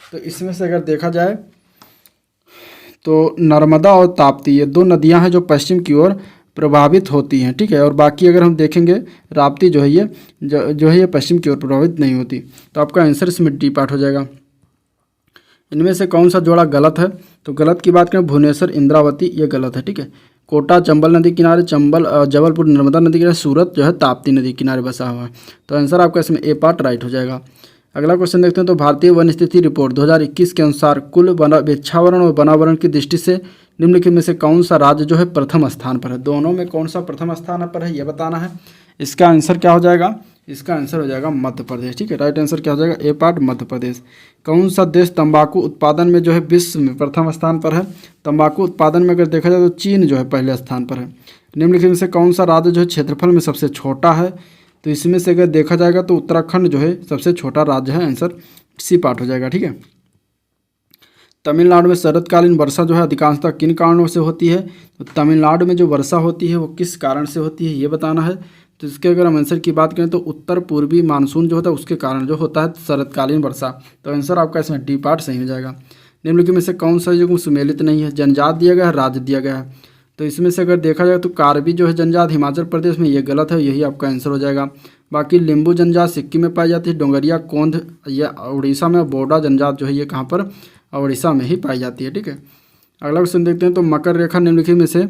तो इसमें से अगर देखा जाए तो नर्मदा और ताप्ती ये 2 नदियाँ हैं जो पश्चिम की ओर प्रभावित होती हैं। ठीक है, और बाकी अगर हम देखेंगे राप्ती जो है ये जो है ये पश्चिम की ओर प्रभावित नहीं होती। तो आपका आंसर इसमें डी पार्ट हो जाएगा। इनमें से कौन सा जोड़ा गलत है। तो गलत की बात करें भुवनेश्वर इंद्रावती ये गलत है। ठीक है, कोटा चंबल नदी किनारे, जबलपुर नर्मदा नदी किनारे, सूरत जो है ताप्ती नदी किनारे बसा हुआ है। तो आंसर आपका इसमें ए पार्ट राइट हो जाएगा। अगला क्वेश्चन देखते हैं। तो भारतीय वन स्थिति रिपोर्ट 2021 के अनुसार कुल वृक्षावरण और वनावरण की दृष्टि से निम्नलिखित में से कौन सा राज्य जो है प्रथम स्थान पर है। दोनों में कौन सा प्रथम स्थान पर है ये बताना है। इसका आंसर क्या हो जाएगा, इसका आंसर हो जाएगा मध्य प्रदेश। ठीक है, राइट आंसर क्या हो जाएगा, ए पार्ट मध्य प्रदेश। कौन सा देश तंबाकू उत्पादन में जो है विश्व में प्रथम स्थान पर है। तंबाकू उत्पादन में अगर देखा जाए तो चीन जो है पहले स्थान पर है। निम्नलिखित में से कौन सा राज्य जो है क्षेत्रफल में सबसे छोटा है। तो इसमें से अगर देखा जाएगा तो उत्तराखंड जो है सबसे छोटा राज्य है। आंसर सी पार्ट हो जाएगा। ठीक है, तमिलनाडु में शरतकालीन वर्षा जो है अधिकांशतः किन कारणों से होती है। तो तमिलनाडु में जो वर्षा होती है वो किस कारण से होती है ये बताना है। तो इसके अगर हम आंसर की बात करें तो उत्तर पूर्वी मानसून जो होता है उसके कारण जो होता है शरतकालीन वर्षा। तो आंसर आपका इसमें डी पार्ट सही हो जाएगा। निम्नलिखित में से कौन सा युग्म सुमेलित नहीं है। जनजात दिया गया है, राज्य दिया गया है। तो इसमें से अगर देखा जाए तो कार्बी जो है जनजात हिमाचल प्रदेश में ये गलत है, यही आपका आंसर हो जाएगा। बाकी लिम्बू जनजात सिक्किम में पाई जाती है, डोंगरिया कोंध या उड़ीसा में, बोडा जनजात जो है ये कहाँ पर उड़ीसा में ही पाई जाती है। ठीक है, अगला क्वेश्चन देखते हैं। तो मकर रेखा निम्नलिखित में से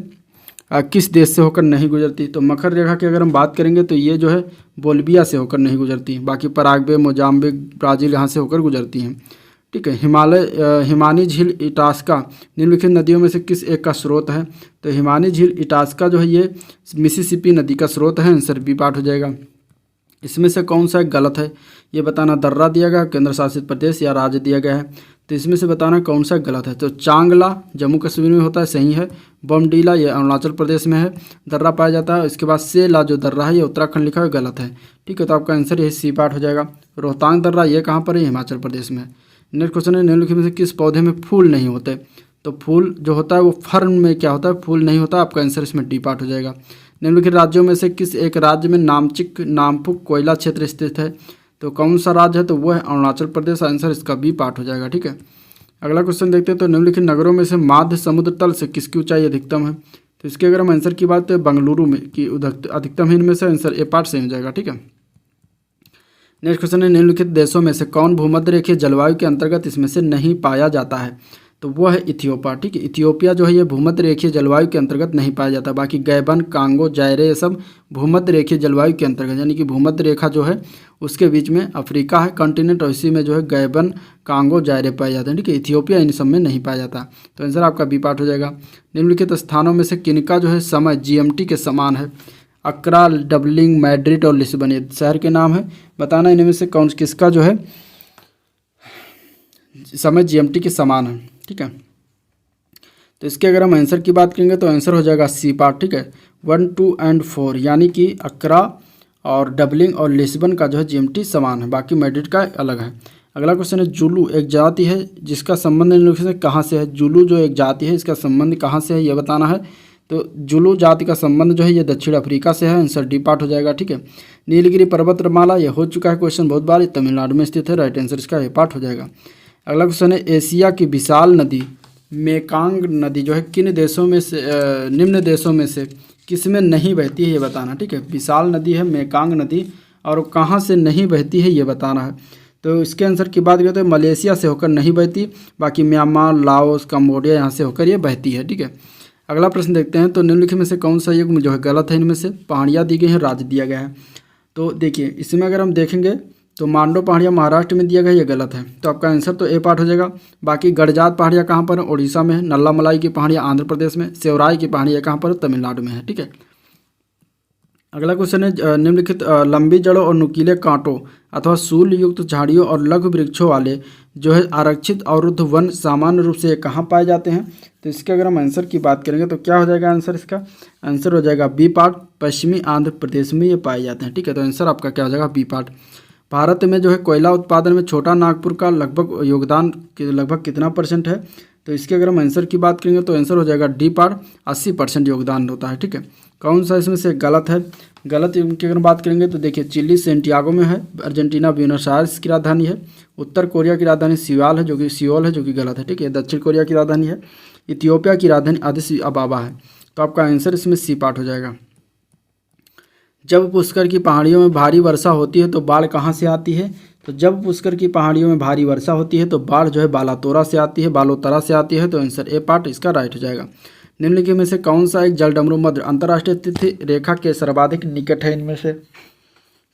किस देश से होकर नहीं गुजरती? तो मकर रेखा की अगर हम बात करेंगे तो ये जो है बोलिविया से होकर नहीं गुजरती। बाकी पराग्वे, मोजाम्बिक, ब्राज़ील यहाँ से होकर गुजरती हैं। ठीक है। हिमानी झील इटास्का निम्नलिखित नदियों में से किस एक का स्रोत है? तो हिमानी झील इटास्का जो है ये मिसिसिपी नदी का स्रोत है। आंसर बी पार्ट हो जाएगा। इसमें से कौन सा गलत है ये बताना। दर्रा दिया गया, केंद्र शासित प्रदेश या राज्य दिया गया है। तो इसमें से बताना कौन सा गलत है। तो चांगला जम्मू कश्मीर में होता है, सही है। बमडीला ये अरुणाचल प्रदेश में है, दर्रा पाया जाता है। इसके बाद सेला जो दर्रा है ये उत्तराखंड लिखा है, गलत है। ठीक है, तो आपका आंसर ये सी पार्ट हो जाएगा। रोहतांग दर्रा ये कहाँ पर है? हिमाचल प्रदेश में है। नेक्स्ट क्वेश्चन है निम्नलिखित में से किस पौधे में फूल नहीं होते? तो फूल जो होता है वो फर्न में क्या होता है? फूल नहीं होता। आपका आंसर इसमें डी पार्ट हो जाएगा। निम्नलिखित राज्यों में से किस एक राज्य में नामचिक नामपुक कोयला क्षेत्र स्थित है? तो कौन सा राज्य है? तो वो है अरुणाचल प्रदेश। आंसर इसका बी पार्ट हो जाएगा। ठीक है, अगला क्वेश्चन देखते हैं। तो निम्नलिखित नगरों में से माध्य समुद्र तल से किसकी ऊंचाई अधिकतम है? तो इसके अगर हम आंसर की बात करें बेंगलुरु में की अधिकतम है। इनमें से आंसर ए पार्ट सही हो जाएगा। ठीक है, नेक्स्ट क्वेश्चन है निम्नलिखित देशों में से कौन भूमध्य रेखीय जलवायु के अंतर्गत इसमें से नहीं पाया जाता है? तो वो है इथियोपिया। ठीक है, इथियोपिया जो है ये भूमध्य रेखीय जलवायु के अंतर्गत नहीं पाया जाता। बाकी गैबन, कांगो, जायरे ये सब भूमध्य रेखीय जलवायु के अंतर्गत, यानी कि भूमध्य रेखा जो है उसके बीच में अफ्रीका है कॉन्टिनेंट, और इसी में जो है गैबन, कांगो, जायरे पाए जाते हैं। ठीक है, इथियोपिया इन सब में नहीं पाया जाता। तो आंसर आपका बी पार्ट हो जाएगा। निम्नलिखित स्थानों में से किनका जो है समय GMT के समान है? अक्रा, डबलिंग, मैड्रिड और लिस्बन ये शहर के नाम है। बताना इनमें से कौन किसका जो है समय GMT के समान है। ठीक है, तो इसके अगर हम आंसर की बात करेंगे तो आंसर हो जाएगा सी पार्ट। ठीक है, 1, 2 और 4 यानी कि अक्रा और डबलिंग और लिस्बन का जो है GMT समान है, बाकी मैड्रिड का अलग है। अगला क्वेश्चन है जुलू एक जाति है जिसका संबंध निम्नलिखित से कहाँ से है? जुलू जो एक जाति है इसका संबंध कहाँ से है ये बताना है। तो जुलू जाति का संबंध जो है ये दक्षिण अफ्रीका से है। आंसर डी पार्ट हो जाएगा। ठीक है, नीलगिरी पर्वतमाला ये हो चुका है क्वेश्चन बहुत बार, तमिलनाडु में स्थित है। राइट आंसर इसका ए पार्ट हो जाएगा। अगला क्वेश्चन है एशिया की विशाल नदी मेकांग नदी जो है किन देशों में से निम्न देशों में से किस में नहीं बहती है ये बताना। ठीक है, विशाल नदी है मेकांग नदी और कहाँ से नहीं बहती है ये बताना है। तो इसके आंसर की बात करें तो मलेशिया से होकर नहीं बहती, बाकी म्यांमार, लाओस, कंबोडिया यहाँ से होकर ये बहती है। ठीक है, अगला प्रश्न देखते हैं। तो निम्नलिखित में से कौन सा युग्म जो है गलत है? इनमें से पहाड़ियाँ दी गई हैं, राज्य दिया गया है। तो देखिए इसमें अगर हम देखेंगे तो मांडो पहाड़ियाँ महाराष्ट्र में दिया गया, ये गलत है। तो आपका आंसर तो ए पार्ट हो जाएगा। बाकी गड़जात पहाड़ियाँ कहाँ पर है? उड़ीसा में है। नल्ला मलाई की पहाड़ियाँ आंध्र प्रदेश में, सेवराई की पहाड़ियाँ कहाँ पर है? तमिलनाडु में है। ठीक है, अगला क्वेश्चन है निम्नलिखित लंबी जड़ों और नुकीले कांटों अथवा शूल युक्त झाड़ियों और लघु वृक्षों वाले जो है आरक्षित अवरुद्ध वन सामान्य रूप से कहाँ पाए जाते हैं? तो इसके अगर हम आंसर की बात करेंगे तो क्या हो जाएगा आंसर? इसका आंसर हो जाएगा बी पार्ट, पश्चिमी आंध्र प्रदेश में ये पाए जाते हैं। ठीक है, तो आंसर आपका क्या हो जाएगा? B part. भारत में जो है कोयला उत्पादन में छोटा नागपुर का लगभग योगदान लगभग कितना % है? तो इसके अगर हम आंसर की बात करेंगे तो आंसर हो जाएगा डी पार्ट, 80% योगदान होता है। ठीक है, कौन सा इसमें से गलत है? गलत की अगर बात करेंगे तो देखिए चिली सेंटियागो में है, अर्जेंटीना ब्यूनस आयर्स की राजधानी है, उत्तर कोरिया की राजधानी सियोल है जो कि गलत है। ठीक है, दक्षिण कोरिया की राजधानी है, इथियोपिया की राजधानी अदिस अबाबा है। तो आपका आंसर इसमें सी पार्ट हो जाएगा। जब पुष्कर की पहाड़ियों में भारी वर्षा होती है तो बाढ़ कहाँ से आती है? तो जब पुष्कर की पहाड़ियों में भारी वर्षा होती है तो बाढ़ जो है बालातोरा से आती है, बालोतरा से आती है। तो आंसर ए पार्ट इसका राइट हो जाएगा। निम्नलिखित में से कौन सा एक जल डमरू मध्य अंतर्राष्ट्रीय तिथि रेखा के सर्वाधिक निकट है? इनमें से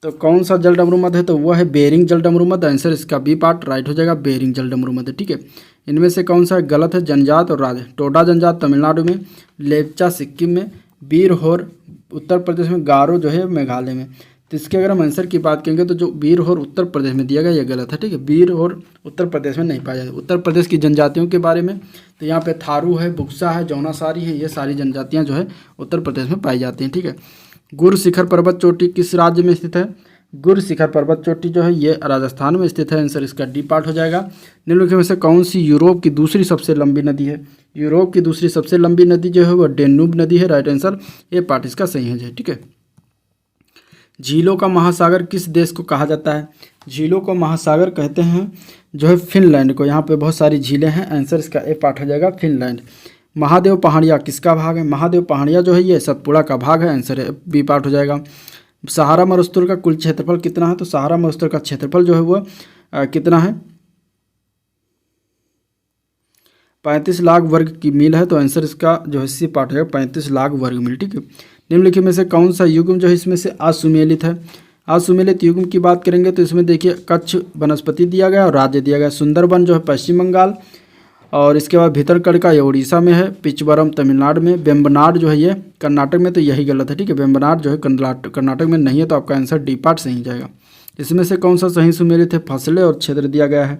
तो कौन सा जल डमरू मध्य है? तो वह है बेरिंग जल डमरू मध्य। आंसर इसका बी पार्ट राइट हो जाएगा, बेरिंग जल डमरू मध्य। ठीक है, इनमें से कौन सा गलत है? जनजात और राज्य, टोडा जनजात तमिलनाडु में, लेप्चा सिक्किम में, बीरहोर उत्तर प्रदेश में, गारो जो है मेघालय में। तो इसके अगर हम आंसर की बात करेंगे तो जो बीरहोर उत्तर प्रदेश में दिया गया ये गलत है। ठीक है, बीरहोर उत्तर प्रदेश में नहीं पाया जाता। उत्तर प्रदेश की जनजातियों के बारे में तो यहाँ पे थारू है, बुक्सा है, जौनासारी है, ये सारी जनजातियाँ जो है उत्तर प्रदेश में पाई जाती हैं। ठीक है, गुर शिखर पर्वत चोटी किस राज्य में स्थित है? गुर शिखर पर्वत चोटी जो है ये राजस्थान में स्थित है। आंसर इसका डी पार्ट हो जाएगा। निम्नलिखित में से कौन सी यूरोप की दूसरी सबसे लंबी नदी है? यूरोप की दूसरी सबसे लंबी नदी जो है वो डेन्यूब नदी है। राइट आंसर ए पार्ट इसका सही है। ठीक है, झीलों का महासागर किस देश को कहा जाता है? झीलों को महासागर कहते हैं जो है फिनलैंड को। यहाँ पे बहुत सारी झीलें हैं। आंसर इसका ए पार्ट हो जाएगा, फिनलैंड। महादेव पहाड़ियाँ किसका भाग है? महादेव पहाड़ियाँ जो है ये सतपुड़ा का भाग है। आंसर बी पार्ट हो जाएगा। सहारा मरुस्थल का कुल क्षेत्रफल कितना है? तो सहारा मरुस्थल का क्षेत्रफल जो है वो कितना है? 35 लाख वर्ग की मील है, तो आंसर इसका जो है सी पार्ट है 35 लाख वर्ग मील। ठीक है, निम्नलिखित में से कौन सा युग्म जो है इसमें से असुमेलित है। असुमेलित युग्म की बात करेंगे तो इसमें देखिए कच्छ वनस्पति दिया गया और राज्य दिया गया। सुंदरबन जो है पश्चिम बंगाल, और इसके बाद भीतरकनिका ये उड़ीसा में है, पिचवरम तमिलनाडु में, वेम्बनाड जो है ये कर्नाटक में, तो यही गलत है। ठीक है, वेम्बनाड जो है कर्नाटक में नहीं है, तो आपका आंसर डी पार्ट सही जाएगा। इसमें से कौन सा सही सुमेलित है। फसलें और क्षेत्र दिया गया है।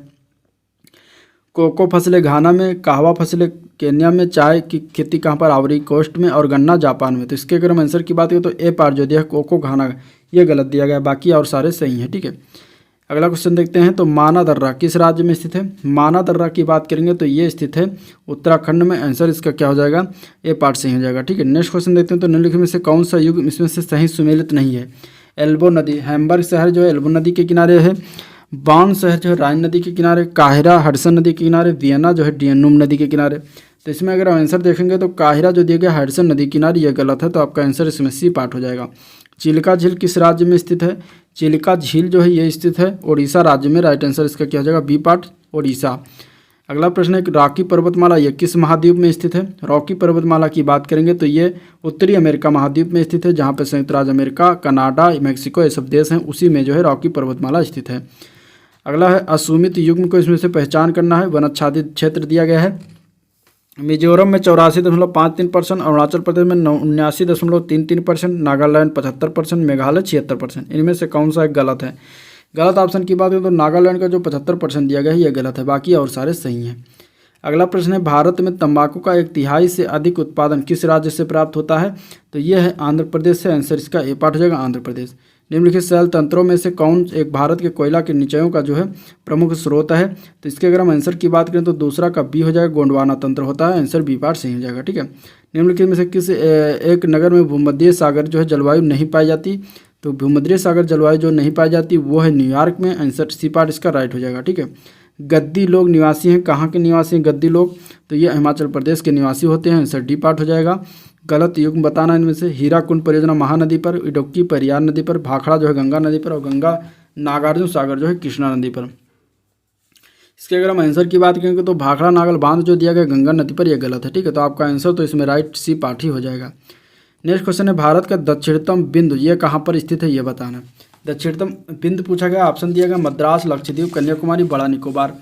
कोको फसलें घाना में, कहवा फसलें केन्या में, चाय की खेती कहाँ पर, आइवरी कोस्ट में, और गन्ना जापान में। तो इसके अगर हम आंसर की बात करें तो ए पार्ट जो दिया है कोको घाना ये गलत दिया गया है, बाकी और सारे सही हैं। ठीक है, अगला क्वेश्चन देखते हैं। तो माना दर्रा किस राज्य में स्थित है। माना दर्रा की बात करेंगे तो ये स्थित है उत्तराखंड में। आंसर इसका क्या हो जाएगा, ए पार्ट सही हो जाएगा। ठीक है, नेक्स्ट क्वेश्चन देखते हैं। तो निम्नलिखित में से कौन सा युग इसमें से सही सुमेलित नहीं है। एल्बो नदी, हैम्बर्ग शहर जो है एल्बो नदी के किनारे है। बॉन शहर जो है राइन नदी के किनारे। काहिरा हडसन नदी के किनारे। वियना जो है डियनुम नदी के किनारे। तो इसमें अगर हम आंसर देखेंगे तो काहिरा जो दिया गया हडसन नदी किनारे ये गलत है, तो आपका आंसर इसमें सी पार्ट हो जाएगा। चिल्का झील किस राज्य में स्थित है। चिल्का झील जो है ये स्थित है उड़ीसा राज्य में। राइट आंसर इसका क्या हो जाएगा, बी पार्ट उड़ीसा। अगला प्रश्न है रॉकी पर्वतमाला ये किस महाद्वीप में स्थित है। रॉकी पर्वतमाला की बात करेंगे तो ये उत्तरी अमेरिका महाद्वीप में स्थित है, जहाँ पर संयुक्त राज्य अमेरिका, कनाडा, मैक्सिको ये सब देश हैं, उसी में जो है रॉकी पर्वतमाला स्थित है। अगला है असीमित युग्म को इसमें से पहचान करना है। वनाच्छादित क्षेत्र दिया गया है। मिजोरम में 84.53%, अरुणाचल प्रदेश में 79.33%, नागालैंड 75%, मेघालय 76%। इनमें से कौन सा एक गलत है। गलत ऑप्शन की बात करें तो नागालैंड का जो 75% दिया गया है ये गलत है, बाकी और सारे सही हैं। अगला प्रश्न है भारत में तंबाकू का 1/3 से अधिक उत्पादन किस राज्य से प्राप्त होता है। तो ये है आंध्र प्रदेश से। आंसर इसका ए पार्ट हो जाएगा आंध्र प्रदेश। निम्नलिखित शैल तंत्रों में से कौन एक भारत के कोयला के निचयों का जो है प्रमुख स्रोत है। तो इसके अगर हम आंसर की बात करें तो दूसरा का बी हो जाएगा, गोंडवाना तंत्र होता है। आंसर बी पार्ट सही हो जाएगा। ठीक है, निम्नलिखित में से किस एक नगर में भूमध्य सागर जो है जलवायु नहीं पाई जाती। तो भूमध्य सागर जलवायु जो नहीं पाई जाती वो है न्यूयॉर्क में। आंसर सी पार्ट इसका राइट हो जाएगा। ठीक है, गद्दी लोग निवासी हैं, कहाँ के निवासी हैं गद्दी लोग। तो ये हिमाचल प्रदेश के निवासी होते हैं। आंसर डी पार्ट हो जाएगा। गलत युग्म बताना इनमें से। हीराकुंड परियोजना महानदी पर, इडुक्की पेरियार नदी पर, भाखड़ा जो है गंगा नदी पर, और गंगा नागार्जुन सागर जो है कृष्णा नदी पर। इसके अगर हम आंसर की बात करेंगे तो भाखड़ा नागल बांध जो दिया गया गंगा नदी पर, यह गलत है। ठीक है, तो आपका आंसर तो इसमें राइट सी पार्ट ही हो जाएगा। नेक्स्ट क्वेश्चन है भारत का दक्षिणतम बिंदु ये कहाँ पर स्थित है, ये बताना। दक्षिणतम बिंदु पूछा गया, ऑप्शन दिया गया मद्रास, लक्षद्वीप, कन्याकुमारी, बड़ा निकोबार।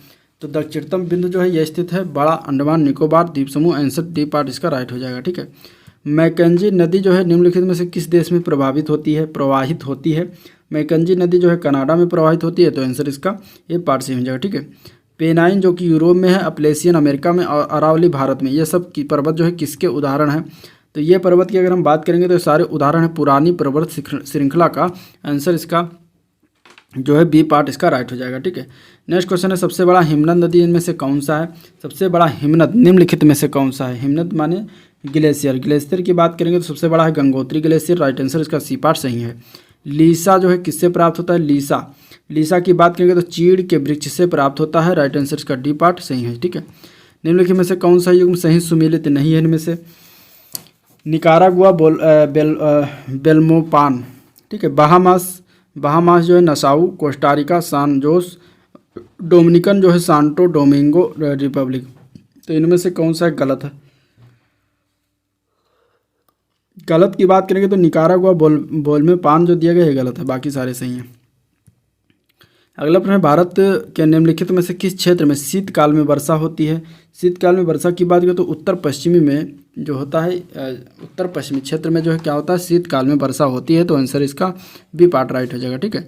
तो दक्षिणतम बिंदु जो है यह स्थित है बड़ा अंडमान निकोबार द्वीप समूह। आंसर डी पार्ट इसका राइट हो जाएगा। ठीक है, मैकेंजी नदी जो है निम्नलिखित में से किस देश में प्रवाहित होती है। मैकेंजी नदी जो है कनाडा में प्रवाहित होती है, तो आंसर इसका ये पार्ट से हो जाएगा। ठीक है, पेनाइन जो कि यूरोप में है, अपलेशियन अमेरिका में, और अरावली भारत में। ये सब की पर्वत जो है किसके उदाहरण हैं। तो ये पर्वत की अगर हम बात करेंगे तो सारे उदाहरण है पुरानी पर्वत श्रृंखला का। आंसर इसका जो है बी पार्ट इसका राइट हो जाएगा। ठीक है, नेक्स्ट क्वेश्चन है सबसे बड़ा हिमनद नदी इनमें से कौन सा है। सबसे बड़ा हिमनद निम्नलिखित में से कौन सा है। हिमनद माने ग्लेशियर। ग्लेशियर की बात करेंगे तो सबसे बड़ा है गंगोत्री ग्लेशियर। राइट आंसर इसका सी पार्ट सही है। लीसा जो है किससे प्राप्त होता है। लीसा की बात करेंगे तो चीड़ के वृक्ष से प्राप्त होता है। राइट आंसर इसका डी पार्ट सही है। ठीक है, निम्नलिखित में से कौन सा युग्म सही सुमेलित नहीं है इनमें से। Nicaragua Belmopan. ठीक है, बहामास जो है नसाऊ, कोस्टारिका, सान जोस, डोमिनिकन जो है सांटो डोमिंगो रिपब्लिक। तो इनमें से कौन सा गलत है। गलत की बात करेंगे तो निकारागुआ बेल्मोपान जो दिया गया है गलत है, बाकी सारे सही हैं। अगला प्रश्न है भारत के निम्नलिखित में से किस क्षेत्र में शीतकाल में वर्षा होती है। शीतकाल में वर्षा की बात करें तो उत्तर पश्चिमी में जो होता है उत्तर पश्चिमी क्षेत्र में जो है क्या होता है शीतकाल में वर्षा होती है। तो आंसर इसका बी पार्ट राइट हो जाएगा। ठीक है,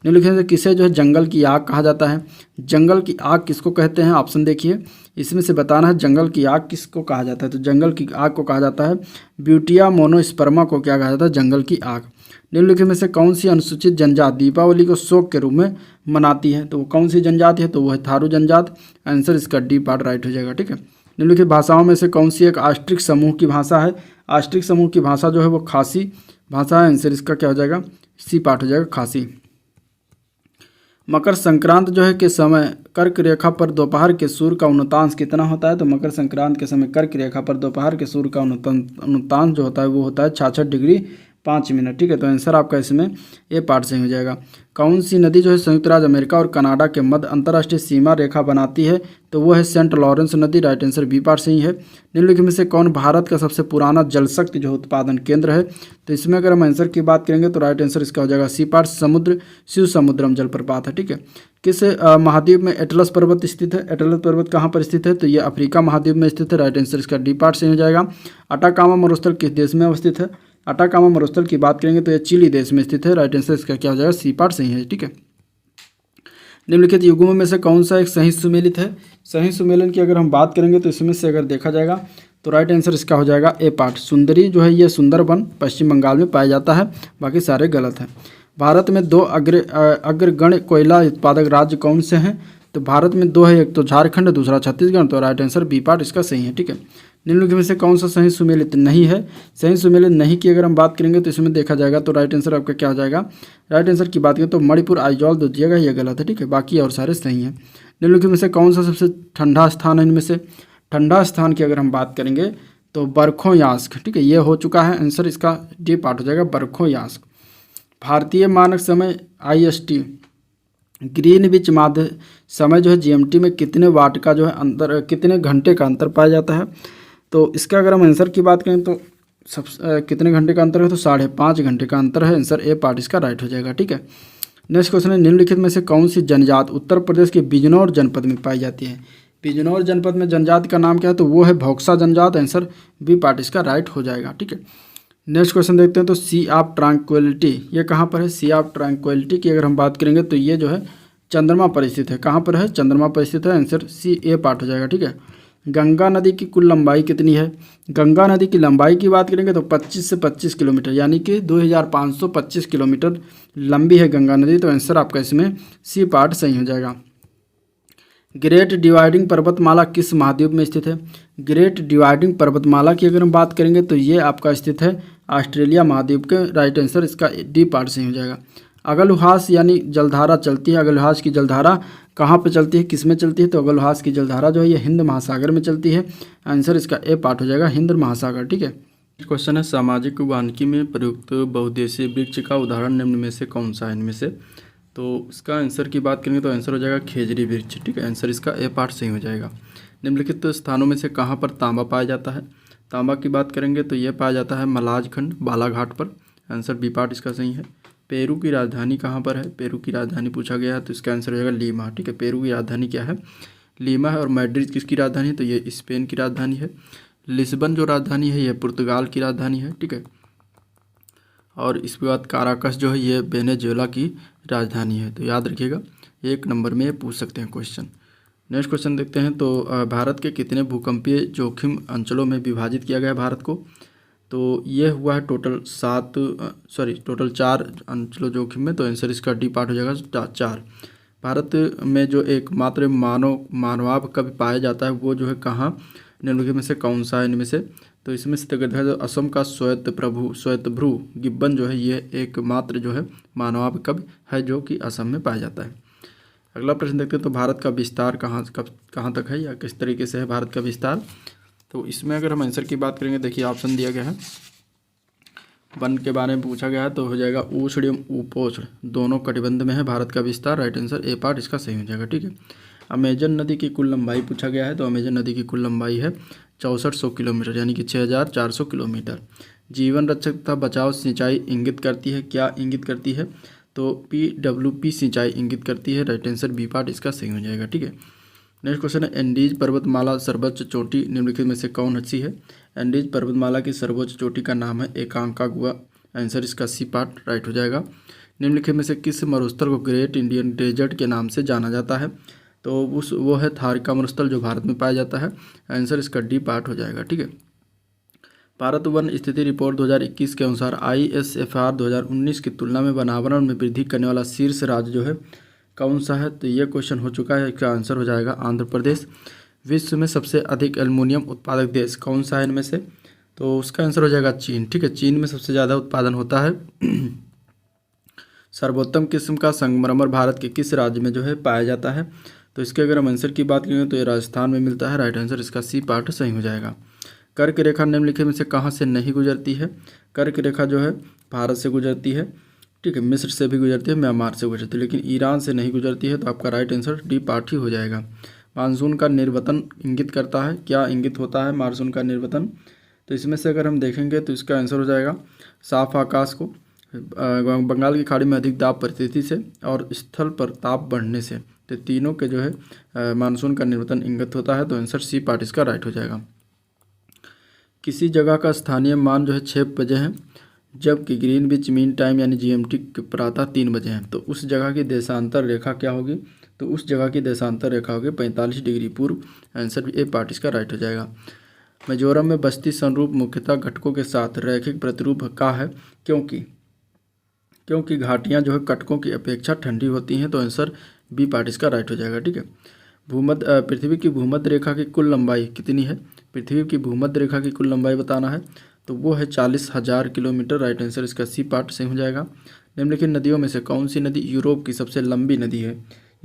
निम्नलिखित से किसे जो है जंगल की आग कहा जाता है। जंगल की आग किसको कहते हैं। ऑप्शन देखिए, इसमें से बताना है जंगल की आग किसको कहा जाता है। तो जंगल की आग को कहा जाता है ब्यूटिया मोनोस्पर्मा को क्या कहा जाता है, जंगल की आग। निम्नलिखित में से कौन सी अनुसूचित जनजाति दीपावली को शोक के रूप में मनाती है। तो वो कौन सी जनजाति है, तो वो है थारू जनजात। आंसर इसका डी पार्ट राइट हो जाएगा। ठीक है, निम्नलिखित भाषाओं में से कौन सी एक आष्ट्रिक समूह की भाषा है। आष्ट्रिक समूह की भाषा जो है वो खासी भाषा है। आंसर इसका क्या हो जाएगा, सी पार्ट हो जाएगा खासी। मकर संक्रांत जो है के समय कर्क रेखा पर दोपहर के सूर्य का उन्नतांश कितना होता है। तो मकर संक्रांत के समय कर्क रेखा पर दोपहर के सूर्य का उन्नतांश जो होता है वो होता है 66 डिग्री 5 मिनट, ठीक है। तो आंसर आपका इसमें ए पार्ट सही हो जाएगा। कौन सी नदी जो है संयुक्त राज्य अमेरिका और कनाडा के मध्य अंतर्राष्ट्रीय सीमा रेखा बनाती है? तो वो है सेंट लॉरेंस नदी। राइट आंसर बी पार्ट सही है। निम्नलिखित में से कौन भारत का सबसे पुराना जल शक्ति जो उत्पादन केंद्र है? तो इसमें अगर हम आंसर की बात करेंगे तो राइट आंसर इसका हो जाएगा सी पार्ट, शिव समुद्रम जलप्रपात है, ठीक है। किस महाद्वीप में एटलस पर्वत स्थित है? एटलस पर्वत कहाँ पर स्थित है? तो ये अफ्रीका महाद्वीप में स्थित है। राइट आंसर इसका डी पार्ट सही हो जाएगा। अटाकामा मरुस्थल किस देश में अवस्थित है? अटाकामा मरुस्थल की बात करेंगे तो यह चिली देश में स्थित है। राइट आंसर इसका क्या हो जाएगा? सी पार्ट सही है, ठीक है। निम्नलिखित युग्मों में से कौन सा एक सही सुमेलित है? सही सुमेलन की अगर हम बात करेंगे तो इसमें से अगर देखा जाएगा तो राइट आंसर इसका हो जाएगा ए पार्ट। सुंदरी जो है ये सुंदरबन पश्चिम बंगाल में पाया जाता है, बाकी सारे गलत हैं। भारत में 2 अग्रगण्य कोयला उत्पादक राज्य कौन से हैं? तो भारत में 2 है, एक तो झारखंड, दूसरा छत्तीसगढ़। तो राइट आंसर बी पार्ट इसका सही है, ठीक है। निम्नलिखित में से कौन सा सही सुमेलित नहीं है? सही सुमेलित नहीं की अगर हम बात करेंगे तो इसमें देखा जाएगा तो राइट आंसर आपका क्या हो जाएगा? राइट आंसर की बात करें तो मणिपुर आइजॉल दो दिएगा, ये गलत है, ठीक है। बाकी और सारे सही हैं। निम्नलिखित में से कौन सा सबसे ठंडा स्थान है? इनमें से ठंडा स्थान की अगर हम बात करेंगे तो बरखोयास्क, ठीक है, ये हो चुका है। आंसर इसका डी पार्ट हो जाएगा बरखोयास्क। भारतीय मानक समय IST ग्रीनविच माध्य समय जो है GMT में कितने वाट का जो है अंतर, कितने घंटे का अंतर पाया जाता है? तो इसका अगर हम आंसर की बात करें तो कितने घंटे का अंतर है? तो 5.5 घंटे का अंतर है। आंसर ए पार्ट इसका राइट हो जाएगा, ठीक है। नेक्स्ट क्वेश्चन है, निम्नलिखित में से कौन सी जनजात उत्तर प्रदेश के बिजनौर जनपद में पाई जाती है? बिजनौर जनपद में जनजाति का नाम क्या है? तो वो है भौक्सा जनजात। आंसर बी पार्ट इसका राइट हो जाएगा, ठीक है। नेक्स्ट क्वेश्चन देखते हैं, तो सी ऑफ ट्रैंक्विलिटी ये कहाँ पर है? सी ऑफ ट्रैंक्विलिटी की अगर हम बात करेंगे तो ये जो है चंद्रमा पर स्थित है। कहाँ पर है? चंद्रमा पर स्थित है। आंसर सी ए पार्ट हो जाएगा, ठीक है। गंगा नदी की कुल लंबाई कितनी है? गंगा नदी की लंबाई की बात करेंगे तो 25 से 25 किलोमीटर, यानी कि 2525 किलोमीटर लंबी है गंगा नदी। तो आंसर आपका इसमें सी पार्ट सही हो जाएगा। ग्रेट डिवाइडिंग पर्वतमाला किस महाद्वीप में स्थित है? ग्रेट डिवाइडिंग पर्वतमाला की अगर हम बात करेंगे तो ये आपका स्थित है ऑस्ट्रेलिया महाद्वीप के। राइट आंसर इसका डी पार्ट सही हो जाएगा। अगलुहास यानी जलधारा चलती है, अगलुहास की जलधारा कहाँ पे चलती है, किस में चलती है? तो अगलुहास की जलधारा जो है ये हिंद महासागर में चलती है। आंसर इसका ए पार्ट हो जाएगा हिंद महासागर, ठीक है। क्वेश्चन है, सामाजिक वानिकी में प्रयुक्त बहुउद्देशीय वृक्ष का उदाहरण निम्न में से कौन सा है? इनमें से तो इसका आंसर की बात करेंगे तो आंसर हो जाएगा खेजड़ी वृक्ष, ठीक है। आंसर इसका ए पार्ट सही हो जाएगा। निम्नलिखित स्थानों में से कहाँ पर तांबा पाया जाता है? तांबा की बात करेंगे तो यह पाया जाता है मलाजखंड बालाघाट पर। आंसर बी पार्ट इसका सही है। पेरू की राजधानी कहाँ पर है? पेरू की राजधानी पूछा गया है तो इसका आंसर हो जाएगा लीमा, ठीक है। पेरू की राजधानी क्या है? लीमा है। और मैड्रिड किसकी राजधानी है? तो ये स्पेन की राजधानी है। लिस्बन जो राजधानी है यह पुर्तगाल की राजधानी है, ठीक है। और इसके बाद काराकस जो है ये वेनेजुएला की राजधानी है। तो याद रखिएगा, 1 नंबर में ये पूछ सकते हैं क्वेश्चन। नेक्स्ट क्वेश्चन देखते हैं, तो भारत के कितने भूकंपीय जोखिम अंचलों में विभाजित किया गया है भारत को? तो ये हुआ है टोटल 4 अंचलों जोखिम में। तो आंसर इसका डी पार्ट हो जाएगा 4। भारत में जो एकमात्र मानवाभ कभी पाया जाता है वो जो है कहाँ? निम्नलिखित में से कौन सा है इनमें से? तो इसमें से देखा जाए तो असम का श्वेतभ्रू गिब्बन जो है ये एकमात्र जो है मानवाभ कब है जो कि असम में पाया जाता है। अगला प्रश्न देखते हैं, तो भारत का विस्तार कहाँ तक है या किस तरीके से है भारत का विस्तार? तो इसमें अगर हम आंसर की बात करेंगे, देखिए ऑप्शन दिया गया है, वन के बारे में पूछा गया है तो हो जाएगा उष्ण एवं उपोष्ण दोनों कटिबंध में है भारत का विस्तार। राइट आंसर ए पार्ट इसका सही हो जाएगा, ठीक है। अमेजन नदी की कुल लंबाई पूछा गया है, तो अमेजन नदी की कुल लंबाई है 6400 किलोमीटर, यानी कि 6400 किलोमीटर। जीवन रक्षक तथा बचाव सिंचाई इंगित करती है, क्या इंगित करती है? तो PWP सिंचाई इंगित करती है। राइट आंसर बी पार्ट इसका सही हो जाएगा, ठीक है। नेक्स्ट क्वेश्चन है, एंडीज पर्वतमाला सर्वोच्च चोटी निम्नलिखित में से कौन सी है? एंडीज पर्वतमाला की सर्वोच्च चोटी का नाम है एकांकागुआ। आंसर इसका सी पार्ट राइट हो जाएगा। निम्नलिखित में से किस मरुस्थल को ग्रेट इंडियन डेजर्ट के नाम से जाना जाता है? तो वो है थार का मरुस्थल जो भारत में पाया जाता है। आंसर इसका डी पार्ट हो जाएगा, ठीक है। भारत वन स्थिति रिपोर्ट 2021 के अनुसार ISFR 2019 की तुलना में वनावरण में वृद्धि करने वाला शीर्ष राज्य जो है कौन सा है? तो ये क्वेश्चन हो चुका है, इसका आंसर हो जाएगा आंध्र प्रदेश। विश्व में सबसे अधिक एल्युमिनियम उत्पादक देश कौन सा है इनमें से? तो उसका आंसर हो जाएगा चीन, ठीक है। चीन में सबसे ज़्यादा उत्पादन होता है। सर्वोत्तम किस्म का संगमरमर भारत के किस राज्य में जो है पाया जाता है? तो इसके अगर हम आंसर की बात करें तो ये राजस्थान में मिलता है। राइट आंसर इसका सी पार्ट सही हो जाएगा। कर्क रेखा निम्नलिखित में से कहाँ से नहीं गुजरती है? कर्क रेखा जो है भारत से गुजरती है, ठीक है, मिस्र से भी गुजरती है, म्यांमार से गुजरती है, लेकिन ईरान से नहीं गुजरती है। तो आपका राइट आंसर डी पार्ट ही हो जाएगा। मानसून का निर्वतन इंगित करता है, क्या इंगित होता है मानसून का निर्वतन? तो इसमें से अगर हम देखेंगे तो इसका आंसर हो जाएगा साफ आकाश को, बंगाल की खाड़ी में अधिक दाब परिस्थिति से और स्थल पर ताप बढ़ने से। तो तीनों के जो है मानसून का निर्वतन इंगित होता है। तो आंसर सी पार्ट इसका राइट हो जाएगा। किसी जगह का स्थानीय मान जो है 6 बजे है, जबकि ग्रीनविच मीन टाइम यानी जीएमटी प्रातः 3 बजे है। तो उस जगह की देशांतर रेखा क्या होगी? तो उस जगह की देशांतर रेखा होगी 45 डिग्री पूर्व। आंसर ए पार्ट इसका राइट हो जाएगा। मिजोरम में बस्ती संरूप मुख्यतः घटकों के साथ रैखिक प्रतिरूप का है, क्योंकि घाटियाँ जो है कटकों की अपेक्षा ठंडी होती हैं। तो आंसर बी पार्ट इसका राइट हो जाएगा, ठीक है। पृथ्वी की भूमध्य रेखा की कुल लंबाई कितनी है? पृथ्वी की भूमध्य रेखा की कुल लंबाई बताना है, तो वो है 40,000 किलोमीटर। राइट आंसर इसका सी पार्ट सही हो जाएगा। निम्नलिखित नदियों में से कौन सी नदी यूरोप की सबसे लंबी नदी है?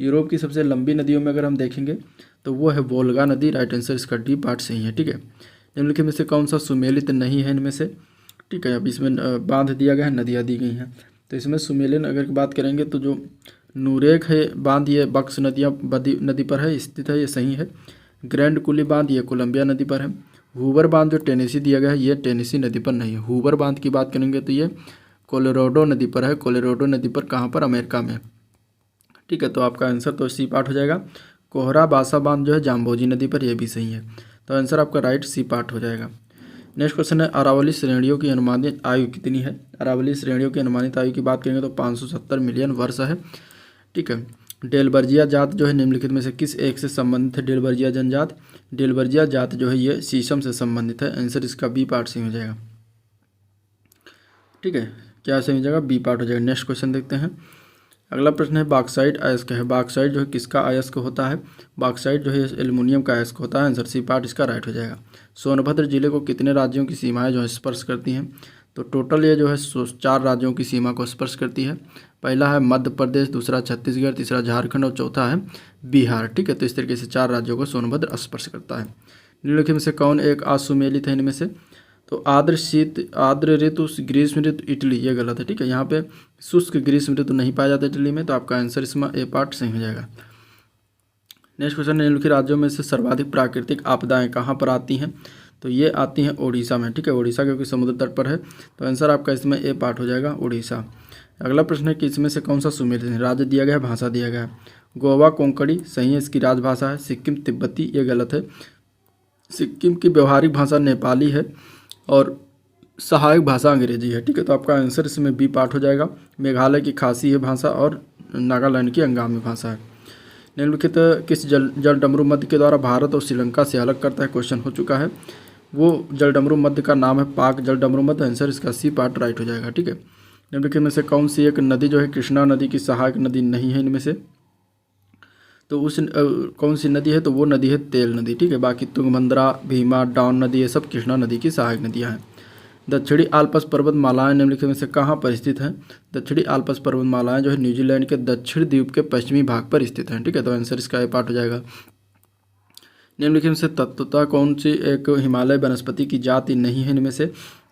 यूरोप की सबसे लंबी नदियों में अगर हम देखेंगे तो वो है वोल्गा नदी। राइट आंसर इसका डी पार्ट सही है, ठीक है। निम्नलिखित में से कौन सा सुमेलित नहीं है इनमें से? ठीक है, अब इसमें बांध दिया गया है, नदियाँ दी गई हैं। तो इसमें सुमेलित अगर बात करेंगे तो जो नूरेक है बांध, ये बक्स नदी पर है स्थित है, ये सही है। ग्रैंड कुली बांध ये कोलंबिया नदी पर है। हूवर बांध जो टेनेसी दिया गया है ये टेनेसी नदी पर नहीं है। हूवर बांध की बात करेंगे तो ये कोलोराडो नदी पर है। कोलोराडो नदी पर कहाँ पर? अमेरिका में, ठीक है। तो आपका आंसर तो सी पार्ट हो जाएगा। कोहरा बासा बांध जो है जाम्बोजी नदी पर, यह भी सही है। तो आंसर आपका राइट सी पार्ट हो जाएगा। नेक्स्ट क्वेश्चन है, अरावली श्रेणियों की अनुमानित आयु कितनी है? अरावली श्रेणियों की अनुमानित आयु की बात करेंगे तो 570 मिलियन वर्ष है, ठीक है। डेलबर्जिया जात जो है निम्नलिखित में से किस एक से संबंधित है? डेलबर्जिया जनजात, डेलबर्जिया जात जो है ये शीशम से संबंधित है। आंसर इसका बी पार्ट सही हो जाएगा, ठीक है। क्या सही हो जाएगा? बी पार्ट हो जाएगा। नेक्स्ट क्वेश्चन देखते हैं। अगला प्रश्न है, बॉक्साइट अयस्क है। बॉक्साइट जो है किसका अयस्क होता है? बॉक्साइट जो है एल्युमिनियम का अयस्क होता है। आंसर सी पार्ट इसका राइट हो जाएगा। सोनभद्र जिले को कितने राज्यों की सीमाएं जो है स्पर्श करती हैं? तो टोटल ये जो है 4 राज्यों की सीमा को स्पर्श करती है। पहला है मध्य प्रदेश, दूसरा छत्तीसगढ़, तीसरा झारखंड और चौथा है बिहार, ठीक है। तो इस तरीके से 4 राज्यों को सोनभद्र स्पर्श करता है। निम्नलिखित में से कौन एक असुमेलित है इनमें से? तो आर्द्र ऋतु, ग्रीष्म ऋतु इटली, ये गलत है, ठीक है। यहाँ पे शुष्क ग्रीष्म ऋतु नहीं पाया जाता इटली में। तो आपका आंसर इसमें ए पार्ट सही हो जाएगा। नेक्स्ट क्वेश्चन, निम्नलिखित राज्यों में से सर्वाधिक प्राकृतिक आपदाएं कहाँ पर आती हैं? तो ये आती हैं ओडिशा में, ठीक है। ओडिशा क्योंकि समुद्र तट पर है। तो आंसर आपका इसमें ए पार्ट हो जाएगा, ओडिशा। अगला प्रश्न है कि इसमें से कौन सा सुमेलित है? राज्य दिया गया है, भाषा दिया गया है। गोवा कोंकणी सही है, इसकी राजभाषा है। सिक्किम तिब्बती, ये गलत है। सिक्किम की व्यवहारिक भाषा नेपाली है और सहायक भाषा अंग्रेजी है, ठीक है। तो आपका आंसर इसमें बी पार्ट हो जाएगा। मेघालय की खासी है भाषा और नागालैंड की अंगामी भाषा है। निम्नलिखित किस जल डमरू मध्य के द्वारा भारत और श्रीलंका से अलग करता है? क्वेश्चन हो चुका है। वो जल डमरू मध्य का नाम है पाक जल डमरू मध्य। आंसर इसका सी पार्ट राइट हो जाएगा, ठीक है। निम्नलिखित में से कौन सी एक नदी जो है कृष्णा नदी की सहायक नदी नहीं है इनमें से? तो उस कौन सी नदी है? तो वो नदी है तेल नदी, ठीक है। बाकी तुंगभद्रा, भीमा, डाउन नदी, ये सब कृष्णा नदी की सहायक नदियाँ हैं। दक्षिणी आल्प्स पर्वतमालाएं निम्नलिखित में से कहाँ पर स्थित हैं? दक्षिणी आल्प्स पर्वतमालाएं जो है न्यूजीलैंड के दक्षिण द्वीप के पश्चिमी भाग पर स्थित हैं, ठीक है। तो आंसर इसका ए पार्ट हो जाएगा। निम्नलिखित में से तत्वतः कौन सी एक हिमालय वनस्पति की जाति नहीं है इनमें से?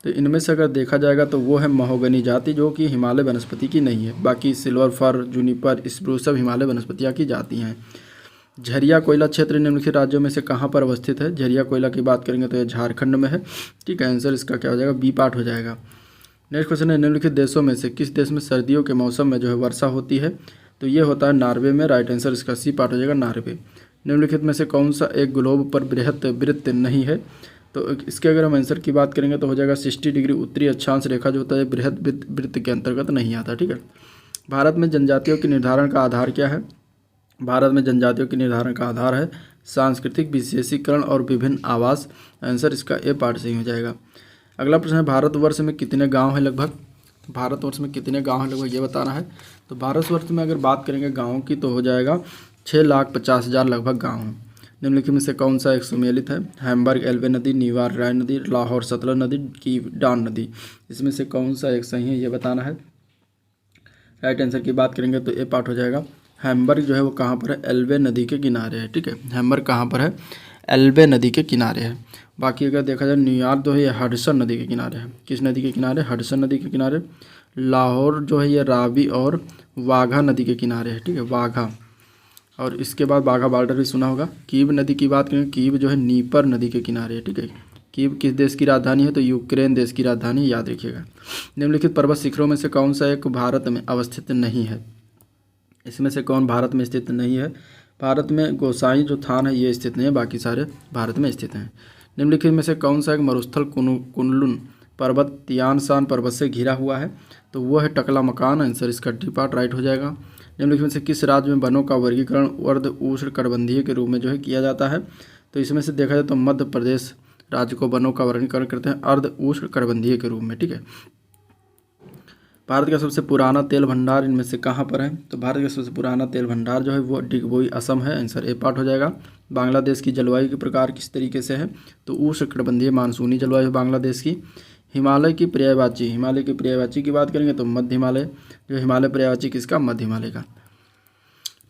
तो इनमें से अगर देखा जाएगा तो वो है महोगनी जाति, जो कि हिमालय वनस्पति की नहीं है। बाकी सिल्वर फर, जूनिपर, स्प्रूस सब हिमालय वनस्पतियाँ की जाति हैं। झरिया कोयला क्षेत्र निम्नलिखित राज्यों में से कहाँ पर अवस्थित है? झरिया कोयला की बात करेंगे तो ये झारखंड में है, ठीक है। आंसर इसका क्या हो जाएगा? बी पार्ट हो जाएगा। नेक्स्ट क्वेश्चन है, निम्नलिखित देशों में से किस देश में सर्दियों के मौसम में जो है वर्षा होती है? तो ये होता है नॉर्वे में। राइट आंसर इसका सी पार्ट हो जाएगा, नॉर्वे। निम्नलिखित में से कौन सा एक ग्लोब पर बृहत वृत्त नहीं है? तो इसके अगर हम आंसर की बात करेंगे तो हो जाएगा 60 डिग्री उत्तरी अक्षांश रेखा जो होता है बृहत वृत्त के अंतर्गत नहीं आता, ठीक है। भारत में जनजातियों के निर्धारण का आधार क्या है? भारत में जनजातियों के निर्धारण का आधार है सांस्कृतिक विशेषीकरण और विभिन्न आवास। आंसर इसका ए पार्ट सही हो जाएगा। अगला प्रश्न है, भारतवर्ष में कितने गांव हैं लगभग? भारतवर्ष में कितने गांव हैं लगभग ये बताना है। तो भारतवर्ष में अगर बात करेंगे गाँव की तो हो जाएगा 6,50,000 लगभग गाँव हैं। निम्नलिखित में से कौन सा एक सुमेलित है? हैम्बर्ग एल्बे नदी, नीवार राय नदी, लाहौर सतलज नदी की डान नदी, इसमें से कौन सा एक सही है ये बताना है। राइट आंसर की बात करेंगे तो ए पार्ट हो जाएगा। हैम्बर्ग जो है वो कहाँ पर है? एल्बे नदी के किनारे है, ठीक है। हैम्बर्ग कहाँ पर है? एल्बे नदी के किनारे है। बाकी अगर देखा जाए न्यूयॉर्क जो है ये हडसन नदी के किनारे है। किस नदी के किनारे? हडसन नदी के किनारे। लाहौर जो है ये रावी और वाघा नदी के किनारे है, ठीक है, वाघा। और इसके बाद वाघा बॉर्डर भी सुना होगा। कीव नदी की बात करें, कीव जो है नीपर नदी के किनारे है, ठीक है। कीव किस देश की राजधानी है? तो यूक्रेन देश की राजधानी, याद रखिएगा। निम्नलिखित पर्वत शिखरों में से कौन सा एक भारत में अवस्थित नहीं है? इसमें से कौन भारत में स्थित नहीं है? भारत में गोसाई जो थान है ये स्थित नहीं है, बाकी सारे भारत में स्थित हैं। निम्नलिखित में से कौन सा एक मरुस्थल कुनलुन पर्वत तियानसान पर्वत से घिरा हुआ है? तो वो है टकला मकान। आंसर इसका डी पार्ट राइट हो जाएगा। निम्नलिखित में से किस राज्य में वनों का वर्गीकरण अर्ध उष्णकटिबंधीय के रूप में जो है किया जाता है? तो इसमें से देखा जाए तो मध्य प्रदेश राज्य को वनों का वर्गीकरण करते हैं अर्ध उष्णकटिबंधीय के रूप में, ठीक है। भारत का सबसे पुराना तेल भंडार इनमें से कहाँ पर है? तो भारत का सबसे पुराना तेल भंडार जो है वो डिगबोई असम है। आंसर ए पार्ट हो जाएगा। बांग्लादेश की जलवायु के प्रकार किस तरीके से है? तो उष्णकटिबंधीय मानसूनी जलवायु है बांग्लादेश की। हिमालय की पर्यायवाची की बात करेंगे तो मध्य हिमालय। जो हिमालय पर्यायवाची किसका? मध्य हिमालय का।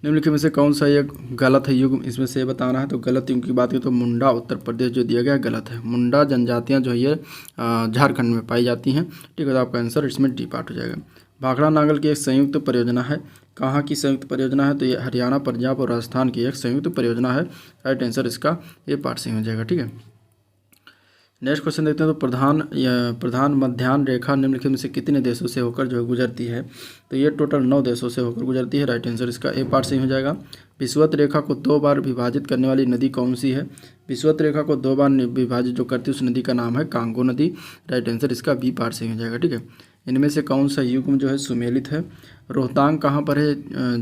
निम्नलिखित में से कौन सा एक गलत है युग्म? इसमें से बताना है। तो गलत युग्म की बात करें तो मुंडा उत्तर प्रदेश जो दिया गया है गलत है। मुंडा जनजातियां जो है ये झारखंड में पाई जाती हैं, ठीक है। तो आपका आंसर इसमें डी पार्ट हो जाएगा। भाखड़ा नांगल की एक संयुक्त परियोजना है। कहाँ की संयुक्त परियोजना है? तो ये हरियाणा, पंजाब और राजस्थान की एक संयुक्त परियोजना है। राइट आंसर इसका ए पार्ट से हो जाएगा, ठीक है। नेक्स्ट क्वेश्चन देखते हैं। तो प्रधान मध्याह्न रेखा निम्नलिखित में से कितने देशों से होकर जो है गुजरती है? तो ये टोटल 9 देशों से होकर गुजरती है। राइट आंसर इसका ए पार्ट से हो जाएगा। विषुवत रेखा को 2 बार विभाजित करने वाली नदी कौन सी है? विषुवत रेखा को 2 बार विभाजित जो करती है उस नदी का नाम है कांगो नदी। राइट आंसर इसका बी पार्ट से हो जाएगा, ठीक है। इनमें से कौन सा युग्म जो है सुमेलित है? रोहतांग कहाँ पर है?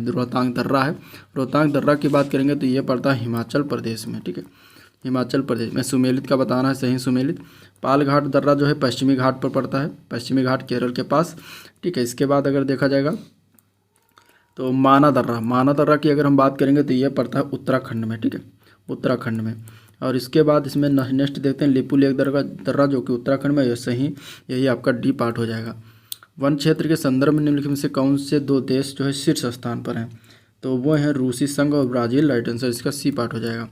रोहतांग दर्रा है। रोहतांग दर्रा की बात करेंगे तो ये पड़ता है हिमाचल प्रदेश में, ठीक है। हिमाचल प्रदेश में सुमेलित का बताना है, सही सुमेलित। पालघाट दर्रा जो है पश्चिमी घाट पर पड़ता है, पश्चिमी घाट केरल के पास, ठीक है। इसके बाद अगर देखा जाएगा तो माना दर्रा की अगर हम बात करेंगे तो ये पड़ता है उत्तराखंड में, ठीक है, उत्तराखंड में। और इसके बाद इसमें नेक्स्ट देखते हैं लिपू लेक दर्रा जो कि उत्तराखंड में, सही यही आपका डी पार्ट हो जाएगा। वन क्षेत्र के संदर्भ में निम्नलिखित में से कौन से 2 देश जो है शीर्ष स्थान पर हैं? तो वो हैं रूसी संघ और ब्राज़ील। राइट आंसर इसका सी पार्ट हो जाएगा।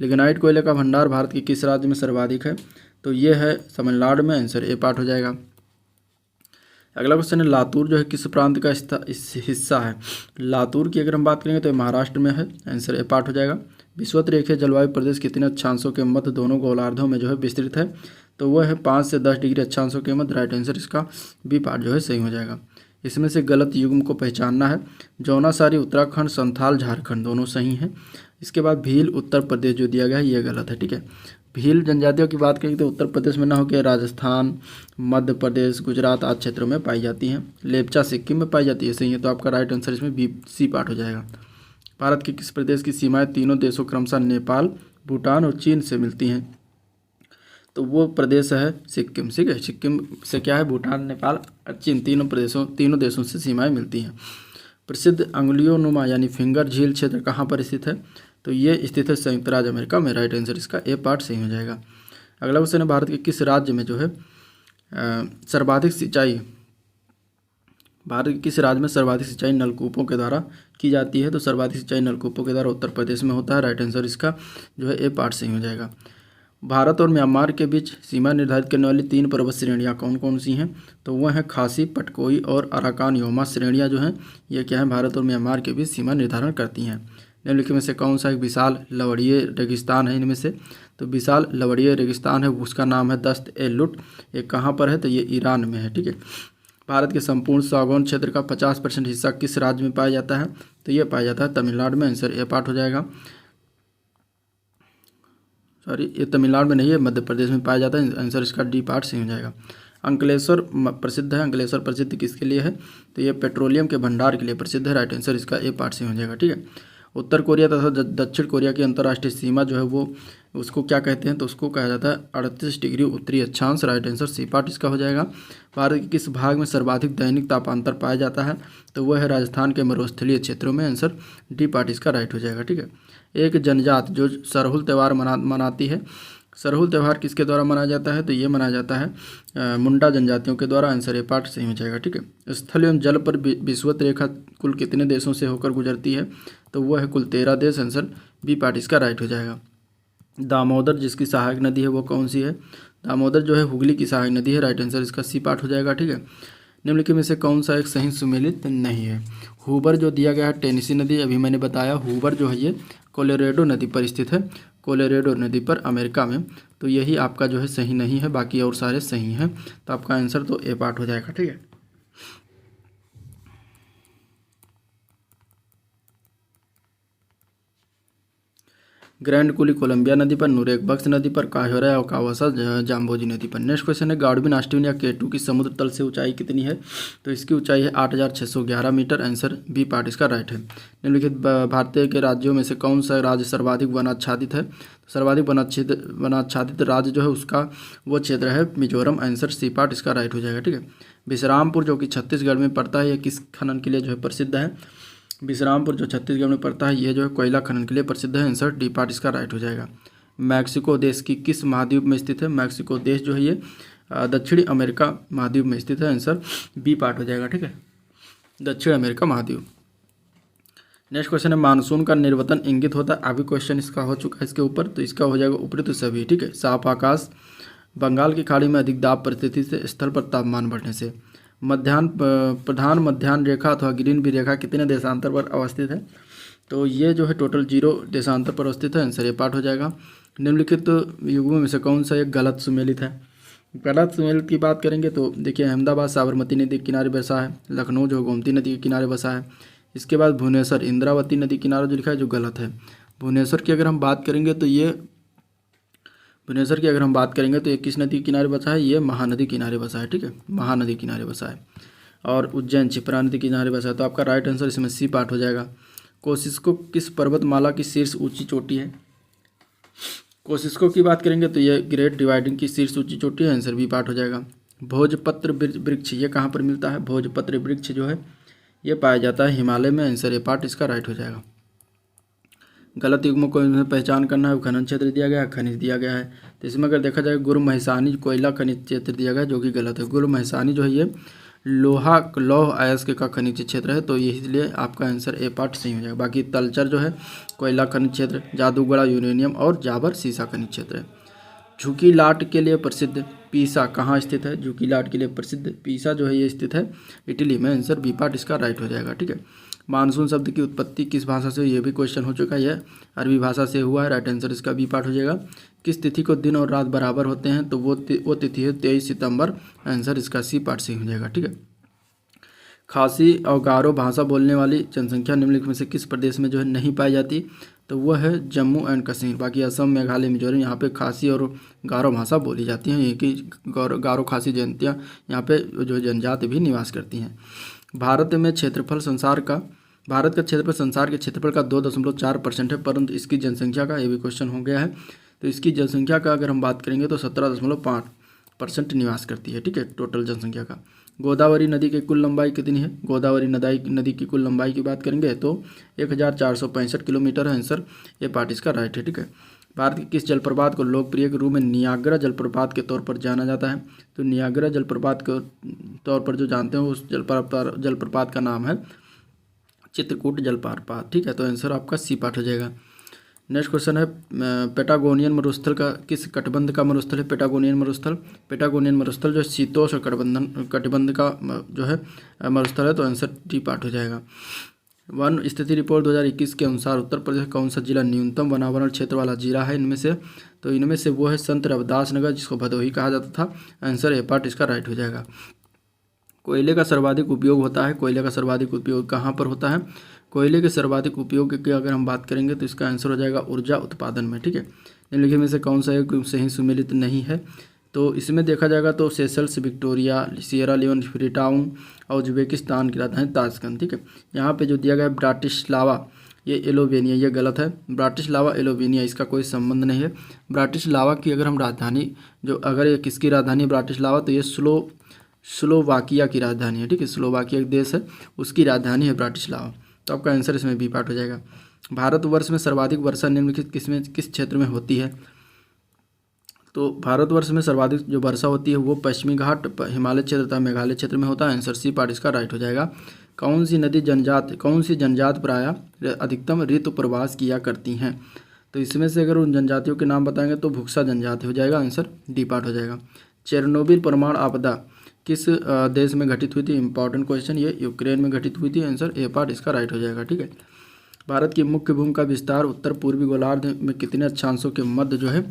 लिग्नाइट कोयले का भंडार भारत के किस राज्य में सर्वाधिक है? तो ये है तमिलनाडु में। आंसर ए पार्ट हो जाएगा। अगला क्वेश्चन है लातूर जो है किस प्रांत का हिस्सा है? लातूर की अगर हम बात करेंगे तो महाराष्ट्र में है। आंसर ए पार्ट हो जाएगा। विषुवत रेखीय जलवायु प्रदेश कितने अक्षांशों के मध्य दोनों गोलार्धों में जो है विस्तृत है? तो वह है 5 से 10 डिग्री अक्षांशों के मध्य। राइट आंसर इसका बी पार्ट जो है सही हो जाएगा। इसमें से गलत युग्म को पहचानना है। जौनासारी उत्तराखंड, संथाल झारखंड दोनों सही हैं। इसके बाद भील उत्तर प्रदेश जो दिया गया है ये गलत है, ठीक है। भील जनजातियों की बात करें तो उत्तर प्रदेश में ना होकर राजस्थान, मध्य प्रदेश, गुजरात आदि क्षेत्रों में पाई जाती हैं। लेपचा सिक्किम में पाई जाती है, सही है। तो आपका राइट आंसर इसमें बी सी पार्ट हो जाएगा। भारत के किस प्रदेश की सीमाएं तीनों देशों क्रमशः नेपाल, भूटान और चीन से मिलती हैं? तो वो प्रदेश है सिक्किम, ठीक है। सिक्किम से क्या है? भूटान, नेपाल, चीन तीनों देशों से सीमाएं मिलती हैं। प्रसिद्ध अंगुलियों नुमा यानी फिंगर झील क्षेत्र कहाँ पर स्थित है? तो ये स्थित है संयुक्त राज्य अमेरिका में। राइट आंसर इसका ए पार्ट सही हो जाएगा। अगला क्वेश्चन है भारत के किस राज्य में जो है सर्वाधिक सिंचाई नलकूपों के द्वारा की जाती है? तो सर्वाधिक सिंचाई नलकूपों के द्वारा उत्तर प्रदेश में होता है। राइट आंसर इसका जो है ए पार्ट सही हो जाएगा। भारत और म्यांमार के बीच सीमा निर्धारित करने वाली 3 पर्वत श्रेणियाँ कौन कौन सी हैं? तो वह हैं खासी, पटकोई और अराकान योमा श्रेणियाँ जो हैं ये क्या है? भारत और म्यांमार के बीच सीमा निर्धारण करती हैं। निम्नलिखित में से कौन सा एक विशाल लवणीय रेगिस्तान है इनमें से? तो विशाल लवणीय रेगिस्तान है, उसका नाम है दस्त ए लुट। ये कहाँ पर है? तो ये ईरान में है, ठीक है। भारत के संपूर्ण सागौन क्षेत्र का 50% हिस्सा किस राज्य में पाया जाता है? तो ये पाया जाता है तमिलनाडु में। आंसर ए पार्ट हो जाएगा। ये तमिलनाडु में नहीं है, मध्य प्रदेश में पाया जाता है। आंसर इसका डी पार्ट सही हो जाएगा। अंकलेश्वर प्रसिद्ध है। अंकलेश्वर प्रसिद्ध किसके लिए है? तो ये पेट्रोलियम के भंडार के लिए प्रसिद्ध है। राइट आंसर इसका ए पार्ट सही हो जाएगा, ठीक है। उत्तर कोरिया तथा दक्षिण कोरिया की अंतर्राष्ट्रीय सीमा जो है वो उसको क्या कहते हैं? तो उसको कहा जाता है 38 डिग्री उत्तरी अक्षांश। राइट आंसर सी पार्ट इसका हो जाएगा। भारत के किस भाग में सर्वाधिक दैनिक तापांतर पाया जाता है? तो वह है राजस्थान के मरुस्थलीय क्षेत्रों में। आंसर डी पार्ट इसका राइट हो जाएगा, ठीक है। एक जनजात जो सरहुल त्यौहार मनाती है, सरहुल त्यौहार किसके द्वारा मनाया जाता है? तो ये मनाया जाता है मुंडा जनजातियों के द्वारा। आंसर ए पार्ट सही हो जाएगा, ठीक है। स्थल एवं जल पर विषुवत रेखा कुल कितने देशों से होकर गुजरती है? तो वह है कुल 13 देश। आंसर बी पार्ट इसका राइट हो जाएगा। दामोदर जिसकी सहायक नदी है वो कौन सी है? दामोदर जो है हुगली की सहायक नदी है। राइट आंसर इसका सी पार्ट हो जाएगा। ठीक है, निम्नलिखित में से कौन सा एक सही सुमेलित नहीं है? हूबर जो दिया गया है टेनेसी नदी, अभी मैंने बताया हूबर जो है ये कोलोराडो नदी पर स्थित है, कोलोराडो नदी पर अमेरिका में। तो यही आपका जो है सही नहीं है, बाकी और सारे सही हैं। तो आपका आंसर तो ए पार्ट हो जाएगा। ठीक है, ग्रैंड कुली कोलंबिया नदी पर, नूरेकबक्स नदी पर, काहोरा और कावासा जाम्बोजी नदी पर। नेक्स्ट क्वेश्चन है गार्डविन आस्टिन या केटू की समुद्र तल से ऊंचाई कितनी है? तो इसकी ऊंचाई है 8611 मीटर। आंसर बी पार्ट इसका राइट है। निम्नलिखित भारतीय के राज्यों में से कौन सा राज्य सर्वाधिक वनाच्छादित है? सर्वाधिक वनाच्छादित राज्य जो है उसका वो क्षेत्र है मिजोरम। आंसर सी पार्ट इसका राइट हो जाएगा। ठीक है, विश्रामपुर जो कि छत्तीसगढ़ में पड़ता है, यह किस खनन के लिए जो है प्रसिद्ध है? विश्रामपुर जो छत्तीसगढ़ में पड़ता है ये जो है कोयला खनन के लिए प्रसिद्ध है। आंसर डी पार्ट इसका राइट हो जाएगा। मैक्सिको देश की किस महाद्वीप में स्थित है? मैक्सिको देश जो है ये दक्षिणी अमेरिका महाद्वीप में स्थित है। आंसर बी पार्ट हो जाएगा। ठीक है, दक्षिण अमेरिका महाद्वीप। नेक्स्ट क्वेश्चन है मानसून का निर्वतन इंगित होता है। अभी क्वेश्चन इसका हो चुका है इसके ऊपर, तो इसका हो जाएगा उपरी तो सभी। ठीक है, साफ आकाश, बंगाल की खाड़ी में अधिक दाब परिस्थिति से, स्थल पर तापमान बढ़ने से। प्रधान मध्याह्न रेखा अथवा ग्रीन बी रेखा कितने देशांतर पर अवस्थित है? तो ये जो है टोटल 0 देशांतर पर अवस्थित है। आंसर ये पार्ट हो जाएगा। निम्नलिखित युगों में से कौन सा एक गलत सुमेलित है? गलत सुमेलित की बात करेंगे तो देखिए अहमदाबाद साबरमती नदी के किनारे बसा है, लखनऊ जो गोमती नदी के किनारे बसा है। इसके बाद भुवनेश्वर इंद्रावती नदी किनारा जो लिखा है जो गलत है। भुवनेश्वर की अगर हम बात करेंगे तो ये किस नदी के किनारे बसा है? ये महानदी किनारे बसा है। ठीक है, महानदी किनारे बसा है। और उज्जैन क्षिप्रा नदी किनारे बसा है। तो आपका राइट आंसर इसमें सी पार्ट हो जाएगा। कोसिस्को किस पर्वतमाला की शीर्ष ऊंची चोटी है? कोसिस्को की बात करेंगे तो ये ग्रेट डिवाइडिंग की शीर्ष ऊंची चोटी है। आंसर बी पार्ट हो जाएगा। भोजपत्र वृक्ष ये कहाँ पर मिलता है? भोजपत्र वृक्ष जो है ये पाया जाता है हिमालय में। आंसर ए पार्ट इसका राइट हो जाएगा। गलत युग्मों को पहचान करना है। खनन क्षेत्र दिया गया है, खनिज दिया गया है। तो इसमें अगर देखा जाए गुरु महिसानी कोयला खनिज क्षेत्र दिया गया है जो कि गलत है। गुरु महिसानी जो है ये लौह अयस्क का खनिज क्षेत्र है। तो ये इसलिए आपका आंसर ए पार्ट सही हो जाएगा। बाकी तलचर जो है कोयला खनिज क्षेत्र, जादूगढ़ा यूरेनियम और जाबर सीसा खनिज क्षेत्र है। झुकी लाट के लिए प्रसिद्ध पीसा कहाँ स्थित है? झुकी लाट के लिए प्रसिद्ध पीसा जो है ये स्थित है इटली में। आंसर बी पार्ट इसका राइट हो जाएगा। ठीक है, मानसून शब्द की उत्पत्ति किस भाषा से? ये भी क्वेश्चन हो चुका है, यह अरबी भाषा से हुआ है। राइट आंसर इसका बी पार्ट हो जाएगा। किस तिथि को दिन और रात बराबर होते हैं? तो वो तिथि है 23 सितंबर। आंसर इसका सी पार्ट से हो जाएगा। ठीक है, खासी और गारो भाषा बोलने वाली जनसंख्या निम्नलिखित में से किस प्रदेश में जो है नहीं पाई जाती? तो वह है जम्मू एंड कश्मीर। बाकी असम, मेघालय, मिजोरम यहाँ पे खासी और गारो भाषा बोली जाती हैं। ये कि गारो खासी जनतियाँ यहाँ पे जो जनजाति भी निवास करती हैं। भारत का क्षेत्रफल संसार के क्षेत्रफल का 2.4% है, परंतु इसकी जनसंख्या का ये भी क्वेश्चन हो गया है। तो इसकी जनसंख्या का अगर हम बात करेंगे तो 17.5% निवास करती है। ठीक है, टोटल जनसंख्या का। गोदावरी नदी की कुल लंबाई कितनी है? गोदावरी नदी की कुल लंबाई की बात करेंगे तो 1465 किलोमीटर है। आंसर ये पार्ट इसका राइट है। ठीक है, भारत के किस जलप्रपात को लोकप्रिय के रूप में नियाग्रा जलप्रपात के तौर पर जाना जाता है? तो नियाग्रा जलप्रपात के तौर पर जो जानते हैं उस जलप्रपात का नाम है चित्रकूट जलप्रपात। ठीक है, तो आंसर आपका सी पार्ट हो जाएगा। नेक्स्ट क्वेश्चन है पेटागोनियन मरुस्थल का किस कटिबंध का मरुस्थल है? पेटागोनियन मरुस्थल जो शीतोष्ण कटिबंध का जो है मरुस्थल है। तो आंसर डी पार्ट हो जाएगा। वन स्थिति रिपोर्ट 2021 के अनुसार उत्तर प्रदेश कौन सा जिला न्यूनतम वनावरण क्षेत्र वाला जिला है इनमें से? तो इनमें से वो है संत रविदास नगर जिसको भदोही कहा जाता था। आंसर ए पार्ट इसका राइट हो जाएगा। कोयले का सर्वाधिक उपयोग होता है। कोयले का सर्वाधिक उपयोग कहाँ पर होता है? कोयले के सर्वाधिक उपयोग की अगर हम बात करेंगे तो इसका आंसर हो जाएगा ऊर्जा उत्पादन में। ठीक है, निम्नलिखित में से कौन सा एक सही सुमेलित नहीं है? तो इसमें देखा जाएगा तो Seychelles, Victoria, Sierra Leone, Freetown और उज्बेकिस्तान की राजधानी ताशकंद। ठीक है, यहाँ पे जो दिया गया है ब्राटिस्लावा ये एलोवेनिया, ये गलत है। ब्राटिस्लावा एलोवेनिया इसका कोई संबंध नहीं है। ब्राटिस्लावा की अगर हम राजधानी जो अगर ये किसकी राजधानी ब्राटिस्लावा तो ये स्लोवाकिया की राजधानी है। ठीक है, स्लोवाकिया एक देश है उसकी राजधानी है ब्राटिस्लावा। तो आपका आंसर इसमें बी पार्ट हो जाएगा। भारतवर्ष में सर्वाधिक वर्षा निम्नलिखित किस क्षेत्र में होती है? तो भारतवर्ष में सर्वाधिक जो वर्षा होती है वो पश्चिमी घाट, हिमालय क्षेत्र तथा मेघालय क्षेत्र में होता है। आंसर सी पार्ट इसका राइट हो जाएगा। कौन सी जनजात प्रायः अधिकतम ऋतु प्रवास किया करती हैं? तो इसमें से अगर उन जनजातियों के नाम बताएंगे तो भुक्सा जनजाति हो जाएगा, आंसर डी पार्ट हो जाएगा। चेरनोबिल परमाणु आपदा किस देश में घटित हुई थी? इंपॉर्टेंट क्वेश्चन, ये यूक्रेन में घटित हुई थी, आंसर ए पार्ट इसका राइट हो जाएगा। ठीक है, भारत की मुख्य भूमि का विस्तार उत्तर पूर्वी गोलार्ध में कितने अक्षांशों के मध्य जो है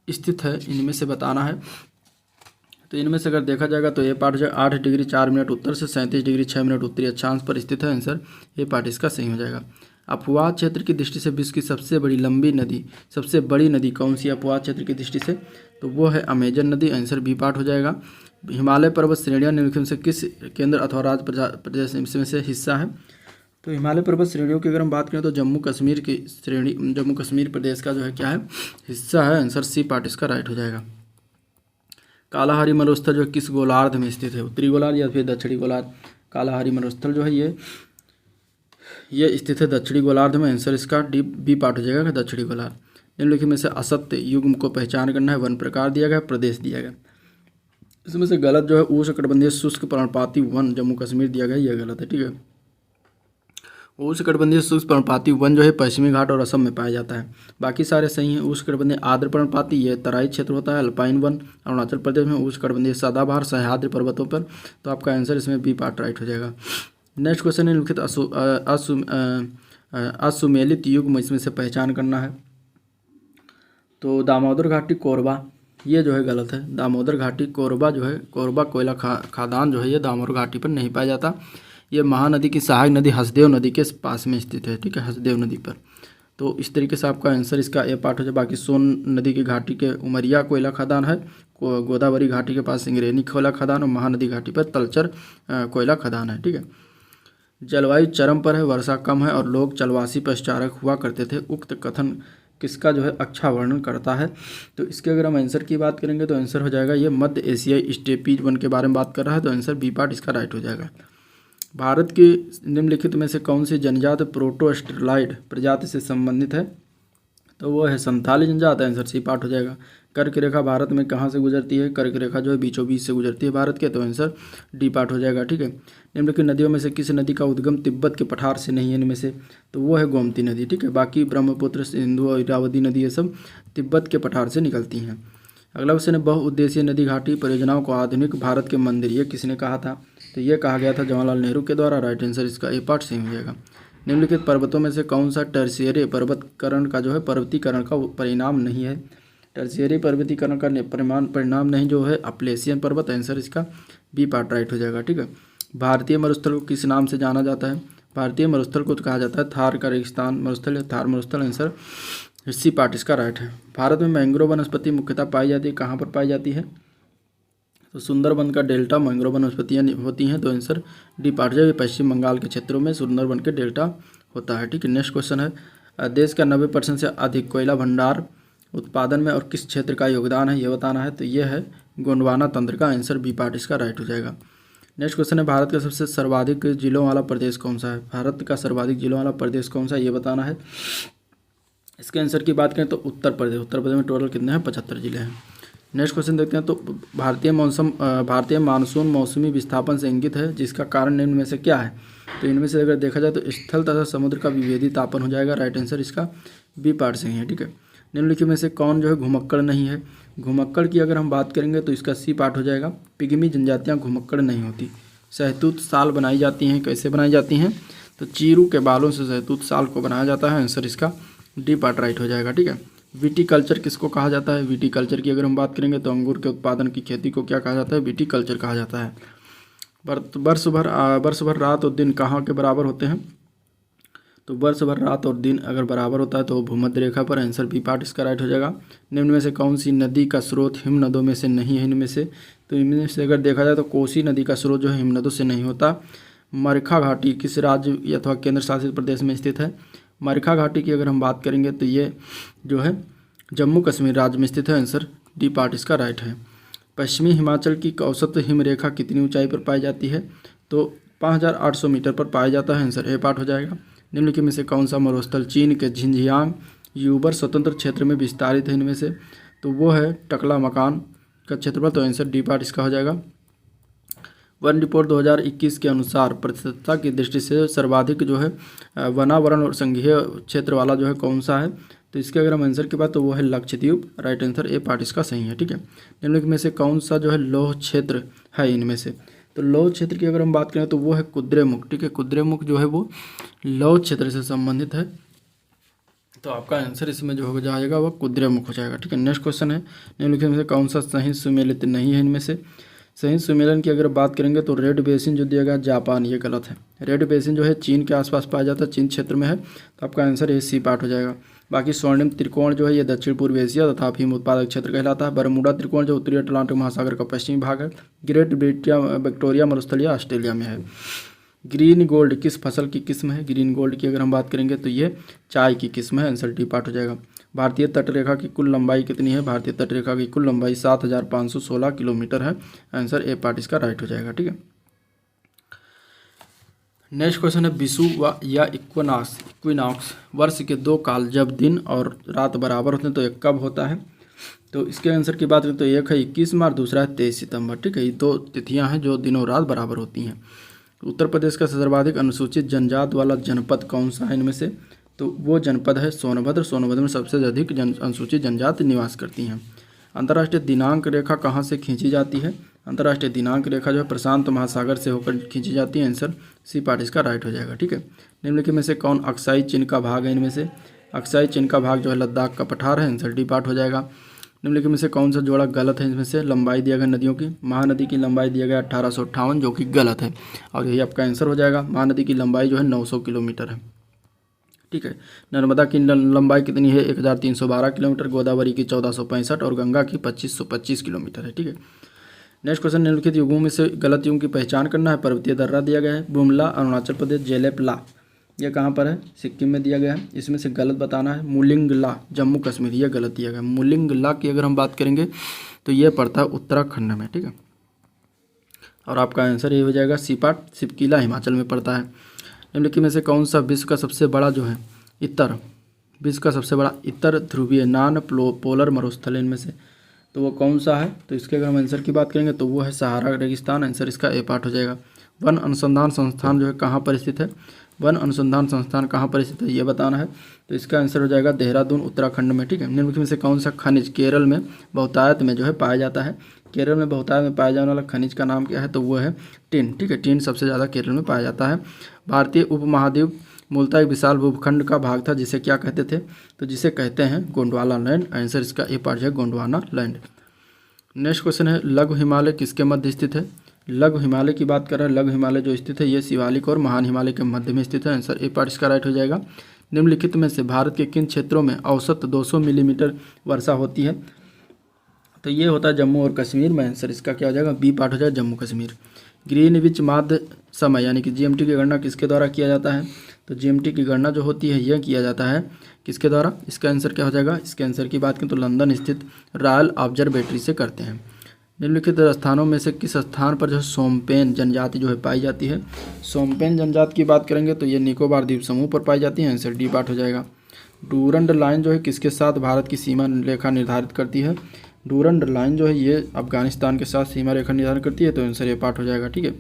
स्थित है? इनमें से बताना है। तो इनमें से अगर देखा जाएगा तो ए पार्ट जो है 8 डिग्री 4 मिनट उत्तर से 37 डिग्री 6 मिनट उत्तरी अक्षांश पर स्थित है, आंसर ए पार्ट इसका सही हो जाएगा। अपवाद क्षेत्र की दृष्टि से विश्व की सबसे बड़ी नदी कौन सी है अपवाद क्षेत्र की दृष्टि से? तो वो है अमेजन नदी, आंसर बी पार्ट हो जाएगा। हिमालय पर्वत श्रेणियाँ निम्नलिखित में से किस केंद्र अथवा राज्य प्रदेश में से हिस्सा है? तो हिमालय पर्वत श्रेणियों की अगर हम बात करें तो जम्मू कश्मीर की श्रेणी, जम्मू कश्मीर प्रदेश का जो है क्या है हिस्सा है, आंसर सी पार्ट इसका राइट हो जाएगा। कालाहारी मरुस्थल जो किस गोलार्ध में स्थित है? उत्तरी गोलार्ध या फिर दक्षिणी गोलार्ध? कालाहारी मरुस्थल जो है ये स्थित है दक्षिणी गोलार्ध में, आंसर इसका डी बी पार्ट हो जाएगा दक्षिणी गोलार्ध। निम्नलिखित में से असत्य युग्म को पहचान करना है। वन प्रकार दिया गया, प्रदेश दिया गया। इसमें से गलत जो है उष्णकटिबंधीय शुष्क पर्णपाती वन जम्मू कश्मीर दिया गया, यह गलत है। ठीक है, उष्णकटिबंधीय शुष्क पर्णपाती वन जो है पश्चिमी घाट और असम में पाया जाता है, बाकी सारे सही हैं। उष्णकटिबंधीय आर्द्र पर्णपाती ये तराई क्षेत्र होता है। अल्पाइन वन अरुणाचल प्रदेश में। उष्णकटिबंधीय सदाबहार सह्याद्री पर्वतों पर। तो आपका आंसर इसमें बी पार्ट राइट हो जाएगा। नेक्स्ट क्वेश्चन है निम्नलिखित असुमेलित युग्म इसमें से पहचान करना है। तो दामोदर घाटी कोरबा ये जो है गलत है। दामोदर घाटी कोरबा जो है कोरबा कोयला खादान जो है ये दामोदर घाटी पर नहीं पाया जाता। ये महानदी की सहायक नदी हसदेव नदी के पास में स्थित है। ठीक है, हसदेव नदी पर। तो इस तरीके से आपका आंसर इसका ए पार्ट हो जाए। बाकी सोन नदी की घाटी के उमरिया कोयला खदान है, गोदावरी घाटी के पास सिंगरेनी कोयला खदान और महानदी घाटी पर तलचर कोयला खदान है। ठीक है, जलवायु चरम पर है, वर्षा कम है और लोग जलवासी पशुचारक हुआ करते थे। उक्त कथन किसका जो है अच्छा वर्णन करता है? तो इसके अगर हम आंसर की बात करेंगे तो आंसर हो जाएगा ये मध्य एशियाई स्टेपीज वन के बारे में बात कर रहा है, तो आंसर बी पार्ट इसका राइट हो जाएगा। भारत की निम्नलिखित में से कौन सी जनजाति प्रोटोस्टेरॉइड प्रजाति से संबंधित है? तो वो है संथाली जनजाति, आंसर सी पार्ट हो जाएगा। कर्क रेखा भारत में कहाँ से गुजरती है? कर्क रेखा जो है बीचों बीच से गुजरती है भारत के, तो आंसर डी पार्ट हो जाएगा। ठीक है, निम्नलिखित नदियों में से किस नदी का उद्गम तिब्बत के पठार से नहीं है इनमें से? तो वो है गोमती नदी। ठीक है, बाकी ब्रह्मपुत्र सिंधु और इरावती नदी ये सब तिब्बत के पठार से निकलती हैं। अगला क्वेश्चन है बहुउद्देशीय नदी घाटी परियोजनाओं को आधुनिक भारत के मंदिर, ये किसने कहा था? तो ये कहा गया था जवाहरलाल नेहरू के द्वारा, राइट आंसर इसका ए पार्ट सही हो जाएगा। निम्नलिखित पर्वतों में से कौन सा टर्शियरी पर्वतीकरण का जो है पर्वतीकरण का परिणाम नहीं है? टर्शियरी पर्वतीकरण का परिणाम नहीं जो है अपलेशियन पर्वत, आंसर इसका बी पार्ट राइट हो जाएगा। ठीक है, भारतीय मरुस्थल को किस नाम से जाना जाता है? भारतीय मरुस्थल को कहा जाता है थार का रेगिस्तान मरुस्थल या थार मरुस्थल, आंसर सी पार्ट इसका राइट है। भारत में मैंग्रोव वनस्पति मुख्यतः पाई जाती है, कहाँ पर पाई जाती है? तो सुंदरबन का डेल्टा मैंग्रोव वनस्पतियाँ होती हैं, तो आंसर डी पार्ट जाए। पश्चिम बंगाल के क्षेत्रों में सुंदरबन के डेल्टा होता है। ठीक है, नेक्स्ट क्वेश्चन है देश का 90% से अधिक कोयला भंडार उत्पादन में और किस क्षेत्र का योगदान है ये बताना है। तो ये है गोंडवाना तंत्र का, आंसर बी पार्ट इसका राइट हो जाएगा। नेक्स्ट क्वेश्चन है भारत का सबसे सर्वाधिक जिलों वाला प्रदेश कौन सा है? भारत का सर्वाधिक जिलों वाला प्रदेश कौन सा है ये बताना है। इसके आंसर की बात करें तो उत्तर प्रदेश में टोटल कितने हैं? 75 जिले हैं। नेक्स्ट क्वेश्चन देखते हैं। तो भारतीय मानसून मौसमी विस्थापन से इंगित है, जिसका कारण निम्न में से क्या है? तो इनमें से अगर देखा जाए तो स्थल तथा समुद्र का विभेदी तापन हो जाएगा, राइट आंसर इसका बी पार्ट सही है। ठीक है, निम्नलिखित में से कौन जो है घुमक्कड़ नहीं है? घुमक्कड़ की अगर हम बात करेंगे तो इसका सी पार्ट हो जाएगा। पिग्मी जनजातियाँ घुमक्कड़ नहीं होती। सहतूत साल बनाई जाती हैं, कैसे बनाई जाती हैं? तो चीरू के बालों से सहतूत साल को बनाया जाता है, आंसर इसका डी पार्ट राइट हो जाएगा। ठीक है, विटीकल्चर किसको कहा जाता है? विटीकल्चर की अगर हम बात करेंगे तो अंगूर के उत्पादन की खेती को क्या कहा जाता है? विटीकल्चर कहा जाता है। वर्ष भर रात और दिन कहाँ के बराबर होते हैं? तो वर्ष भर रात और दिन अगर बराबर होता है तो भूमध्य रेखा पर, आंसर बी पार्ट इसका राइट हो जाएगा। निम्न में से कौन सी नदी का स्रोत हिम नदों में से नहीं है? इनमें से तो इनमें से अगर देखा जाए तो कोसी नदी का स्रोत जो है हिम नदों से नहीं होता। मरखा घाटी किस राज्य अथवा केंद्र शासित प्रदेश में स्थित है? मरखा घाटी की अगर हम बात करेंगे तो ये जो है जम्मू कश्मीर राज्य में स्थित है, आंसर डी पार्ट इसका राइट है। पश्चिमी हिमाचल की औसत हिम रेखा कितनी ऊंचाई पर पाई जाती है? तो 5800 मीटर पर पाया जाता है, आंसर ए पार्ट हो जाएगा। निम्नलिखित में से कौन सा मरुस्थल चीन के झिंजियांग यूबर स्वतंत्र क्षेत्र में विस्तारित है? इनमें से तो वो है टकला मकान का क्षेत्रफल, तो आंसर डी पार्ट इसका हो जाएगा। वन रिपोर्ट 2021 के अनुसार प्रतिशतता की दृष्टि से सर्वाधिक जो है वनावरण और संघीय क्षेत्र वाला जो है कौन सा है? तो इसके अगर हम आंसर की बात तो वो है Lakshadweep. Right answer A part इसका सही है। ठीक है, निम्नलिखित में से कौन सा जो है लौह क्षेत्र है इनमें से? तो लौह क्षेत्र की अगर हम बात करें तो वो है कुद्रेमुख। ठीक है, कुद्रेमुख जो है वो लौह क्षेत्र से संबंधित है, तो आपका आंसर इसमें जो हो जाएगा वह कुद्रेमुख हो जाएगा। ठीक है, नेक्स्ट क्वेश्चन है निम्नलिखित में से कौन सा सही सुमेलित नहीं है इनमें से? सही सुमेलन की अगर बात करेंगे तो रेड बेसिन जो दिया गया जापान, ये गलत है। रेड बेसिन जो है चीन के आसपास पाया जाता है, चीन क्षेत्र में है, तो आपका आंसर ये सी पार्ट हो जाएगा। बाकी स्वर्णिम त्रिकोण जो है ये दक्षिण पूर्व एशिया तथा अफीम उत्पादक क्षेत्र कहलाता है। बरमूडा त्रिकोण जो उत्तरी अटलांटिक महासागर का पश्चिमी भाग है। ग्रेट विक्टोरिया मरुस्थलीय ऑस्ट्रेलिया में है। ग्रीन गोल्ड किस फसल की किस्म है? ग्रीन गोल्ड की अगर हम बात करेंगे तो ये चाय की किस्म है, आंसर डी पार्ट हो जाएगा। भारतीय तटरेखा की कुल लंबाई कितनी है? भारतीय तटरेखा की कुल लंबाई 7516 किलोमीटर है, आंसर ए पार्ट इसका राइट हो जाएगा। ठीक है, नेक्स्ट क्वेश्चन है विषु या इक्विनॉक्स वर्ष के 2 काल जब दिन और रात बराबर होते हैं तो एक कब होता है? तो इसके आंसर की बात करें तो एक है 21 मार्च, दूसरा है 23 सितंबर। ठीक है, ये 2 तिथियां हैं जो दिनों रात बराबर होती हैं। उत्तर प्रदेश का सर्वाधिक अनुसूचित जनजात वाला जनपद कौन सा है इनमें से? तो वो जनपद है सोनभद्र। सोनभद्र में सबसे अधिक अनुसूचित जनजाति निवास करती हैं। अंतर्राष्ट्रीय दिनांक रेखा कहाँ से खींची जाती है? अंतर्राष्ट्रीय दिनांक रेखा जो है प्रशांत महासागर से होकर खींची जाती है, आंसर सी पार्ट इसका राइट हो जाएगा। ठीक है, निम्नलिखित में से कौन अक्साई चिन्ह का भाग है इनमें से? अक्साई चिन्ह का भाग जो है लद्दाख का पठार है, आंसर डी पार्ट हो जाएगा। निम्नलिखित में से कौन सा जोड़ा गलत है इनमें से? लंबाई दिया गया नदियों की, महानदी की लंबाई दिया गया 1858 जो कि गलत है, और यही आपका आंसर हो जाएगा। महानदी की लंबाई जो है 900 किलोमीटर है। ठीक है, नर्मदा की लंबाई कितनी है? 1312 किलोमीटर, गोदावरी की 1465 और गंगा की 2525 किलोमीटर है। ठीक है, नेक्स्ट क्वेश्चन निम्नलिखित युगों में से गलत युग की पहचान करना है। पर्वतीय दर्रा दिया गया है, बुमला अरुणाचल प्रदेश, जेलेपला यह कहाँ पर है? सिक्किम में दिया गया है, इसमें से गलत बताना है। मुलिंगला जम्मू कश्मीर, यह गलत दिया गया है। मुलिंगला की अगर हम बात करेंगे तो यह पड़ता है उत्तराखंड में। ठीक है, और आपका आंसर ये हो जाएगा सी पार्ट, सिपकीला हिमाचल में पड़ता है। निम्नलिखित में से कौन सा विश्व का सबसे बड़ा जो है विश्व का सबसे बड़ा इतर ध्रुवीय नॉन पोलर मरुस्थल इनमें से तो वो कौन सा है? तो इसके अगर हम आंसर की बात करेंगे तो वो है सहारा रेगिस्तान, आंसर इसका ए पार्ट हो जाएगा। वन अनुसंधान संस्थान जो है कहाँ पर स्थित है? वन अनुसंधान संस्थान कहाँ पर स्थित है ये बताना है, तो इसका आंसर हो जाएगा देहरादून उत्तराखंड में। ठीक है, निम्नलिखित में से कौन सा खनिज केरल में बहुतायत में जो है पाया जाता है? केरल में बहुतायत में पाया जाने वाला खनिज का नाम क्या है? तो वो है टिन। ठीक है, टिन सबसे ज़्यादा केरल में पाया जाता है। भारतीय उपमहाद्वीप मूलतः एक विशाल भूखंड का भाग था जिसे क्या कहते थे? तो जिसे कहते हैं गोंडवाना लैंड, आंसर इसका ए पार्ट है गोंडवाना लैंड। नेक्स्ट क्वेश्चन है लघु हिमालय किसके मध्य स्थित है? लघु हिमालय की बात कर रहे हैं, लघु हिमालय जो स्थित है ये शिवालिक और महान हिमालय के मध्य में स्थित है, आंसर ए पार्ट इसका राइट हो जाएगा। निम्नलिखित में से भारत के किन क्षेत्रों में औसत 200 मिलीमीटर वर्षा होती है? तो ये होता है जम्मू और कश्मीर में, आंसर इसका क्या हो जाएगा? बी पार्ट हो जाएगा जम्मू कश्मीर। ग्रीनविच माध्य समय यानी कि जीएमटी की गणना किसके द्वारा किया जाता है? तो जीएमटी की गणना जो होती है यह किया जाता है किसके द्वारा? इसका आंसर क्या हो जाएगा? इसके आंसर की बात करें तो लंदन स्थित रॉयल ऑब्जर्वेटरी से करते हैं। निम्नलिखित स्थानों में से किस स्थान पर जो है सोमपेन जनजाति जो है पाई जाती है? सोमपेन जनजाति की बात करेंगे तो ये निकोबार द्वीप समूह पर पाई जाती है, आंसर डी पार्ट हो जाएगा। डूरंड लाइन जो है किसके साथ भारत की सीमा रेखा निर्धारित करती है? डूरंड लाइन जो है ये अफगानिस्तान के साथ सीमा रेखा निर्धारण करती है, तो आंसर ये पार्ट हो जाएगा। ठीक है,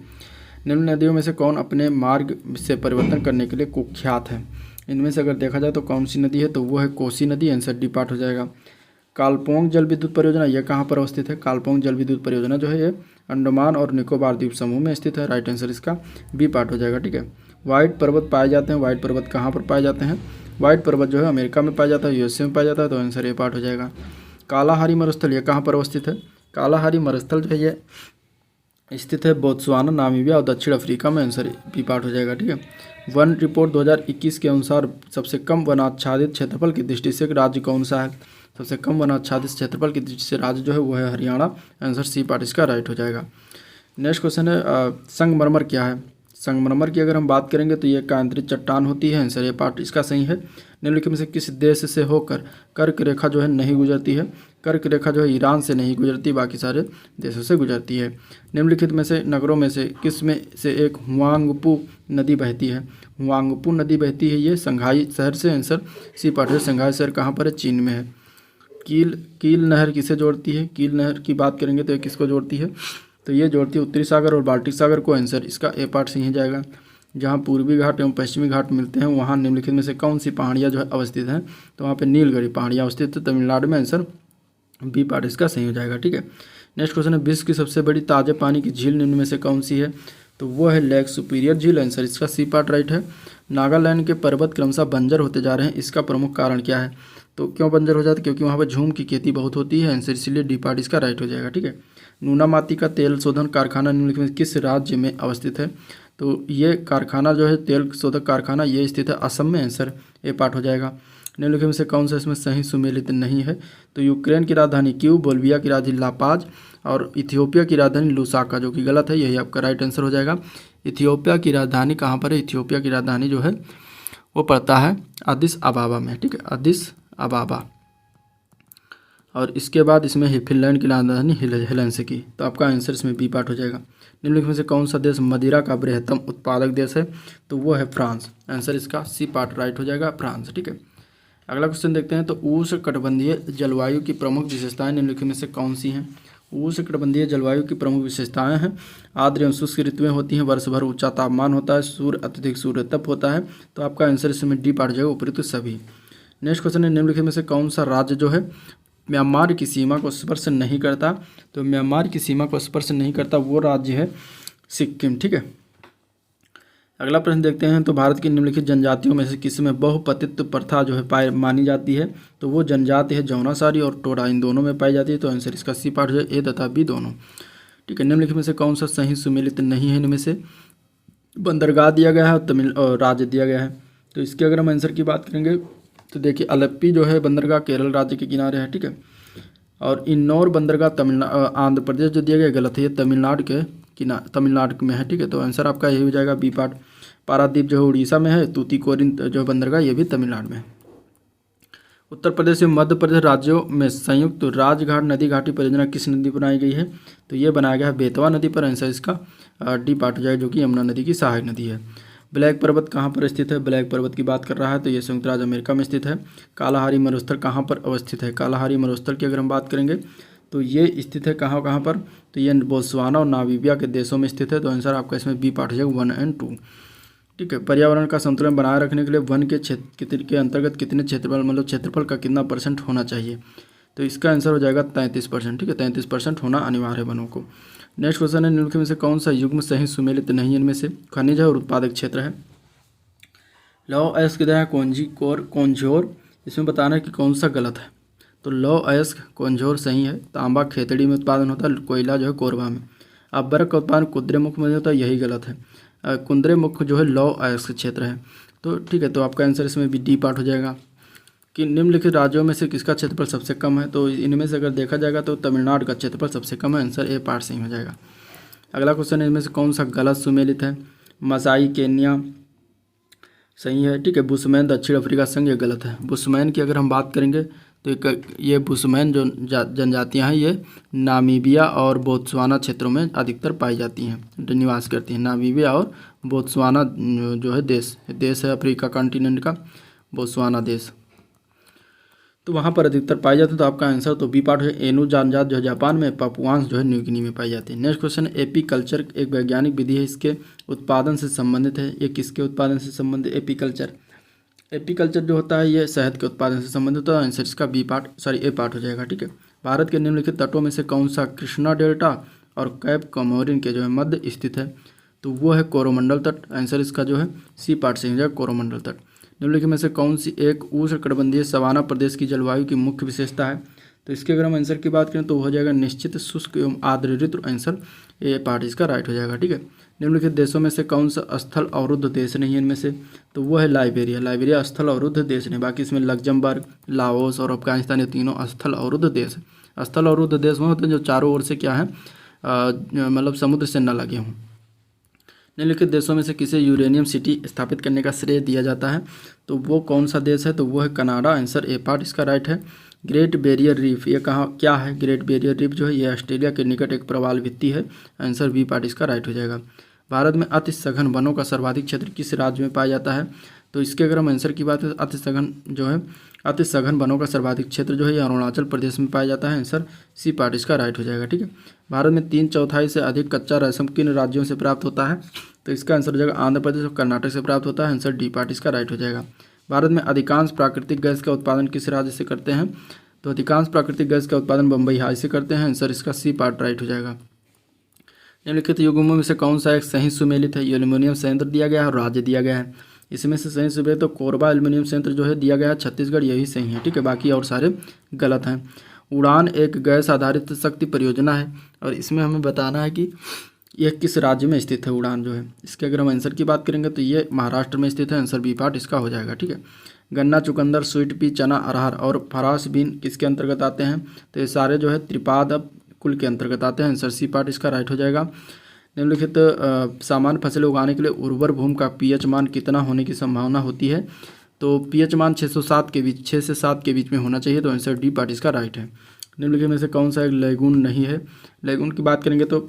निम्न नदियों में से कौन अपने मार्ग से परिवर्तन करने के लिए कुख्यात है? इनमें से अगर देखा जाए तो कौन सी नदी है? तो वो है कोसी नदी, आंसर डी पार्ट हो जाएगा। कालपोंग जल विद्युत परियोजना यह कहाँ पर अवस्थित है? कालपोंग जल विद्युत परियोजना जो है ये अंडमान और निकोबार द्वीप समूह में स्थित है, राइट आंसर इसका बी पार्ट हो जाएगा। ठीक है, व्हाइट पर्वत पाए जाते हैं, व्हाइट पर्वत कहाँ पर पाए जाते हैं? व्हाइट पर्वत जो है अमेरिका में पाया जाता है, यूएसए में पाया जाता है, तो आंसर ए पार्ट हो जाएगा। कालाहारी मरुस्थल यह कहाँ पर अवस्थित है? कालाहारी मरुस्थल जो है ये स्थित है बोत्सवाना, नामीबिया और दक्षिण अफ्रीका में, आंसर बी पार्ट हो जाएगा। ठीक है, वन रिपोर्ट 2021 के अनुसार सबसे कम वनाच्छादित क्षेत्रफल की दृष्टि से राज्य कौन सा है? सबसे कम वनाच्छादित क्षेत्रफल की दृष्टि से राज्य जो है वो है हरियाणा, आंसर सी पार्ट इसका राइट हो जाएगा। नेक्स्ट क्वेश्चन है संगमरमर क्या है? संगमरमर की अगर हम बात करेंगे तो ये कांतरित चट्टान होती है, आंसर ये पार्ट इसका सही है। निम्नलिखित में से किस देश से होकर कर्क रेखा जो है नहीं गुजरती है? कर्क रेखा जो है ईरान से नहीं गुजरती, बाकी सारे देशों से गुजरती है। निम्नलिखित में से नगरों में से किस में से एक हुआंगपू नदी बहती है? हुआंगपू नदी बहती है ये संघाई शहर से, आंसर सी पार्ट है। संघाई शहर कहाँ पर है? चीन में है। कील नहर किसे जोड़ती है? कील नहर की बात करेंगे तो ये किसको जोड़ती है? तो ये जोड़ती है उत्तरी सागर और बाल्टिक सागर को, आंसर इसका ए पार्ट सही जाएगा। जहाँ पूर्वी घाट एवं पश्चिमी घाट मिलते हैं वहाँ निम्नलिखित में से कौन सी पहाड़ियाँ जो है अवस्थित हैं? तो वहाँ पे नीलगिरी पहाड़ियाँ अवस्थित है तमिलनाडु में। आंसर बी पार्ट इसका सही हो जाएगा। ठीक है, नेक्स्ट क्वेश्चन है विश्व की सबसे बड़ी ताजे पानी की झील निम्न में से कौन सी है? तो वो है लेक सुपीरियर झील। आंसर इसका सी पार्ट राइट है। नागालैंड के पर्वत क्रमशः बंजर होते जा रहे हैं, इसका प्रमुख कारण क्या है? तो क्यों बंजर हो जाते? क्योंकि वहाँ पर झूम की खेती बहुत होती है। आंसर इसलिए डी पार्ट इसका राइट हो जाएगा। ठीक है, नूनामाती का तेल शोधन कारखाना निम्नलिखित में किस राज्य में अवस्थित है? तो ये कारखाना जो है तेल शोधक कारखाना ये स्थित है असम में। आंसर ए पार्ट हो जाएगा। निम्नलिखित में से कौन सा इसमें सही सुमेलित नहीं है? तो यूक्रेन की राजधानी क्यू, बोल्विया की राजधानी लापाज और इथियोपिया की राजधानी लुसाका, जो कि गलत है, यही आपका राइट आंसर हो जाएगा। इथियोपिया की राजधानी कहाँ पर है? इथियोपिया की राजधानी जो है वो पड़ता है अदिस अबाबा में। ठीक है, अदिस अबाबा। और इसके बाद इसमें फिनलैंड की राजधानी हेलेंसिकी। तो आपका आंसर इसमें बी पार्ट हो जाएगा। निम्नलिखित में से कौन सा देश मदिरा का बृहत्तम उत्पादक देश है? तो वो है फ्रांस। आंसर इसका सी पार्ट राइट हो जाएगा, फ्रांस। ठीक है, अगला क्वेश्चन देखते हैं। तो उष्णकटिबंधीय जलवायु की प्रमुख विशेषताएं निम्नलिखित में से कौन सी हैं? उष्णकटिबंधीय जलवायु की प्रमुख विशेषताएं हैं आर्द्र एवं शुष्क ऋतुएं होती हैं, वर्ष भर ऊंचा तापमान होता है, सूर्य अत्यधिक सूर्य तप होता है। तो आपका आंसर इसमें डी पार्ट जाएगा, उपयुक्त सभी। नेक्स्ट क्वेश्चन है निम्नलिखित में से कौन सा राज्य जो है म्यांमार की सीमा को स्पर्श नहीं करता? तो म्यांमार की सीमा को स्पर्श नहीं करता वो राज्य है सिक्किम। ठीक है, अगला प्रश्न देखते हैं। तो भारत की निम्नलिखित जनजातियों में से किसमें बहुपतित्व प्रथा जो है मानी जाती है? तो वो जनजाति है जौनासारी और टोडा, इन दोनों में पाई जाती है। तो आंसर इसका सी पार्ट है, ए तथा बी दोनों। ठीक है, निम्नलिखित में से कौन सा सही सुमेलित नहीं है? इनमें से बंदरगाह दिया गया है और राज्य दिया गया है। तो इसके अगर हम आंसर की बात करेंगे तो देखिए अलेप्पी जो है बंदरगाह केरल राज्य के किनारे है। ठीक है, और इन्नौर बंदरगाह आंध्र प्रदेश जो दिया गया गलत है, ये तमिलनाडु में है। ठीक है, तो आंसर आपका यही हो जाएगा बी पार्ट। पारादीप जो है उड़ीसा में है, तूतीकोरिन जो बंदरगाह ये भी तमिलनाडु में है। उत्तर प्रदेश एवं मध्य प्रदेश राज्यों में संयुक्त राजघाट नदी घाटी परियोजना किस नदी पर बनाई गई है? तो ये बनाया गया है बेतवा नदी पर। आंसर इसका डी पार्ट हो जाएगा, जो कि यमुना नदी की सहायक नदी है। ब्लैक पर्वत कहाँ पर स्थित है? ब्लैक पर्वत की बात कर रहा है तो ये संयुक्त राज्य अमेरिका में स्थित है। कालाहारी मरुस्थल कहाँ पर अवस्थित है? कालाहारी मरुस्थल की अगर हम बात करेंगे तो ये स्थित है कहाँ पर? तो ये बोत्सवाना और नामीबिया के देशों में स्थित है। तो आंसर आपका इसमें बी पार्ट हो जाएगा 1 और 2। ठीक है, पर्यावरण का संतुलन बनाए रखने के लिए वन के क्षेत्र के अंतर्गत कितने क्षेत्रफल का कितना % होना चाहिए? तो इसका आंसर हो जाएगा 33%। ठीक है, 33% होना अनिवार्य है वनों को। नेक्स्ट क्वेश्चन है निम्नलिखित में से कौन सा युग्म सही सुमेलित नहीं है? इनमें से खनिज है और उत्पादक क्षेत्र है। लौह अयस्क है कोंझोर, इसमें बताना है कि कौन सा गलत है। तो लौह अयस्क कोंझोर सही है। तांबा खेतड़ी में उत्पादन होता है, कोयला जो है कोरबा में। अब्बरक का उत्पादन कुद्रेमुख में होता है, यही गलत है। कुंद्रेमुख जो है लौह अयस्क क्षेत्र है। तो ठीक है, तो आपका आंसर इसमें भी डी पार्ट हो जाएगा। कि निम्नलिखित राज्यों में से किसका क्षेत्रफल सबसे कम है? तो इनमें से अगर देखा जाएगा तो तमिलनाडु का क्षेत्रफल सबसे कम है। आंसर ए पार्ट सही हो जाएगा। अगला क्वेश्चन है इनमें से कौन सा गलत सुमेलित है? मसाई केन्या सही है। ठीक है, बुशमैन दक्षिण अफ्रीका संघ ये गलत है। बुशमैन की अगर हम बात करेंगे तो ये बुशमैन जो जनजातियाँ हैं ये नामीबिया और बोत्सवाना क्षेत्रों में अधिकतर पाई जाती हैं, निवास करती हैं। नामीबिया और बोत्सवाना जो है देश है अफ्रीका कॉन्टिनेंट का, बोत्सवाना देश, तो वहाँ पर अधिकतर पाई जाती है। तो आपका आंसर तो बी पार्ट है। एनु जनजात जो है जापान में, पापुआंस जो है न्यू गिनी में पाई जाती है। नेक्स्ट क्वेश्चन है एपीकल्चर एक वैज्ञानिक विधि है, इसके उत्पादन से संबंधित है। ये किसके उत्पादन से संबंधित? एपीकल्चर जो होता है ये शहद के उत्पादन से संबंधित होता है। आंसर इसका ए पार्ट हो जाएगा। ठीक है, भारत के निम्नलिखित तटों में से कौन सा कृष्णा डेल्टा और कैप कमोरिन के जो है मध्य स्थित है? तो वो है कोरोमंडल तट। आंसर इसका जो है सी पार्ट से हो जाएगा, कोरोमंडल तट। निम्नलिखित में से कौन सी एक उष्णकटिबंधीय सवाना प्रदेश की जलवायु की मुख्य विशेषता है? तो इसके अगर हम आंसर की बात करें तो हो जाएगा निश्चित शुष्क एवं आर्द्र ऋतु। आंसर ए पार्ट इसका राइट हो जाएगा। ठीक है, निम्नलिखित देशों में से कौन सा स्थल अवरुद्ध देश नहीं है? इनमें से तो वो है लाइबेरिया स्थल अवरुद्ध देश नहीं। बाकी इसमें लग्जमबर्ग, लाओस और अफगानिस्तान ये तीनों स्थल अवरुद्ध देश है। स्थल अवरुद्ध देश में होते हैं जो चारों ओर से क्या है मतलब समुद्र से न लगे हों। निम्नलिखित देशों में से किसे यूरेनियम सिटी स्थापित करने का श्रेय दिया जाता है? तो वो कौन सा देश है? तो वो है कनाडा। आंसर ए पार्ट इसका राइट है। ग्रेट बैरियर रीफ ये क्या है? ग्रेट बैरियर रीफ जो है ये ऑस्ट्रेलिया के निकट एक प्रवाल भित्ति है। आंसर बी पार्ट इसका राइट हो जाएगा। भारत में अति सघन वनों का सर्वाधिक क्षेत्र किस राज्य में पाया जाता है? तो इसके अगर हम आंसर की बात करें अति सघन जो है अति सघन वनों का सर्वाधिक क्षेत्र जो है ये अरुणाचल प्रदेश में पाया जाता है। आंसर सी पार्ट इसका राइट हो जाएगा। ठीक है, भारत में 3/4 से अधिक कच्चा रेशम किन राज्यों से प्राप्त होता है? तो इसका आंसर हो जाएगा आंध्र प्रदेश और कर्नाटक से प्राप्त होता है। आंसर डी पार्ट इसका राइट हो जाएगा। भारत में अधिकांश प्राकृतिक गैस का उत्पादन किस राज्य से करते हैं? तो अधिकांश प्राकृतिक गैस का उत्पादन बम्बई हाई से करते हैं। आंसर इसका सी पार्ट राइट हो जाएगा। निम्नलिखित युग्मों में से कौन सा एक सही सुमेलित है? एल्यूमिनियम संयंत्र दिया गया है और राज्य दिया गया है। इसमें से सही सुमेलित तो कोरबा एल्यूमिनियम संयंत्र जो है दिया गया है छत्तीसगढ़, यही सही है। ठीक है, बाकी और सारे गलत हैं। उड़ान एक गैस आधारित शक्ति परियोजना है और इसमें हमें बताना है कि यह किस राज्य में स्थित है। उड़ान जो है इसके अगर हम आंसर की बात करेंगे तो ये महाराष्ट्र में स्थित है। आंसर बी पार्ट इसका हो जाएगा। ठीक है, गन्ना, चुकंदर, स्वीट पी, चना, अरहर और फरास बीन किसके अंतर्गत आते हैं? तो ये सारे जो है त्रिपाद कुल के अंतर्गत आते हैं। आंसर सी पार्ट इसका राइट हो जाएगा। निम्नलिखित सामान्य फसलें उगाने के लिए उर्वर भूमि का पीएच मान कितना होने की संभावना होती है? तो पीएच मान 6 से 7 के बीच में होना चाहिए। तो आंसर डी पार्ट इसका राइट है। निम्नलिखित में से कौन सा एक लैगून नहीं है? लैगून की बात करेंगे तो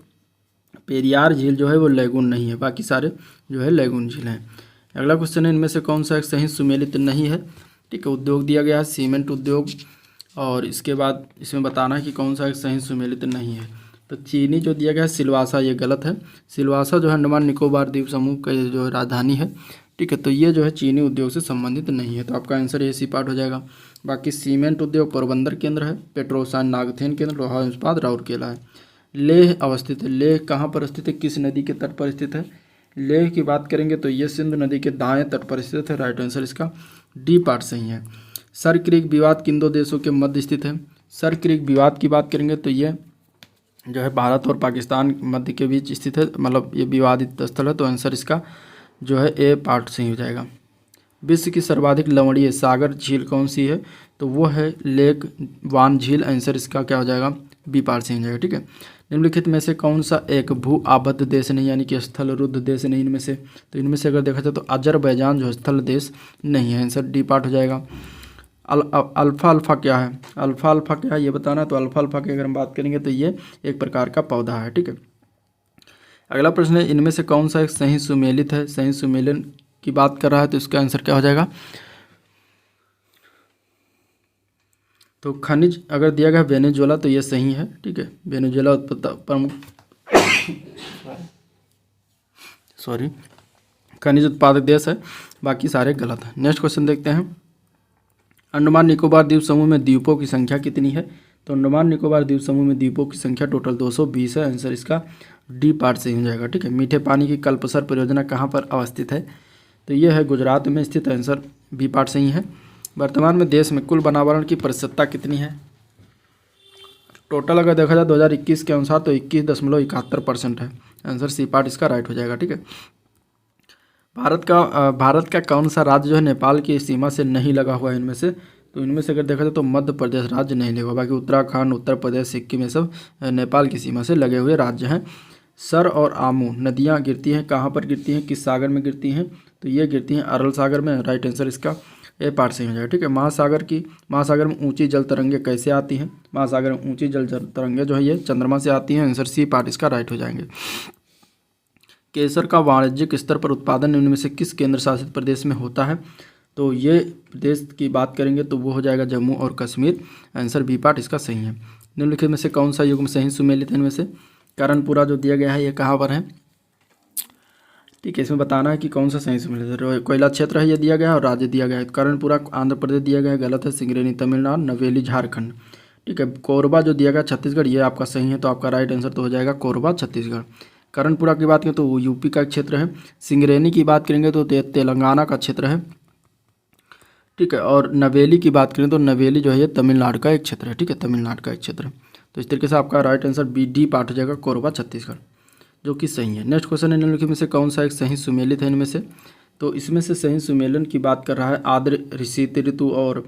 पेरियार झील जो है वो लैगून नहीं है, बाकी सारे जो है लैगून झील हैं। अगला क्वेश्चन है, इनमें से कौन सा एक सही सुमेलित नहीं है? ठीक है, उद्योग दिया गया है सीमेंट उद्योग और इसके बाद इसमें बताना है कि कौन सा एक सही सुमेलित नहीं है। तो चीनी जो दिया गया है सिलवासा, ये गलत है। सिलवासा जो है अंडमान निकोबार द्वीप समूह का जो राजधानी है। ठीक है, तो ये जो है चीनी उद्योग से संबंधित नहीं है। तो आपका आंसर ये सी पार्ट हो जाएगा। बाकी सीमेंट उद्योग पोरबंदर केंद्र है, पेट्रोसान नागथेन केंद्र, लोहा इस्पात राउरकेला है। लेह अवस्थित है। लेह कहाँ पर स्थित है? किस नदी के तट पर स्थित है? लेह की बात करेंगे तो ये सिंधु नदी के दाएं तट पर स्थित है। राइट आंसर इसका डी पार्ट सही है। सर क्रीक विवाद किन 2 देशों के मध्य स्थित है? सर क्रीक विवाद की बात करेंगे तो ये जो है भारत और पाकिस्तान मध्य के बीच स्थित है, मतलब ये विवादित स्थल है। तो आंसर इसका जो है ए पार्ट सही हो जाएगा। विश्व की सर्वाधिक लवणीय सागर झील कौन सी है? तो वो है लेक वान झील। आंसर इसका क्या हो जाएगा? बी पार्ट सही हो जाएगा। ठीक है, निम्नलिखित में से कौन सा एक भू आबद्ध देश नहीं यानी कि स्थल रुद्ध देश नहीं इनमें से? तो इनमें से अगर देखा जाए तो अजरबैजान जो स्थल देश नहीं है। आंसर डी पार्ट हो जाएगा। अल्फा क्या है? अल्फा क्या है ये बताना है। तो अल्फा की अगर हम बात करेंगे तो ये एक प्रकार का पौधा है। ठीक है, अगला प्रश्न है, इनमें से कौन सा एक सही सुमेलित है? सही सुमेलन की बात कर रहा है तो इसका आंसर क्या हो जाएगा? तो खनिज अगर दिया गया वेनेजुएला तो ये सही है। ठीक है, वेनेजुएला प्रमुख खनिज उत्पादक देश है, बाकी सारे गलत हैं। नेक्स्ट क्वेश्चन देखते हैं, अंडमान निकोबार द्वीप समूह में द्वीपों की संख्या कितनी है? तो अंडमान निकोबार द्वीप समूह में द्वीपों की संख्या टोटल 220 है। आंसर इसका डी पार्ट सही हो जाएगा। ठीक है, मीठे पानी की कल्पसर परियोजना कहाँ पर अवस्थित है? तो ये है गुजरात में स्थित। आंसर बी पार्ट सही है। वर्तमान में देश में कुल वनावरण की प्रतिशतता कितनी है? टोटल अगर देखा जाए 2021 के अनुसार तो 21.71% है। आंसर सी पार्ट इसका राइट हो जाएगा। ठीक है, भारत का कौन सा राज्य जो है नेपाल की सीमा से नहीं लगा हुआ है इनमें से? तो इनमें से अगर देखा जाए तो मध्य प्रदेश राज्य नहीं लगा, बाकी उत्तराखंड, उत्तर प्रदेश, सिक्किम ये सब नेपाल की सीमा से लगे हुए राज्य हैं। सर और आमू नदियाँ गिरती हैं कहाँ पर गिरती हैं? किस सागर में गिरती हैं? तो ये गिरती हैं अरल सागर में। राइट आंसर इसका ए पार्ट सही हो जाएगा। ठीक है, महासागर में ऊंची जल तरंगें कैसे आती हैं? महासागर में ऊंची जल तरंगें जो है ये चंद्रमा से आती हैं। आंसर सी पार्ट इसका राइट हो जाएंगे। केसर का वाणिज्यिक स्तर पर उत्पादन इनमें से किस केंद्र शासित प्रदेश में होता है? तो ये प्रदेश की बात करेंगे तो वो हो जाएगा जम्मू और कश्मीर। आंसर बी पार्ट इसका सही है। निम्नलिखित में से कौन सा युग्म सही सुमेलित है इनमें से? कर्णपुरा जो दिया गया है ये कहाँ पर है? ठीक है, इसमें बताना है कि कौन सा सही सुमेलित है। कोयला क्षेत्र है ये दिया गया है और राज्य दिया गया है। कर्णपुरा आंध्र प्रदेश दिया गया है, गलत है। सिंगरेनी तमिलनाडु, नवेली झारखंड। ठीक है, कोरबा जो दिया गया छत्तीसगढ़, ये आपका सही है। तो आपका राइट आंसर तो हो जाएगा कोरबा छत्तीसगढ़। कर्णपुरा की बात करें तो वो यूपी का एक क्षेत्र है। सिंगरेनी की बात करेंगे तो तेलंगाना का क्षेत्र है। ठीक है, और नवेली की बात करें तो नवेली जो है ये तमिलनाडु का एक क्षेत्र है। ठीक है, तमिलनाडु का एक क्षेत्र है। तो इस तरीके से आपका right answer B D part हो जाएगा कोरबा छत्तीसगढ़, जो कि सही है। नेक्स्ट क्वेश्चन है, निम्नलिखित में से कौन सा एक सही सुमेलित है इनमें से? तो इसमें से सही सुमेलन की बात कर रहा है आर्द्र शीत ऋतु और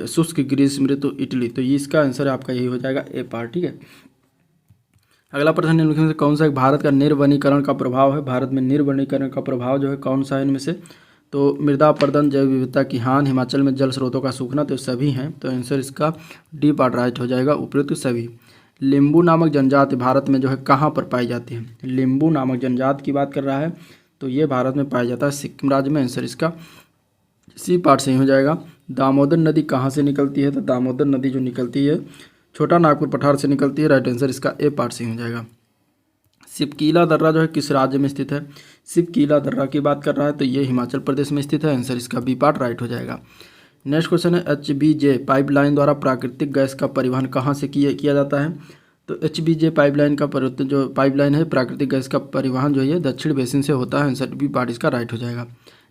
शुष्क ग्रीष्म ऋतु इटली। तो ये इसका आंसर आपका यही हो जाएगा ए पार्ट। ठीक है, अगला प्रश्न निम्नलिखित में से कौन सा एक भारत का निर्वनीकरण का प्रभाव है? भारत में निर्वनीकरण का प्रभाव जो है कौन सा है इनमें से? तो मृदा अपरदन, जैव विविधता की हानि, हिमाचल में जल स्रोतों का सूखना, तो सभी हैं। तो आंसर इसका डी पार्ट राइट हो जाएगा, उपयुक्त सभी। लिम्बू नामक जनजाति भारत में जो है कहाँ पर पाई जाती है? लिम्बू नामक जनजाति की बात कर रहा है तो ये भारत में पाया जाता है सिक्किम राज्य में। आंसर इसका सी पार्ट सही हो जाएगा। दामोदर नदी कहाँ से निकलती है? तो दामोदर नदी जो निकलती है छोटा नागपुर पठार से निकलती है। राइट आंसर इसका ए पार्ट सही हो जाएगा। सिपकीला दर्रा जो है किस राज्य में स्थित है? सिपकीला दर्रा की बात कर रहा है तो ये हिमाचल प्रदेश में स्थित है। आंसर इसका बी पार्ट राइट हो जाएगा। नेक्स्ट क्वेश्चन है HBJ पाइपलाइन द्वारा प्राकृतिक गैस का परिवहन कहाँ से किया जाता है? तो HBJ पाइपलाइन का जो पाइपलाइन है प्राकृतिक गैस का परिवहन जो है दक्षिण बेसिन से होता है। आंसर बी पार्ट इसका राइट हो जाएगा।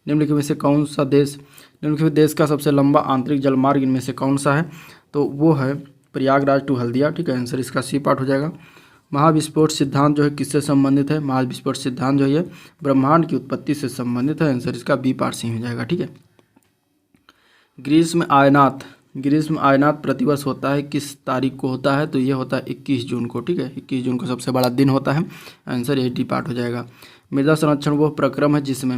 निम्नलिखित में से कौन सा देश निम्नलिखित देश का सबसे लंबा आंतरिक जलमार्ग इनमें से कौन सा है? तो वो है प्रयागराज टू हल्दिया। ठीक है, आंसर इसका सी पार्ट हो जाएगा। महाविस्फोट सिद्धांत जो है किससे संबंधित है? महाविस्फोट सिद्धांत जो है ब्रह्मांड की उत्पत्ति से संबंधित है। आंसर इसका बी पार्ट सही हो जाएगा। ठीक है। ग्रीष्म आयनात प्रतिवर्ष होता है किस तारीख को होता है? तो ये होता है 21 जून को। ठीक है, 21 जून को सबसे बड़ा दिन होता है। आंसर ये डी पार्ट हो जाएगा। मृदा संरक्षण वो प्रक्रम है जिसमें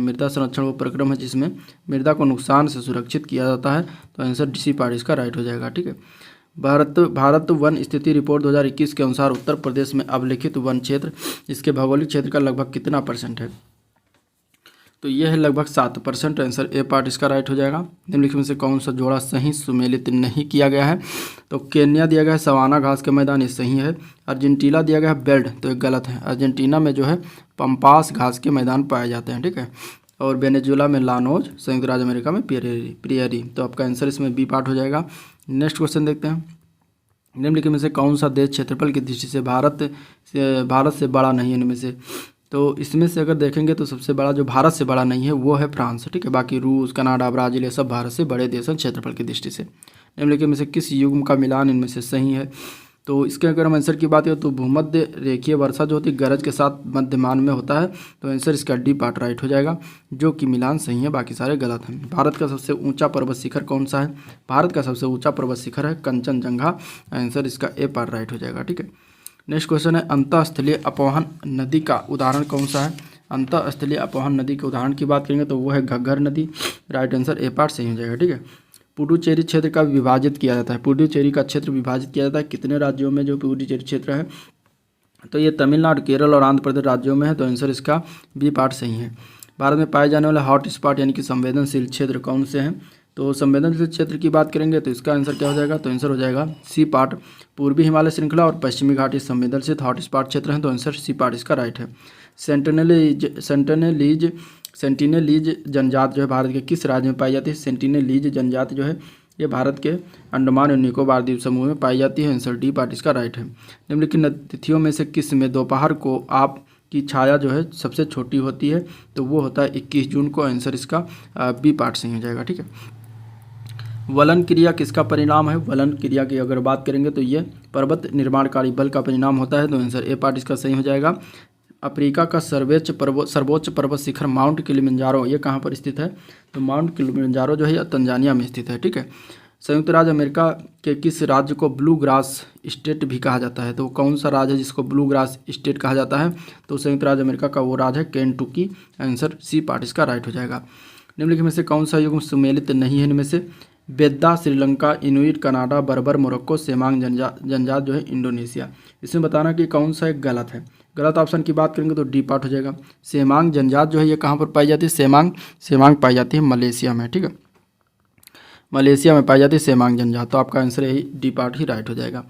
मृदा को नुकसान से सुरक्षित किया जाता है। तो आंसर सी पार्ट इसका राइट हो जाएगा। ठीक है। भारत वन स्थिति रिपोर्ट 2021 के अनुसार उत्तर प्रदेश में अभिलेखित वन क्षेत्र इसके भौगोलिक क्षेत्र का लगभग कितना % है? तो यह है लगभग 7%। आंसर ए पार्ट इसका राइट हो जाएगा। निम्नलिखित में से कौन सा जोड़ा सही सुमेलित नहीं किया गया है? तो केन्या दिया गया है सवाना घास के मैदान, ये सही है। अर्जेंटीना दिया गया है बेल्ट, तो ये गलत है। अर्जेंटीना में जो है पंपास घास के मैदान पाए जाते हैं। ठीक है। और वेनेजुएला में लानोज, संयुक्त राज्य अमेरिका में प्रियरी। तो आपका आंसर इसमें बी पार्ट हो जाएगा। नेक्स्ट क्वेश्चन देखते हैं। निम्नलिखित में से कौन सा देश क्षेत्रफल की दृष्टि से भारत से बड़ा नहीं है? इनमें से तो इसमें से अगर देखेंगे तो सबसे बड़ा जो भारत से बड़ा नहीं है वो है फ्रांस। ठीक है, बाकी रूस, कनाडा, ब्राज़ील ये सब भारत से बड़े देश हैं क्षेत्रफल की दृष्टि से। निम्नलिखित में से किस युग्म का मिलान इनमें से सही है? तो इसके अगर हम आंसर की बात करें तो भूमध्य रेखीय वर्षा जो होती है गरज के साथ मध्यमान में होता है। तो आंसर इसका डी पार्ट राइट हो जाएगा, जो कि मिलान सही है, बाकी सारे गलत हैं। भारत का सबसे ऊंचा पर्वत शिखर कौन सा है? भारत का सबसे ऊंचा पर्वत शिखर है कंचनजंगा। आंसर इसका ए पार्ट राइट हो जाएगा। ठीक है। नेक्स्ट क्वेश्चन है अंतःस्थलीय अपवहन नदी का उदाहरण कौन सा है? अंतःस्थलीय अपवहन नदी के उदाहरण की बात करेंगे तो वो है घग्गर नदी। राइट आंसर ए पार्ट सही हो जाएगा। ठीक है। पुडुचेरी क्षेत्र का विभाजित किया जाता है। पुडुचेरी का क्षेत्र विभाजित किया जाता है कितने राज्यों में जो पुडुचेरी क्षेत्र है? तो ये तमिलनाडु, केरल और आंध्र प्रदेश राज्यों में है। तो आंसर इसका बी पार्ट सही है। भारत में पाए जाने वाले हॉट स्पॉट यानी कि संवेदनशील क्षेत्र कौन से हैं? तो संवेदनशील क्षेत्र की बात करेंगे तो इसका आंसर क्या हो जाएगा? तो आंसर हो जाएगा सी पार्ट। पूर्वी हिमालय श्रृंखला और पश्चिमी घाट ये संवेदनशील हॉट स्पॉट क्षेत्र हैं। तो आंसर सी पार्ट इसका राइट है। सेंटिनेलीज जनजाति जो है भारत के किस राज्य में पाई जाती है? सेंटिनेलीज जनजाति जो है ये भारत के अंडमान और निकोबार द्वीप समूह में पाई जाती है। आंसर डी पार्ट इसका राइट है। निम्नलिखित तिथियों में से किस में दोपहर को आप की छाया जो है सबसे छोटी होती है? तो वो होता है 21 जून को। आंसर इसका बी पार्ट सही हो जाएगा। ठीक है। वलन क्रिया किसका परिणाम है? वलन क्रिया की अगर बात करेंगे तो ये पर्वत निर्माणकारी बल का परिणाम होता है। तो आंसर ए पार्ट इसका सही हो जाएगा। अफ्रीका का सर्वोच्च पर्वत शिखर माउंट किलिमंजारो ये कहाँ पर स्थित है? तो माउंट किलिमंजारो जो है तंजानिया में स्थित है। ठीक है। संयुक्त राज्य अमेरिका के किस राज्य को ब्लू ग्रास स्टेट भी कहा जाता है? तो कौन सा राज्य है जिसको ब्लू ग्रास स्टेट कहा जाता है? तो संयुक्त राज्य अमेरिका का वो राज्य है केंटुकी। आंसर सी पार्ट इसका राइट हो जाएगा। निम्नलिखित में से कौन सा युग्म सुमेलित नहीं है? इनमें से बेद्दा श्रीलंका, इनुइट कनाडा, बर्बर मोरक्को, सेमांग जनजात जो है इंडोनेशिया। इसमें बताना कि कौन सा एक गलत है। गलत ऑप्शन की बात करेंगे तो डी पार्ट हो जाएगा। सेमांग जनजात जो है ये कहाँ पर पाई जाती है? सेमांग पाई जाती है मलेशिया में। ठीक है, मलेशिया में पाई जाती है सेमांग जनजात। तो आपका आंसर यही डी पार्ट ही राइट हो जाएगा।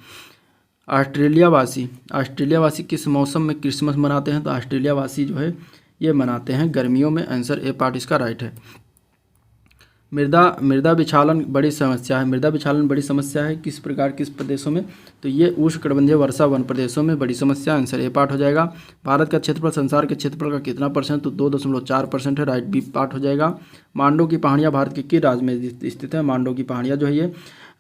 ऑस्ट्रेलिया वासी किस मौसम में क्रिसमस मनाते हैं? तो ऑस्ट्रेलिया वासी जो है ये मनाते हैं गर्मियों में। आंसर ए पार्ट इसका राइट है। मृदा विक्षालन बड़ी समस्या है किस प्रकार किस प्रदेशों में? तो ये उष्णकटिबंधीय वर्षा वन प्रदेशों में बड़ी समस्या। आंसर ए पार्ट हो जाएगा। भारत का क्षेत्रफल संसार के क्षेत्रफल का कितना %? तो 2.4% है। राइट बी पार्ट हो जाएगा। मांडो की पहाड़ियाँ भारत के किस राज्य में स्थित है? मांडो की पहाड़ियाँ जो है ये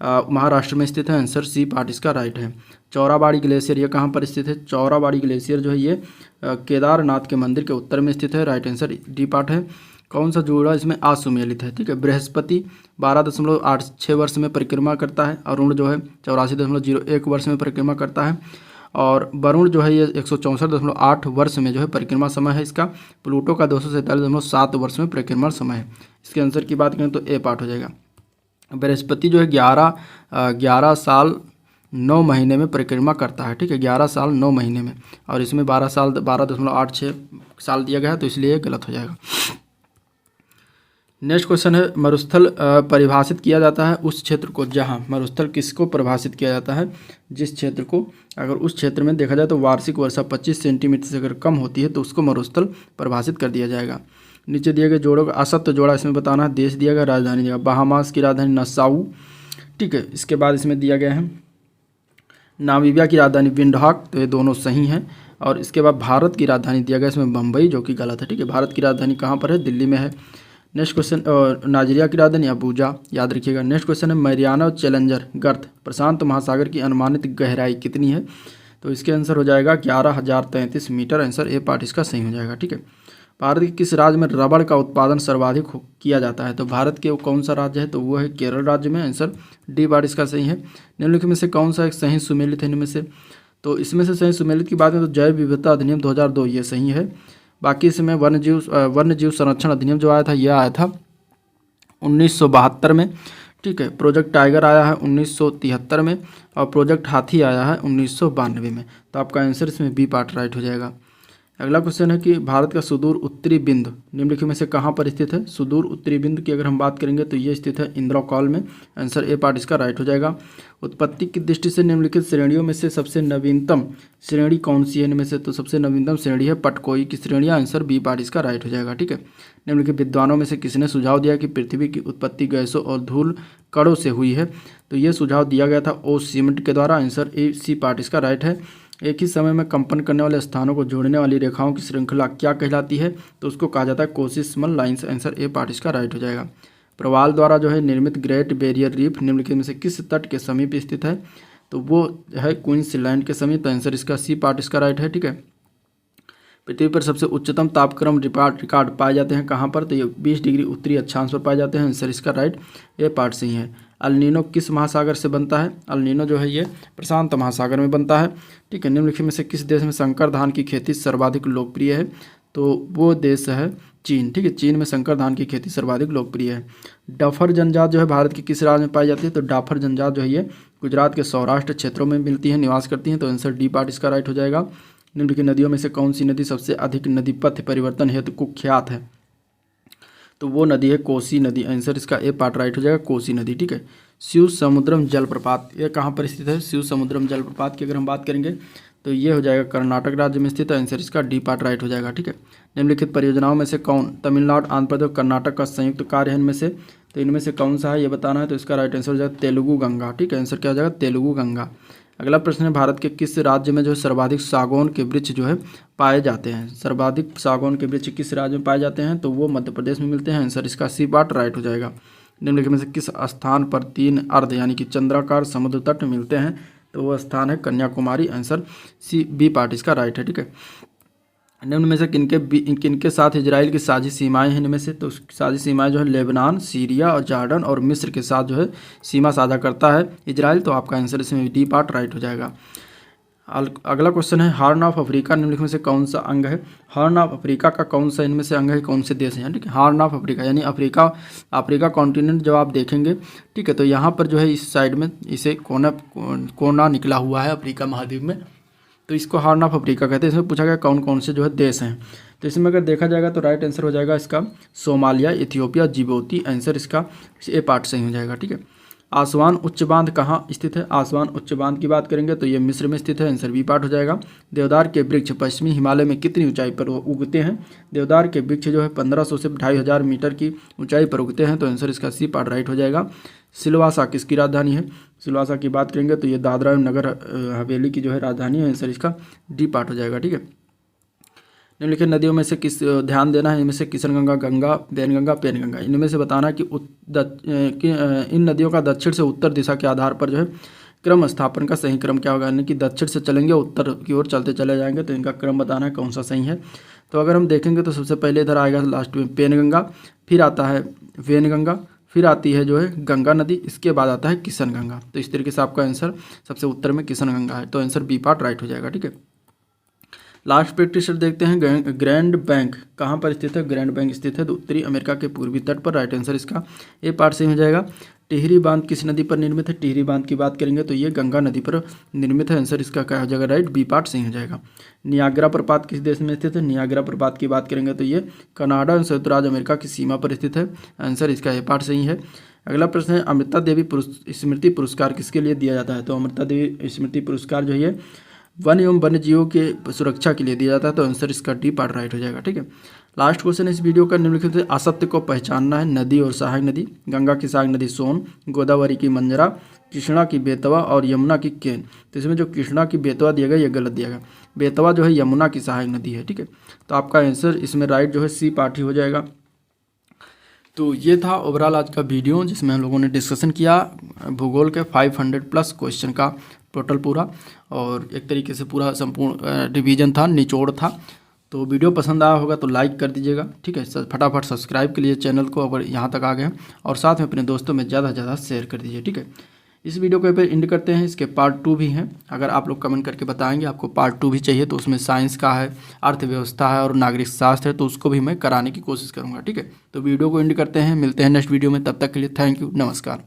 महाराष्ट्र में स्थित है। आंसर सी पार्ट इसका राइट है। चौराबाड़ी ग्लेशियर ये कहाँ पर स्थित है? चौराबाड़ी ग्लेशियर जो है ये केदारनाथ के मंदिर के उत्तर में स्थित है। राइट आंसर डी पार्ट है। कौन सा जोड़ा इसमें असुमेलित है? ठीक है, बृहस्पति 12.86 वर्ष में परिक्रमा करता है। अरुण जो है 84.01 वर्ष में परिक्रमा करता है। और वरुण जो है ये 164.8 वर्ष में जो है परिक्रमा समय है इसका। प्लूटो का 247.7 वर्ष में परिक्रमा समय है। इसके आंसर की बात करें तो ए पार्ट हो जाएगा। बृहस्पति जो है 11 साल 9 महीने में परिक्रमा करता है। ठीक है, 11 साल 9 महीने में, और इसमें 12.86 साल दिया गया है, तो इसलिए गलत हो जाएगा। नेक्स्ट क्वेश्चन है मरुस्थल परिभाषित किया जाता है उस क्षेत्र को जहां, मरुस्थल किसको परिभाषित किया जाता है, जिस क्षेत्र को अगर उस क्षेत्र में देखा जाए तो वार्षिक वर्षा 25 सेंटीमीटर से अगर कम होती है तो उसको मरुस्थल परिभाषित कर दिया जाएगा। नीचे दिए गए जोड़ों का असत्य जोड़ा इसमें बताना है। देश दिया गया, राजधानी दिया, बहामास की राजधानी नसाउ, ठीक है। इसके बाद इसमें दिया गया है नामीबिया की राजधानी विंडहॉक, तो ये दोनों सही हैं। और इसके बाद भारत की राजधानी दिया गया इसमें बम्बई, जो कि गलत है, ठीक है। भारत की राजधानी कहाँ पर है, दिल्ली में है। नेक्स्ट क्वेश्चन, नाइजीरिया की राजधानी अबूजा, याद रखिएगा। नेक्स्ट क्वेश्चन है मैरियाना चैलेंजर गर्त प्रशांत महासागर की अनुमानित गहराई कितनी है, तो इसके आंसर हो जाएगा 11,033 मीटर। आंसर ए पार्ट इसका सही हो जाएगा, ठीक है। भारत के किस राज्य में रबड़ का उत्पादन सर्वाधिक किया जाता है, तो भारत के कौन सा राज्य है, तो वो है केरल राज्य में। आंसर डी पार्ट इसका सही है। निम्नलिखित में से कौन सा एक सही सुमेलित है इनमें से, तो इसमें से सही सुमेलित की बात है तो जैव विविधता अधिनियम 2002 ये सही है। बाकी इसमें वन्य जीव संरक्षण अधिनियम जो आया था यह आया था 1972 में, ठीक है। प्रोजेक्ट टाइगर आया है 1973 में और प्रोजेक्ट हाथी आया है 1992 में। तो आपका आंसर इसमें बी पार्ट राइट हो जाएगा। अगला क्वेश्चन है कि भारत का सुदूर उत्तरी बिंदु निम्नलिखित में से कहाँ पर स्थित है। सुदूर उत्तरी बिंदु की अगर हम बात करेंगे तो ये स्थित है इंद्रकौल में। आंसर ए पार्ट इसका राइट हो जाएगा। उत्पत्ति की दृष्टि से निम्नलिखित श्रेणियों में से सबसे नवीनतम श्रेणी कौन सी है इनमें से, तो सबसे नवीनतम श्रेणी है पटकोई की श्रेणी। आंसर बी पार्ट इसका राइट हो जाएगा, ठीक है। निम्नलिखित विद्वानों में से किसने सुझाव दिया कि पृथ्वी की उत्पत्ति गैसों और धूल कणों से हुई है, तो ये सुझाव दिया गया था ओ सीमेंट के द्वारा। आंसर ए सी पार्ट इसका राइट है। एक ही समय में कंपन करने वाले स्थानों को जोड़ने वाली रेखाओं की श्रृंखला क्या कहलाती है, तो उसको कहा जाता है कोसिस्मल लाइंस। आंसर ए पार्ट इसका राइट हो जाएगा। प्रवाल द्वारा जो है निर्मित ग्रेट बैरियर रीफ निम्नलिखित में से किस तट के समीप स्थित है, तो वो है क्वींसलैंड के समीप। आंसर इसका सी पार्ट इसका राइट है, ठीक है। पृथ्वी पर सबसे उच्चतम तापक्रम रिकॉर्ड पाए जाते हैं कहाँ पर, तो ये 20 डिग्री उत्तरी अक्षांश पर पाए जाते हैं। आंसर इसका राइट ए पार्ट सही है। अल नीनो किस महासागर से बनता है, अल नीनो जो है ये प्रशांत महासागर में बनता है, ठीक है। निम्नलिखित में से किस देश में संकर धान की खेती सर्वाधिक लोकप्रिय है, तो वो देश है चीन, ठीक है। चीन में संकर धान की खेती सर्वाधिक लोकप्रिय है। डाफर जनजात जो है भारत के किस राज्य में पाई जाती है, तो डाफर जनजात जो है ये गुजरात के सौराष्ट्र क्षेत्रों में मिलती है, निवास करती हैं। तो आंसर डी पार्ट इसका राइट हो जाएगा। निम्नलिखित नदियों में से कौन सी नदी सबसे अधिक नदी पथ परिवर्तन हेतु कुख्यात है, तो वो नदी है कोसी नदी। आंसर इसका ए पार्ट राइट हो जाएगा, कोसी नदी, ठीक है। शिव समुद्रम जलप्रपात ये कहाँ पर स्थित है, शिव समुद्रम जलप्रपात की अगर हम बात करेंगे तो ये हो जाएगा कर्नाटक राज्य में स्थित है। आंसर इसका डी पार्ट राइट हो जाएगा, ठीक है। निम्नलिखित परियोजनाओं में से कौन तमिलनाडु आंध्र प्रदेश कर्नाटक का संयुक्त कार्य है इनमें से, तो इनमें से कौन सा है ये बताना है। तो इसका राइट आंसर हो जाएगा तेलुगु गंगा, ठीक है। आंसर क्या हो जाएगा, तेलुगु गंगा। अगला प्रश्न है भारत के किस राज्य में जो है सर्वाधिक सागौन के वृक्ष जो है पाए जाते हैं, सर्वाधिक सागौन के वृक्ष किस राज्य में पाए जाते हैं, तो वो मध्य प्रदेश में मिलते हैं। आंसर इसका सी पार्ट राइट हो जाएगा। निम्नलिखित में से किस स्थान पर 3 अर्ध यानी कि चंद्राकार समुद्र तट मिलते हैं, तो वो स्थान है Kanyakumari. Answer C B part इसका राइट है, ठीक है। निम्न में से किनके साथ इजराइल की साझी सीमाएं हैं इनमें से, तो साझी सीमाएं जो है लेबनान, सीरिया और जॉर्डन और मिस्र के साथ जो है सीमा साझा करता है इजराइल। तो आपका आंसर इसमें डी पार्ट राइट हो जाएगा। अगला क्वेश्चन है हॉर्न ऑफ अफ्रीका निम्नलिखित में से कौन सा अंग है, हॉर्न ऑफ अफ्रीका का कौन सा इनमें से अंग है, कौन से देश हैं, ठीक है। हॉर्न ऑफ अफ्रीका यानी अफ्रीका कॉन्टिनेंट जब आप देखेंगे, ठीक है, तो यहाँ पर जो है इस साइड में इसे कोना निकला हुआ है अफ्रीका महाद्वीप में, तो इसको हॉर्न ऑफ अफ्रीका कहते हैं। इसमें पूछा गया कौन कौन से जो है देश हैं, तो इसमें अगर देखा जाएगा तो राइट आंसर हो जाएगा इसका सोमालिया, इथियोपिया, जिबूती। आंसर इसका ए पार्ट सही हो जाएगा, ठीक है। आसवान उच्च बांध कहाँ स्थित है, आसवान उच्च बांध की बात करेंगे तो ये मिस्र में स्थित है। आंसर बी पार्ट हो जाएगा। देवदार के वृक्ष पश्चिमी हिमालय में कितनी ऊंचाई पर उगते हैं, देवदार के वृक्ष जो है 1500 से 2500 मीटर की ऊंचाई पर उगते हैं। तो आंसर इसका सी पार्ट राइट हो जाएगा। सिलवासा किसकी राजधानी है, सिलवासा की बात करेंगे तो ये दादरा एवं नगर हवेली की जो है राजधानी है। आंसर इसका डी पार्ट हो जाएगा, ठीक है। निम्नलिखित नदियों में से किस ध्यान देना है, इनमें से किशनगंगा, गंगा, वैनगंगा, पेनगंगा, इनमें से बताना है कि इन नदियों का दक्षिण से उत्तर दिशा के आधार पर जो है क्रम स्थापन का सही क्रम क्या होगा, यानी कि दक्षिण से चलेंगे उत्तर की ओर चलते चले जाएंगे, तो इनका क्रम बताना है कौन सा सही है। तो अगर हम देखेंगे तो सबसे पहले इधर आएगा लास्ट में पेनगंगा, फिर आता है वैनगंगा, फिर आती है जो है गंगा नदी, इसके बाद आता है किशनगंगा। तो इस तरीके से आपका आंसर सबसे उत्तर में किशनगंगा है। तो आंसर बी पार्ट राइट हो जाएगा, ठीक है। लास्ट प्रैक्टिस देखते हैं ग्रैंड बैंक कहाँ पर स्थित है, ग्रैंड बैंक स्थित है उत्तरी अमेरिका के पूर्वी तट पर। राइट आंसर इसका ए पार्ट सही हो जाएगा। टिहरी बांध किस नदी पर निर्मित है? टिहरी बांध की बात करेंगे तो ये गंगा नदी पर निर्मित है। आंसर इसका क्या हो जाएगा? राइट, बी पार्ट सही हो जाएगा। नियाग्रा प्रपात किस देश में स्थित है? नियाग्रा प्रपात की बात करेंगे तो ये कनाडा और संयुक्त राज्य अमेरिका की सीमा पर स्थित है। आंसर इसका ए पार्ट सही है। अगला प्रश्न है, अमृता देवी स्मृति पुरस्कार किसके लिए दिया जाता है? तो अमृता देवी स्मृति पुरस्कार जो है वन एवं वन्य जीवों के सुरक्षा के लिए दिया जाता है। तो आंसर इसका डी पार्ट राइट हो जाएगा। ठीक है, लास्ट क्वेश्चन इस वीडियो का निम्नलिखित में असत्य को पहचानना है। नदी और सहायक नदी, गंगा की सहायक नदी सोन, गोदावरी की मंजरा, कृष्णा की बेतवा और यमुना की केन। तो इसमें जो कृष्णा की बेतवा दिया गया ये गलत दिया गया। बेतवा जो है यमुना की सहायक नदी है। ठीक है, तो आपका आंसर इसमें राइट जो है सी पार्ट ही हो जाएगा। तो ये था ओवरऑल आज का वीडियो जिसमें हम लोगों ने डिस्कशन किया भूगोल के 500+ क्वेश्चन का टोटल पूरा, और एक तरीके से पूरा संपूर्ण रिवीजन था, निचोड़ था। तो वीडियो पसंद आया होगा तो लाइक कर दीजिएगा। ठीक है, फटाफट सब्सक्राइब के लिए चैनल को अगर यहाँ तक आ गए, और साथ में अपने दोस्तों में ज़्यादा से ज़्यादा शेयर कर दीजिए। ठीक है, इस वीडियो को एंड करते हैं। इसके पार्ट 2 भी हैं, अगर आप लोग कमेंट करके बताएंगे आपको पार्ट 2 भी चाहिए तो उसमें साइंस का है, अर्थव्यवस्था है और नागरिक शास्त्र है, तो उसको भी मैं कराने की कोशिश करूँगा। ठीक है, तो वीडियो को एंड करते हैं, मिलते हैं नेक्स्ट वीडियो में, तब तक के लिए थैंक यू, नमस्कार।